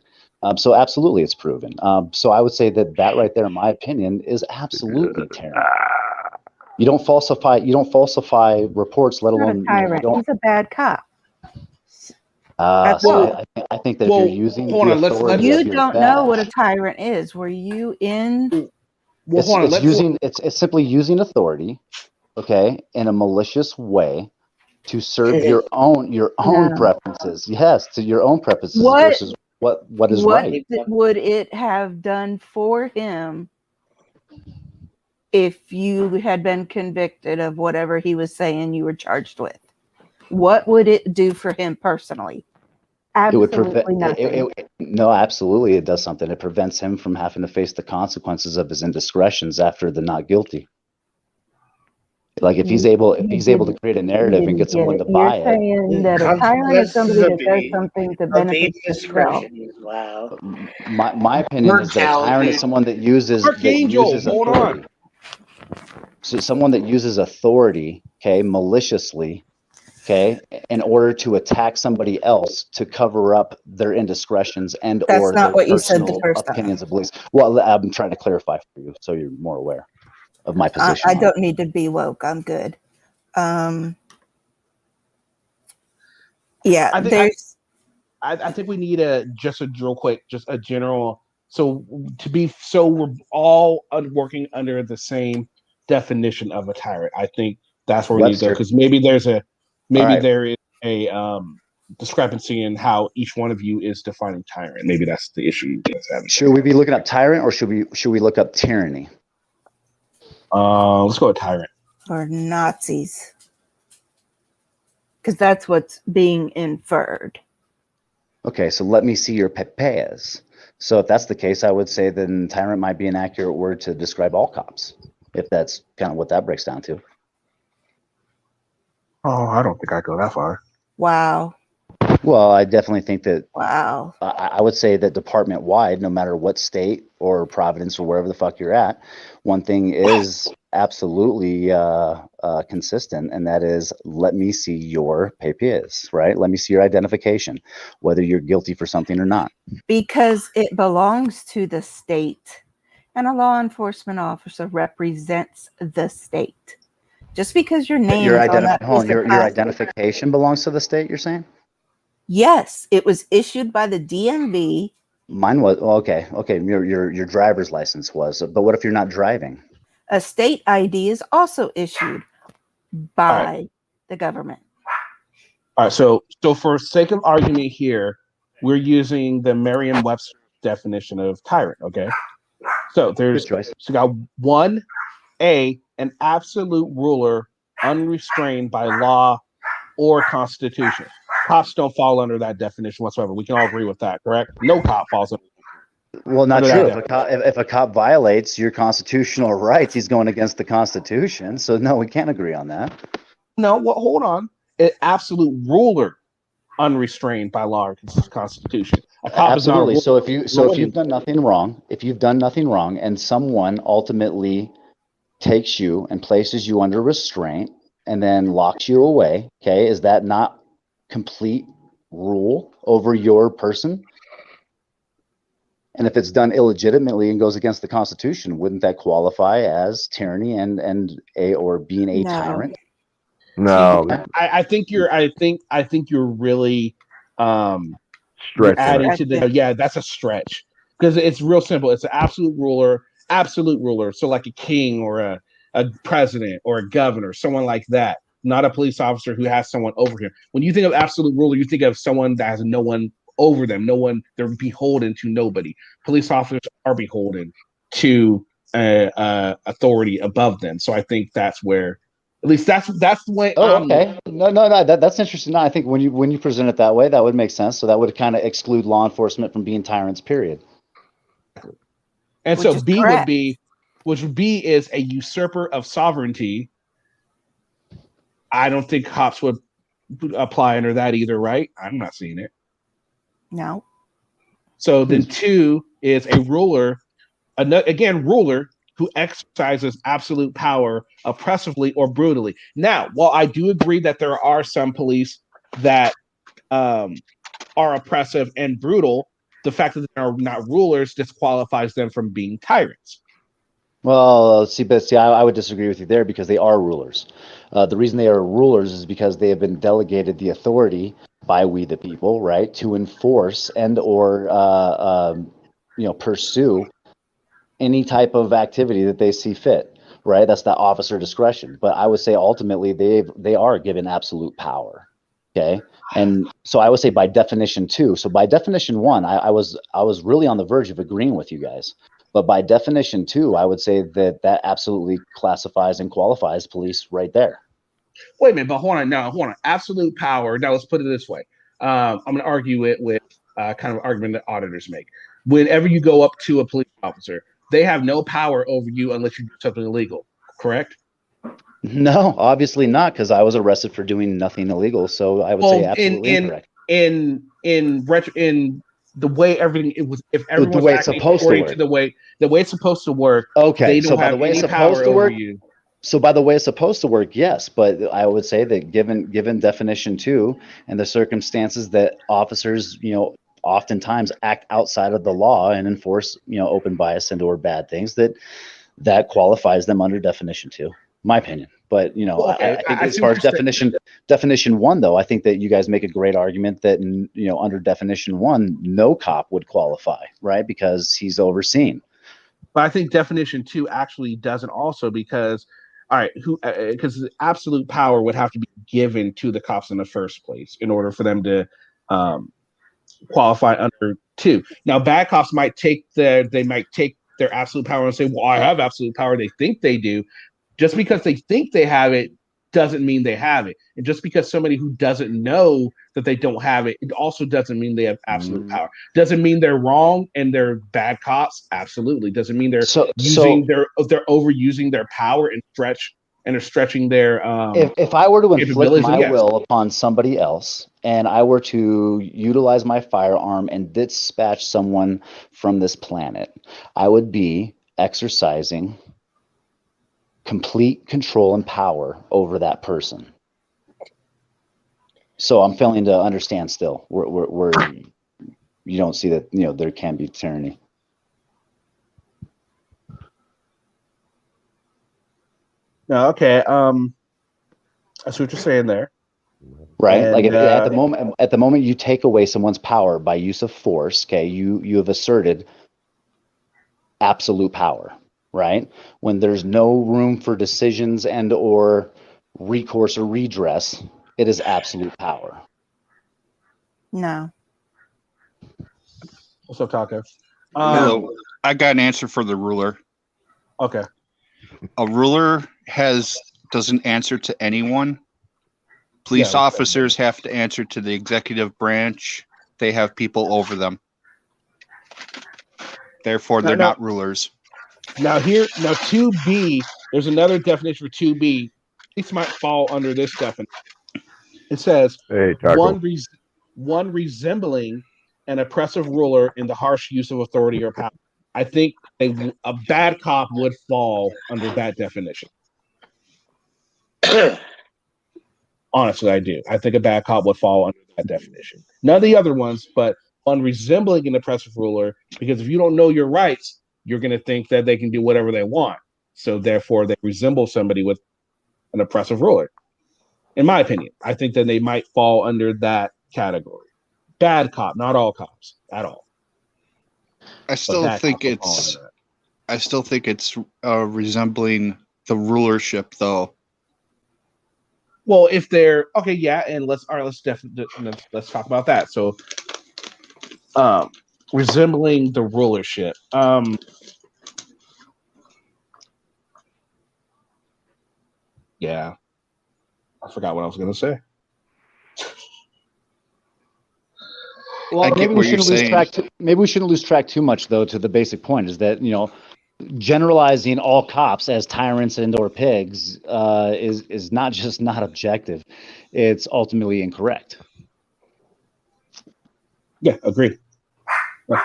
[SPEAKER 16] So absolutely, it's proven. So I would say that right there, in my opinion, is absolutely tyranny. You don't falsify reports, let alone.
[SPEAKER 15] Tyrant. He's a bad cop.
[SPEAKER 16] So I think that if you're using the authority
[SPEAKER 15] you
[SPEAKER 16] of your
[SPEAKER 15] don't
[SPEAKER 16] badge,
[SPEAKER 15] know what a tyrant is. Were you in?
[SPEAKER 16] It's simply using authority, okay, in a malicious way to serve your own preferences. Yes, to your own preferences versus what is right.
[SPEAKER 15] What would it have done for him if you had been convicted of whatever he was saying you were charged with? What would it do for him personally? Absolutely nothing.
[SPEAKER 16] No, absolutely, it does something. It prevents him from having to face the consequences of his indiscretions after the not guilty. Like if he's able to create a narrative and get someone to buy it.
[SPEAKER 15] You're saying that a tyrant is somebody that does something to benefit himself.
[SPEAKER 6] Wow.
[SPEAKER 16] My opinion is that a tyrant is someone that uses authority. So someone that uses authority, okay, maliciously, okay, in order to attack somebody else to cover up their indiscretions and or their personal opinions of beliefs. Well, I'm trying to clarify for you so you're more aware of my position.
[SPEAKER 15] I don't need to be woke. I'm good. Yeah,
[SPEAKER 4] I think we need just a general. So we're all working under the same definition of a tyrant. I think that's where we need to go, because maybe there is a discrepancy in how each one of you is defining tyrant. Maybe that's the issue that's having.
[SPEAKER 16] Should we be looking up tyrant, or should we look up tyranny?
[SPEAKER 4] Let's go with tyrant.
[SPEAKER 15] Or Nazis, because that's what's being inferred.
[SPEAKER 16] Okay, so let me see your papers. So if that's the case, I would say then tyrant might be an accurate word to describe all cops, if that's kind of what that breaks down to.
[SPEAKER 4] Oh, I don't think I go that far.
[SPEAKER 15] Wow.
[SPEAKER 16] Well, I definitely think that.
[SPEAKER 15] Wow.
[SPEAKER 16] I would say that department wide, no matter what state or province or wherever the fuck you're at, one thing is absolutely consistent, and that is, let me see your papiers, right? Let me see your identification, whether you're guilty for something or not.
[SPEAKER 15] Because it belongs to the state, and a law enforcement officer represents the state. Just because your name
[SPEAKER 16] Your
[SPEAKER 15] is on that piece of
[SPEAKER 16] your
[SPEAKER 15] plastic.
[SPEAKER 16] identification belongs to the state, you're saying?
[SPEAKER 15] Yes, it was issued by the DMV.
[SPEAKER 16] Mine was okay. Your driver's license was, but what if you're not driving?
[SPEAKER 15] A state ID is also issued by the government.
[SPEAKER 4] All right. So for sake of argument here, we're using the Merriam-Webster definition of tyrant. Okay. So we got 1A, an absolute ruler, unrestrained by law or constitution. Cops don't fall under that definition whatsoever. We can all agree with that, correct? No cop falls under.
[SPEAKER 16] Well, not true. If a cop violates your constitutional rights, he's going against the Constitution. So no, we can't agree on that.
[SPEAKER 4] No, well, hold on. An absolute ruler, unrestrained by law or Constitution. A cop
[SPEAKER 16] Absolutely.
[SPEAKER 4] is not
[SPEAKER 16] if you've done nothing wrong, and someone ultimately takes you and places you under restraint and then locks you away, okay, is that not complete rule over your person? And if it's done illegitimately and goes against the Constitution, wouldn't that qualify as tyranny and being a tyrant?
[SPEAKER 7] No,
[SPEAKER 4] I think you're really adding to the. Yeah, that's a stretch, because it's real simple. It's an absolute ruler. So like a king or a president or a governor, someone like that. Not a police officer who has someone over him. When you think of absolute ruler, you think of someone that has no one over them, they're beholden to nobody. Police officers are beholden to authority above them. So I think that's where At least that's the way.
[SPEAKER 16] Oh, okay. No. That's interesting. No, I think when you present it that way, that would make sense. So that would kind of exclude law enforcement from being tyrants. Period.
[SPEAKER 4] And so B would be, which would be is a usurper of sovereignty. I don't think cops would apply under that either, right? I'm not seeing it.
[SPEAKER 15] No.
[SPEAKER 4] So then 2 is a ruler, again, ruler who exercises absolute power oppressively or brutally. Now, while I do agree that there are some police that are oppressive and brutal, the fact that they are not rulers disqualifies them from being tyrants.
[SPEAKER 16] Well, see, I would disagree with you there because they are rulers. The reason they are rulers is because they have been delegated the authority by we the people, right, to enforce and or pursue any type of activity that they see fit, right? That's the officer discretion. But I would say ultimately they are given absolute power. Okay. And so I would say by definition 2. So by definition 1, I was really on the verge of agreeing with you guys. But by definition 2, I would say that absolutely classifies and qualifies police right there.
[SPEAKER 4] Wait a minute, but hold on. Absolute power. Now let's put it this way. I'm going to argue it with kind of argument that auditors make. Whenever you go up to a police officer, they have no power over you unless you do something illegal. Correct?
[SPEAKER 16] No, obviously not, because I was arrested for doing nothing illegal. So I would say absolutely incorrect.
[SPEAKER 4] In the way everything it was, if everyone's
[SPEAKER 16] the way it's supposed to work,
[SPEAKER 4] the way it's supposed to work,
[SPEAKER 16] okay.
[SPEAKER 4] They don't
[SPEAKER 16] so by
[SPEAKER 4] have
[SPEAKER 16] the way
[SPEAKER 4] any
[SPEAKER 16] it's supposed
[SPEAKER 4] power
[SPEAKER 16] to work,
[SPEAKER 4] over you.
[SPEAKER 16] So by the way it's supposed to work, yes. But I would say that given definition 2 and the circumstances that officers, oftentimes act outside of the law and enforce, open bias and or bad things, that qualifies them under definition 2. My opinion. But I think as far as definition 1, though, I think that you guys make a great argument that under definition 1, no cop would qualify, right? Because he's overseen.
[SPEAKER 4] But I think definition 2 actually doesn't also because, all right, because absolute power would have to be given to the cops in the first place in order for them to qualify under 2. Now, bad cops might take their absolute power and say, well, I have absolute power. They think they do. Just because they think they have it doesn't mean they have it. And just because somebody who doesn't know that they don't have it, it also doesn't mean they have absolute power. Doesn't mean they're wrong and they're bad cops. Absolutely. Doesn't mean they're they're overusing their power and are stretching their
[SPEAKER 16] if I were to inflict my will upon somebody else and I were to utilize my firearm and dispatch someone from this planet, I would be exercising complete control and power over that person. So I'm failing to understand still where you don't see that there can be tyranny.
[SPEAKER 4] No, okay. I see what you're saying there.
[SPEAKER 16] Right. And, like at the moment you take away someone's power by use of force, okay, you have asserted absolute power. Right? When there's no room for decisions and or recourse or redress, it is absolute power.
[SPEAKER 15] No.
[SPEAKER 4] What's up, Taco?
[SPEAKER 17] I got an answer for the ruler.
[SPEAKER 4] Okay.
[SPEAKER 17] A ruler doesn't answer to anyone. Police officers have to answer to the executive branch. They have people over them. Therefore, they're not rulers.
[SPEAKER 4] Now 2B, there's another definition for 2B. These might fall under this definition. It says one resembling an oppressive ruler in the harsh use of authority or power. I think a bad cop would fall under that definition. Honestly, I do. I think a bad cop would fall under that definition. None of the other ones, but one resembling an oppressive ruler, because if you don't know your rights, you're going to think that they can do whatever they want. So therefore, they resemble somebody with an oppressive ruler. In my opinion, I think that they might fall under that category. Bad cop, not all cops at all.
[SPEAKER 17] I still think it's resembling the rulership, though.
[SPEAKER 4] Well, if they're okay, yeah, and let's talk about that. So, resembling the rulership. Yeah. I forgot what I was going to say.
[SPEAKER 16] Well, maybe we shouldn't lose track. Maybe we shouldn't lose track too much, though. To the basic point is that generalizing all cops as tyrants and/or pigs is not just not objective; it's ultimately incorrect.
[SPEAKER 4] Yeah, agree.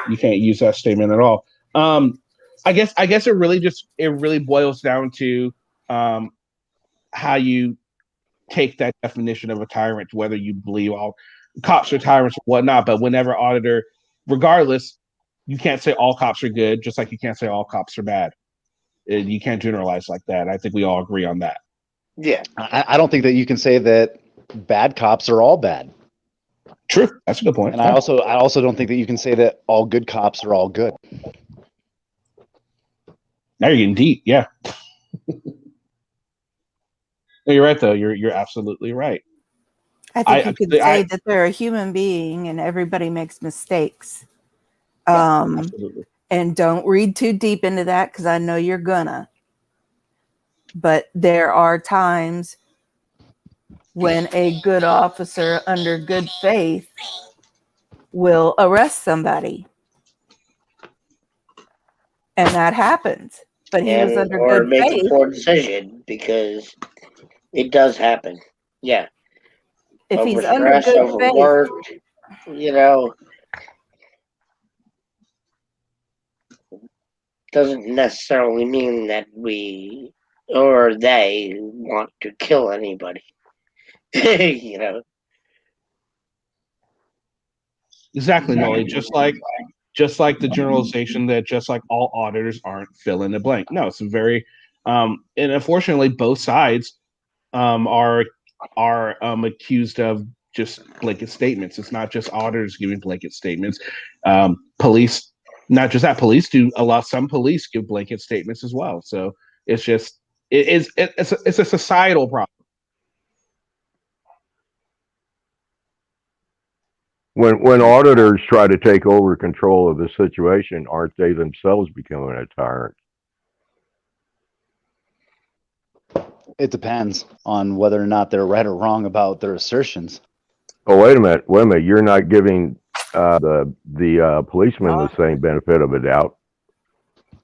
[SPEAKER 4] You can't use that statement at all. I guess it really boils down to how you take that definition of a tyrant, whether you believe all cops are tyrants or whatnot. But whenever auditor, regardless, you can't say all cops are good, just like you can't say all cops are bad. You can't generalize like that. I think we all agree on that.
[SPEAKER 6] Yeah.
[SPEAKER 16] I don't think that you can say that bad cops are all bad.
[SPEAKER 4] True. That's a good point.
[SPEAKER 16] And I also don't think that you can say that all good cops are all good.
[SPEAKER 4] Now you're getting deep. Yeah. No, you're right, though. You're absolutely right.
[SPEAKER 15] I think you could say that they're a human being and everybody makes mistakes.
[SPEAKER 4] Absolutely.
[SPEAKER 15] And don't read too deep into that because I know you're gonna. But there are times when a good officer under good faith will arrest somebody. And that happens. But he was under
[SPEAKER 6] or
[SPEAKER 15] good
[SPEAKER 6] make
[SPEAKER 15] faith.
[SPEAKER 6] a poor decision because it does happen. Yeah.
[SPEAKER 15] If he's under good
[SPEAKER 6] overworked, doesn't necessarily mean that we or they want to kill anybody.
[SPEAKER 4] Exactly, Molly. Just like the generalization that just like all auditors aren't fill in the blank. No, it's a very and unfortunately both sides are accused of just blanket statements. It's not just auditors giving blanket statements. Police, not just that, police do a lot. Some police give blanket statements as well. So it's just it's a societal problem.
[SPEAKER 7] When auditors try to take over control of the situation, aren't they themselves becoming a tyrant?
[SPEAKER 16] It depends on whether or not they're right or wrong about their assertions.
[SPEAKER 7] Oh, wait a minute. You're not giving the policeman the same benefit of a doubt.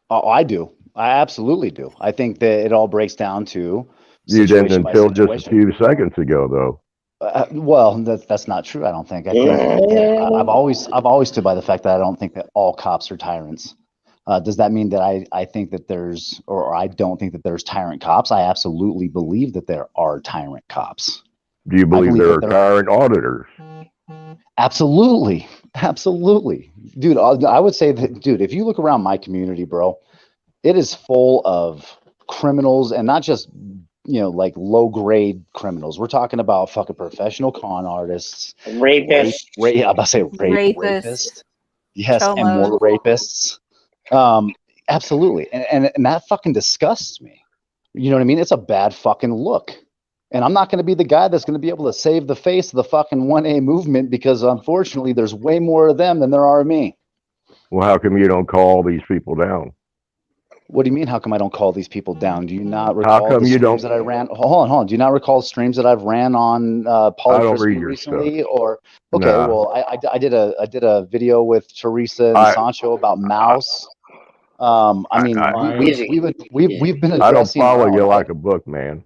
[SPEAKER 16] Oh, I do. I absolutely do. I think that it all breaks down to
[SPEAKER 7] you didn't until just a few seconds ago, though.
[SPEAKER 16] Well, that's not true. I don't think. I think I've always stood by the fact that I don't think that all cops are tyrants. Does that mean that I think that there's, or I don't think that there's tyrant cops? I absolutely believe that there are tyrant cops.
[SPEAKER 7] Do you believe there are tyrant auditors?
[SPEAKER 16] Absolutely. Dude, I would say that, dude, if you look around my community, bro, it is full of criminals, and not just, like low grade criminals. We're talking about fucking professional con artists,
[SPEAKER 6] rapists.
[SPEAKER 16] I'm about to say rapists. Yes, and more rapists. Absolutely. And that fucking disgusts me. You know what I mean? It's a bad fucking look. And I'm not going to be the guy that's going to be able to save the face of the fucking 1A movement, because unfortunately there's way more of them than there are of me.
[SPEAKER 7] Well, how come you don't call these people down?
[SPEAKER 16] What do you mean? How come I don't call these people down? Do you not recall the streams that I ran? Hold on. Do you not recall streams that I've ran on Polyfrisky recently? Or okay, well, I did a video with Teresa and Sancho about Mouse. I mean, we've been addressing.
[SPEAKER 7] I don't follow you like a book, man.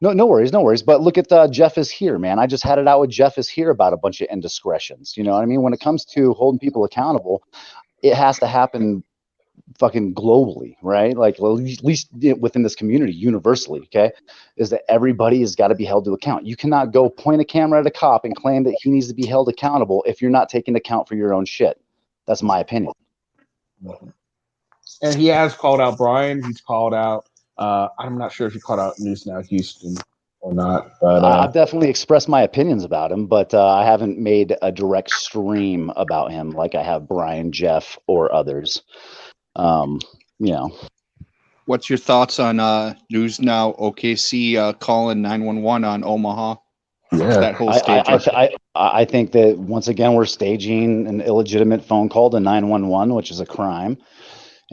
[SPEAKER 16] No worries. But look at Jeff is here, man. I just had it out with Jeff is here about a bunch of indiscretions. You know what I mean? When it comes to holding people accountable, it has to happen fucking globally, right? Like, well, at least within this community, universally, okay, is that everybody has got to be held to account. You cannot go point a camera at a cop and claim that he needs to be held accountable if you're not taking account for your own shit. That's my opinion.
[SPEAKER 4] And he has called out Brian. He's called out. I'm not sure if he called out News Now Houston or not, but
[SPEAKER 16] I've definitely expressed my opinions about him, but I haven't made a direct stream about him like I have Brian, Jeff, or others.
[SPEAKER 17] What's your thoughts on News Now OKC calling 911 on Omaha?
[SPEAKER 16] Yeah,
[SPEAKER 17] that whole staging.
[SPEAKER 16] I think that once again we're staging an illegitimate phone call to 911, which is a crime.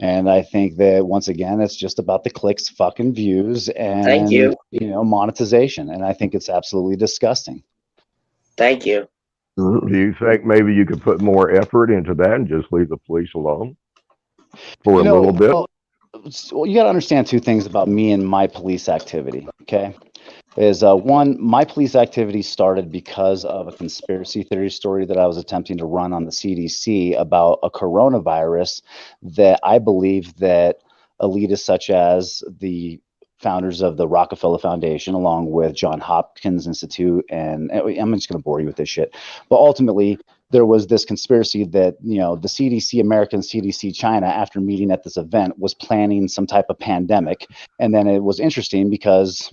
[SPEAKER 16] And I think that once again, it's just about the clicks, fucking views, and
[SPEAKER 6] Thank you.
[SPEAKER 16] Monetization. And I think it's absolutely disgusting.
[SPEAKER 6] Thank you.
[SPEAKER 7] Do you think maybe you could put more effort into that and just leave the police alone for a little bit?
[SPEAKER 16] Well, you got to understand two things about me and my police activity. Okay, is one, my police activity started because of a conspiracy theory story that I was attempting to run on the CDC about a coronavirus that I believe that elitists such as the founders of the Rockefeller Foundation, along with John Hopkins Institute, and I'm just going to bore you with this shit, but ultimately there was this conspiracy that, the CDC America and CDC China, after meeting at this event, was planning some type of pandemic. And then it was interesting because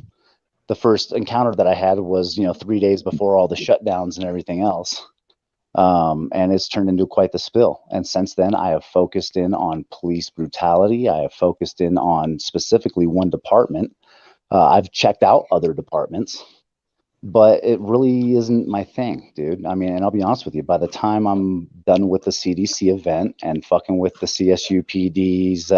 [SPEAKER 16] the first encounter that I had was, 3 days before all the shutdowns and everything else. And it's turned into quite the spill. And since then, I have focused in on police brutality. I have focused in on specifically one department. I've checked out other departments, but it really isn't my thing, dude. I mean, and I'll be honest with you, by the time I'm done with the CDC event and fucking with the CSUPD's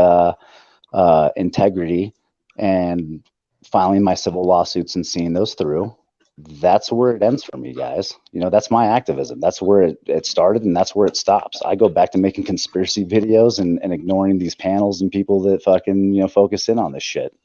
[SPEAKER 16] integrity and filing my civil lawsuits and seeing those through, that's where it ends for me, guys. That's my activism. That's where it started, and that's where it stops. I go back to making conspiracy videos and ignoring these panels and people that fucking focus in on this shit.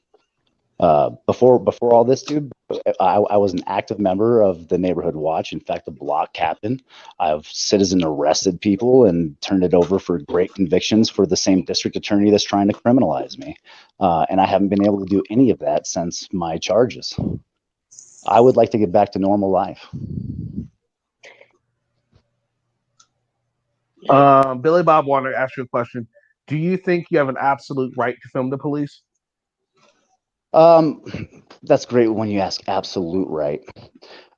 [SPEAKER 16] Before all this, dude, I was an active member of the Neighborhood Watch. In fact, a block captain. I've citizen arrested people and turned it over for great convictions for the same district attorney that's trying to criminalize me. And I haven't been able to do any of that since my charges. I would like to get back to normal life.
[SPEAKER 4] Billy Bob wanted to ask you a question. Do you think you have an absolute right to film the police?
[SPEAKER 16] That's great when you ask absolute right.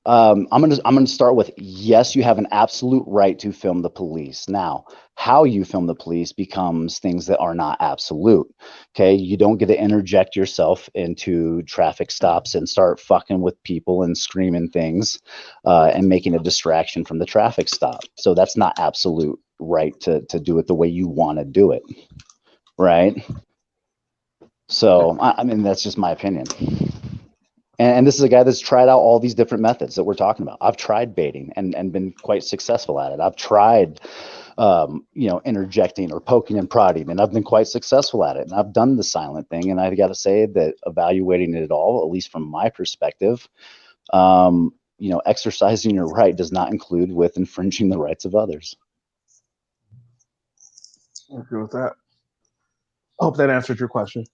[SPEAKER 16] I'm gonna start with yes, you have an absolute right to film the police. Now, how you film the police becomes things that are not absolute. Okay, you don't get to interject yourself into traffic stops and start fucking with people and screaming things and making a distraction from the traffic stop. So that's not absolute right to do it the way you want to do it, right? So I mean, that's just my opinion. And this is a guy that's tried out all these different methods that we're talking about. I've tried baiting and been quite successful at it. I've tried, interjecting or poking and prodding, and I've been quite successful at it. And I've done the silent thing. And I got to say that evaluating it all, at least from my perspective, exercising your right does not include with infringing the rights of others.
[SPEAKER 4] I agree with that. I hope that answered your question.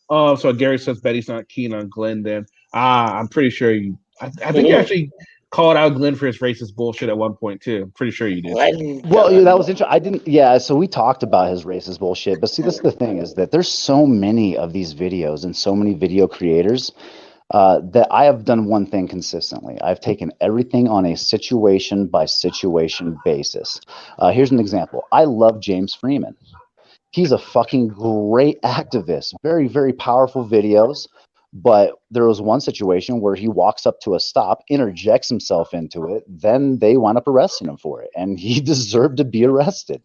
[SPEAKER 4] Oh, so Gary says Betty's not keen on Glenn then. I'm pretty sure you... I think you actually called out Glenn for his racist bullshit at one point too. I'm pretty sure you did.
[SPEAKER 16] Well, that was interesting. I didn't... Yeah, so we talked about his racist bullshit. But see, this is the thing, is that there's so many of these videos and so many video creators that I have done one thing consistently. I've taken everything on a situation by situation basis. Here's an example. I love James Freeman. He's a fucking great activist. Very, very powerful videos. But there was one situation where he walks up to a stop, interjects himself into it, then they wound up arresting him for it. And he deserved to be arrested.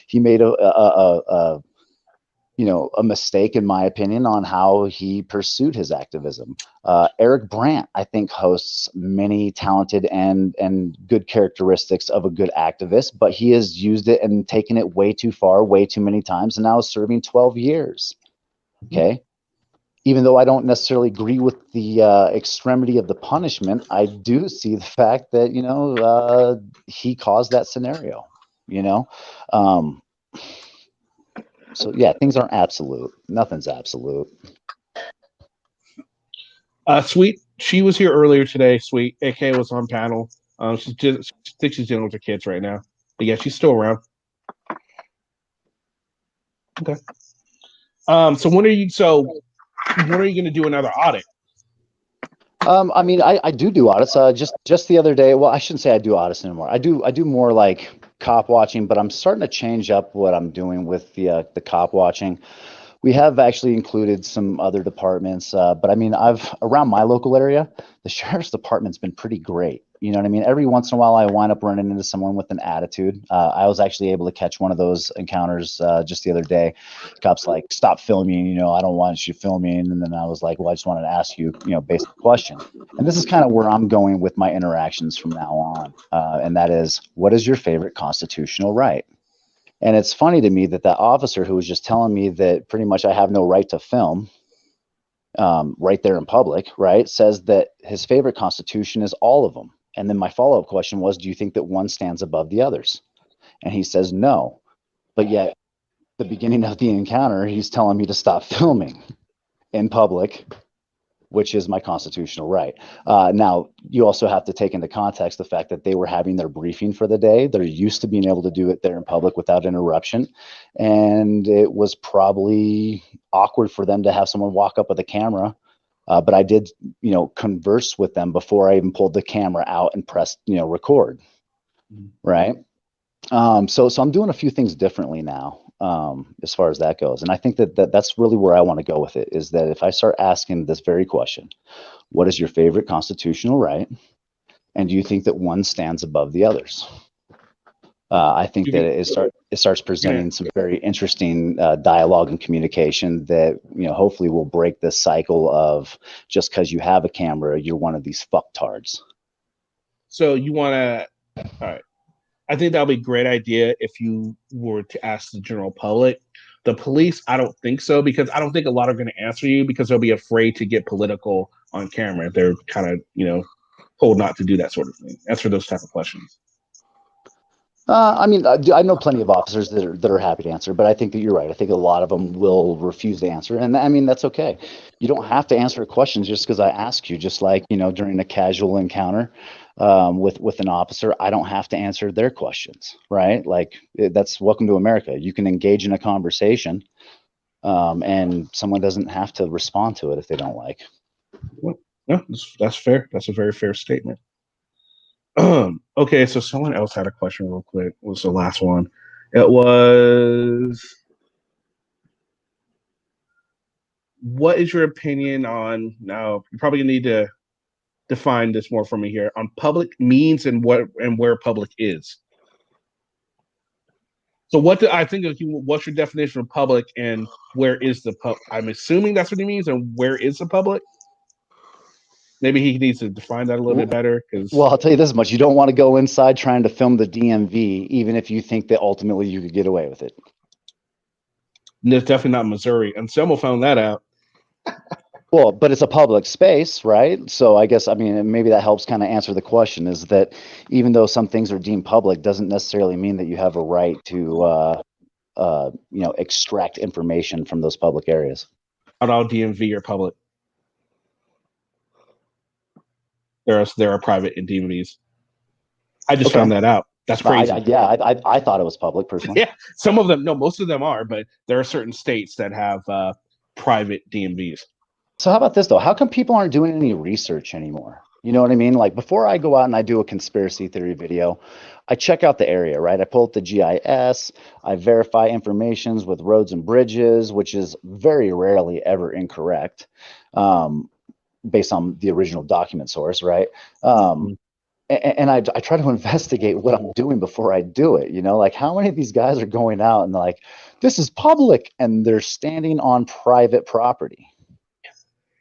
[SPEAKER 16] He made a mistake, in my opinion, on how he pursued his activism. Eric Brandt, I think, hosts many talented and good characteristics of a good activist, but he has used it and taken it way too far, way too many times, and now is serving 12 years. Okay. Even though I don't necessarily agree with the extremity of the punishment, I do see the fact that, he caused that scenario, So yeah, things aren't absolute. Nothing's absolute.
[SPEAKER 4] Sweet, she was here earlier today. Sweet, AK was on panel. I think she's dealing with her kids right now. But yeah, she's still around. Okay. So when are you going to do another audit?
[SPEAKER 16] I mean, I do audits. Just the other day. Well, I shouldn't say I do audits anymore. I do more like cop watching, but I'm starting to change up what I'm doing with the cop watching. We have actually included some other departments, but I mean, around my local area, the sheriff's department's been pretty great. You know what I mean? Every once in a while, I wind up running into someone with an attitude. I was actually able to catch one of those encounters just the other day. Cops like, stop filming, I don't want you filming. And then I was like, well, I just wanted to ask you, basic question. And this is kind of where I'm going with my interactions from now on. And that is, what is your favorite constitutional right? And it's funny to me that officer who was just telling me that pretty much I have no right to film right there in public, right, says that his favorite constitution is all of them. And then my follow-up question was, do you think that one stands above the others? And he says no. But yet, the beginning of the encounter, he's telling me to stop filming in public, which is my constitutional right. Now, you also have to take into context the fact that they were having their briefing for the day. They're used to being able to do it there in public without interruption. And it was probably awkward for them to have someone walk up with a camera. But I did, converse with them before I even pulled the camera out and pressed, record. Right. So I'm doing a few things differently now, as far as that goes. And I think that's really where I want to go with it, is that if I start asking this very question, what is your favorite constitutional right? And do you think that one stands above the others? I think that it starts presenting some very interesting dialogue and communication that, hopefully will break this cycle of just because you have a camera, you're one of these fucktards.
[SPEAKER 4] So you want to, all right. I think that would be a great idea if you were to ask the general public. The police, I don't think so, because I don't think a lot are going to answer you because they'll be afraid to get political on camera. They're kind of, told not to do that sort of thing. Answer those type of questions.
[SPEAKER 16] I know plenty of officers that are happy to answer, but I think that you're right. I think a lot of them will refuse to answer. And that's okay. You don't have to answer questions just because I ask you, just like, during a casual encounter with an officer, I don't have to answer their questions, right? Like that's welcome to America. You can engage in a conversation and someone doesn't have to respond to it if they don't like.
[SPEAKER 4] Well, yeah, that's fair. That's a very fair statement. Okay, so someone else had a question real quick. What was the last one? It was, what is your opinion on, now you're probably gonna need to define this more for me here, on public means and where public is. So what's your definition of public and where is the pub? I'm assuming that's what he means, and where is the public? Maybe he needs to define that a little bit better.
[SPEAKER 16] Well, I'll tell you this much. You don't want to go inside trying to film the DMV, even if you think that ultimately you could get away with it.
[SPEAKER 4] And it's definitely not Missouri. And Selma found that out.
[SPEAKER 16] Well, but it's a public space, right? So I guess, maybe that helps kind of answer the question, is that even though some things are deemed public, doesn't necessarily mean that you have a right to, extract information from those public areas.
[SPEAKER 4] Not all DMV are public. There are private DMVs. I just found that out. That's crazy.
[SPEAKER 16] I thought it was public personally.
[SPEAKER 4] Yeah, some of them, no, most of them are, but there are certain states that have private DMVs.
[SPEAKER 16] So how about this though? How come people aren't doing any research anymore? You know what I mean? Like before I go out and I do a conspiracy theory video, I check out the area, right? I pull up the GIS, I verify informations with roads and bridges, which is very rarely ever incorrect. Based on the original document source, right? And I try to investigate what I'm doing before I do it. Like how many of these guys are going out and they're like, this is public, and they're standing on private property.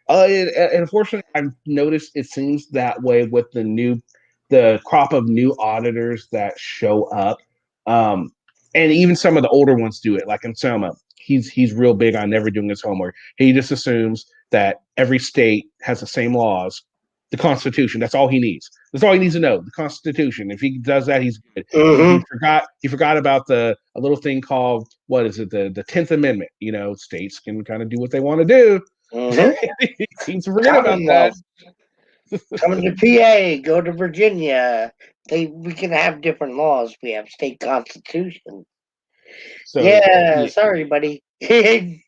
[SPEAKER 4] And unfortunately, I've noticed it seems that way with the crop of new auditors that show up, and even some of the older ones do it. Like in Selma, he's real big on never doing his homework. He just assumes that every state has the same laws, the Constitution. That's all he needs. That's all he needs to know. The Constitution. If he does that, he's good.
[SPEAKER 6] Mm-hmm.
[SPEAKER 4] He forgot about a little thing called, what is it? The 10th Amendment. States can kind of do what they want to do.
[SPEAKER 6] Mm-hmm.
[SPEAKER 4] He seems to forget about that.
[SPEAKER 6] Coming to PA, go to Virginia. We can have different laws. We have state constitution. So, yeah, sorry, buddy.
[SPEAKER 4] A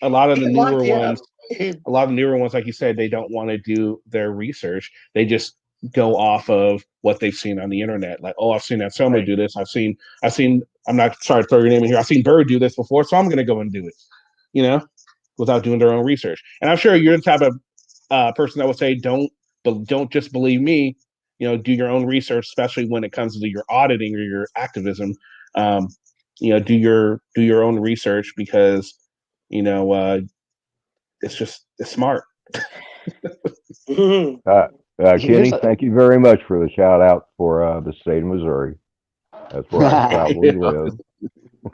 [SPEAKER 4] lot of the newer ones, like you said, they don't want to do their research. They just go off of what they've seen on the internet. Like, oh, I've seen that Selma do this. I've seen. I'm not sorry to throw your name in here. I've seen Bird do this before, so I'm going to go and do it. Without doing their own research. And I'm sure you're the type of person that would say, don't just believe me. do your own research, especially when it comes to your auditing or your activism. Do your own research because it's smart.
[SPEAKER 7] Kenny, thank you very much for the shout out for the state of Missouri. That's where I probably live.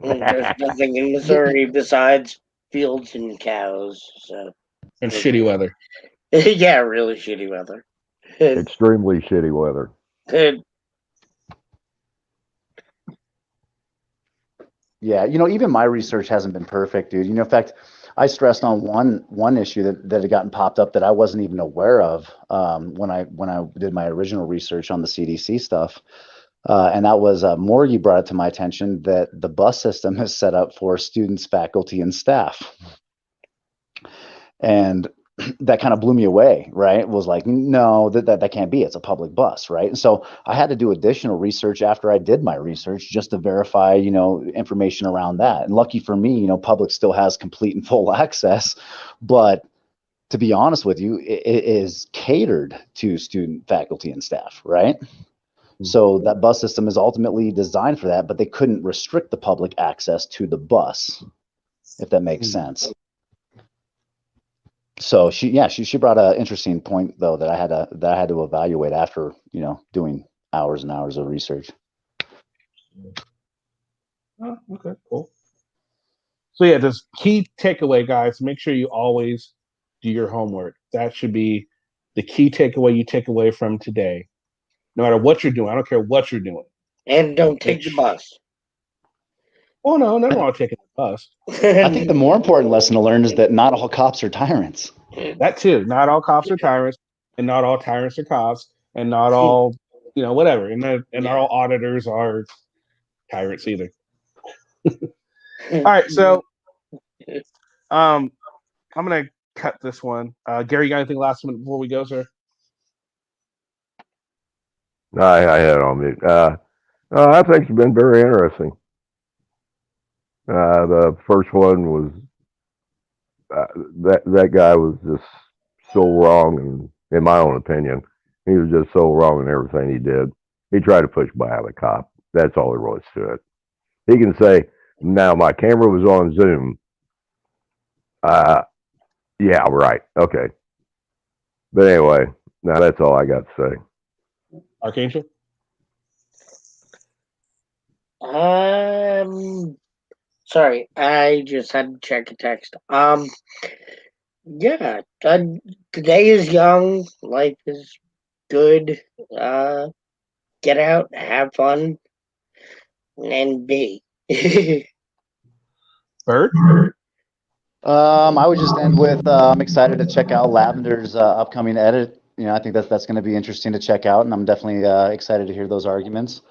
[SPEAKER 6] There's nothing in Missouri besides fields and cows. So
[SPEAKER 4] and shitty weather.
[SPEAKER 6] Yeah, really shitty weather.
[SPEAKER 7] Extremely shitty weather.
[SPEAKER 16] Yeah, even my research hasn't been perfect, dude. In fact, I stressed on one issue that had gotten popped up that I wasn't even aware of when I did my original research on the CDC stuff, and that was Morgie brought it to my attention that the bus system is set up for students, faculty, and staff, and that kind of blew me away, right? It was like, no, that can't be. It's a public bus, right? And so I had to do additional research after I did my research just to verify, information around that. And lucky for me, public still has complete and full access. But to be honest with you, it is catered to student, faculty, and staff, right? So that bus system is ultimately designed for that, but they couldn't restrict the public access to the bus, if that makes sense. So she brought an interesting point though that I had to evaluate after doing hours and hours of research.
[SPEAKER 4] Oh, okay, cool. So yeah, just key takeaway, guys. Make sure you always do your homework. That should be the key takeaway you take away from today. No matter what you're doing, I don't care what you're doing.
[SPEAKER 6] And don't take the bus.
[SPEAKER 4] Oh no, never want to take the bus.
[SPEAKER 16] I think the more important lesson to learn is that not all cops are tyrants.
[SPEAKER 4] That too. Not all cops are tyrants, and not all tyrants are cops, and not all whatever, and not all auditors are tyrants either. All right, so I'm gonna cut this one. Gary, you got anything last minute before we go, sir?
[SPEAKER 7] I had it on mute. I think it's been very interesting. The first one was that guy was just so wrong, and in my own opinion, he was just so wrong in everything he did. He tried to push by the cop. That's all there was to it. He can say, "Now my camera was on Zoom." Yeah, right. Okay. But anyway, now that's all I got to say.
[SPEAKER 4] Archangel?
[SPEAKER 6] Sorry, I just had to check a text. Yeah, the day is young, life is good. Get out, have fun, and be.
[SPEAKER 4] Bird?
[SPEAKER 16] I would just end with I'm excited to check out Lavender's upcoming edit. I think that's going to be interesting to check out, and I'm definitely excited to hear those arguments.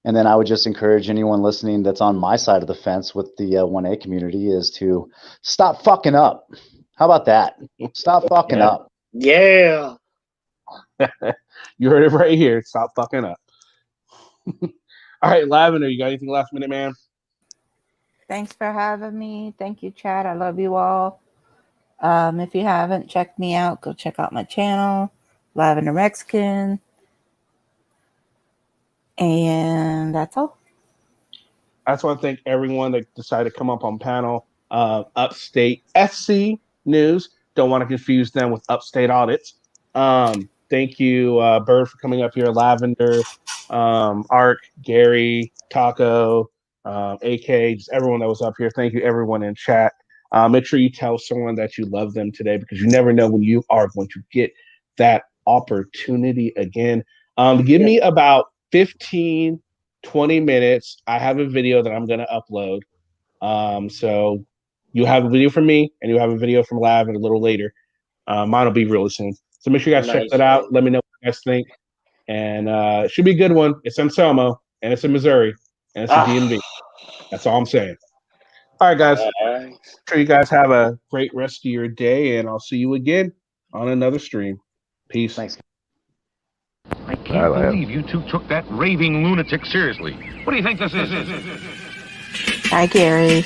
[SPEAKER 16] And then I would just encourage anyone listening that's on my side of the fence with the 1A community is to stop fucking up. How about that? Stop fucking up.
[SPEAKER 6] Yeah.
[SPEAKER 4] You heard it right here. Stop fucking up. All right, Lavender, you got anything last minute, man?
[SPEAKER 15] Thanks for having me. Thank you, Chad. I love you all. If you haven't checked me out, go check out my channel, Lavender Mexican. And that's all.
[SPEAKER 4] I just want to thank everyone that decided to come up on panel. Upstate SC News. Don't want to confuse them with Upstate Audits. Thank you, Bird, for coming up here. Lavender, Ark, Gary, Taco, AK, just everyone that was up here. Thank you, everyone in chat. Make sure you tell someone that you love them today, because you never know when you are going to get that opportunity again. Give me about 15, 20 minutes. I have a video that I'm going to upload. So you have a video from me and you have a video from Lav a little later. Mine will be really soon. So make sure you guys check that out. Let me know what you guys think. And it should be a good one. It's in Selma, and it's in Missouri, and it's in DMV. That's all I'm saying. All right, guys. Make sure you guys have a great rest of your day, and I'll see you again on another stream. Peace.
[SPEAKER 16] Thanks.
[SPEAKER 18] I can't believe you two took that raving lunatic seriously. What do you think this is?
[SPEAKER 15] Bye, Gary.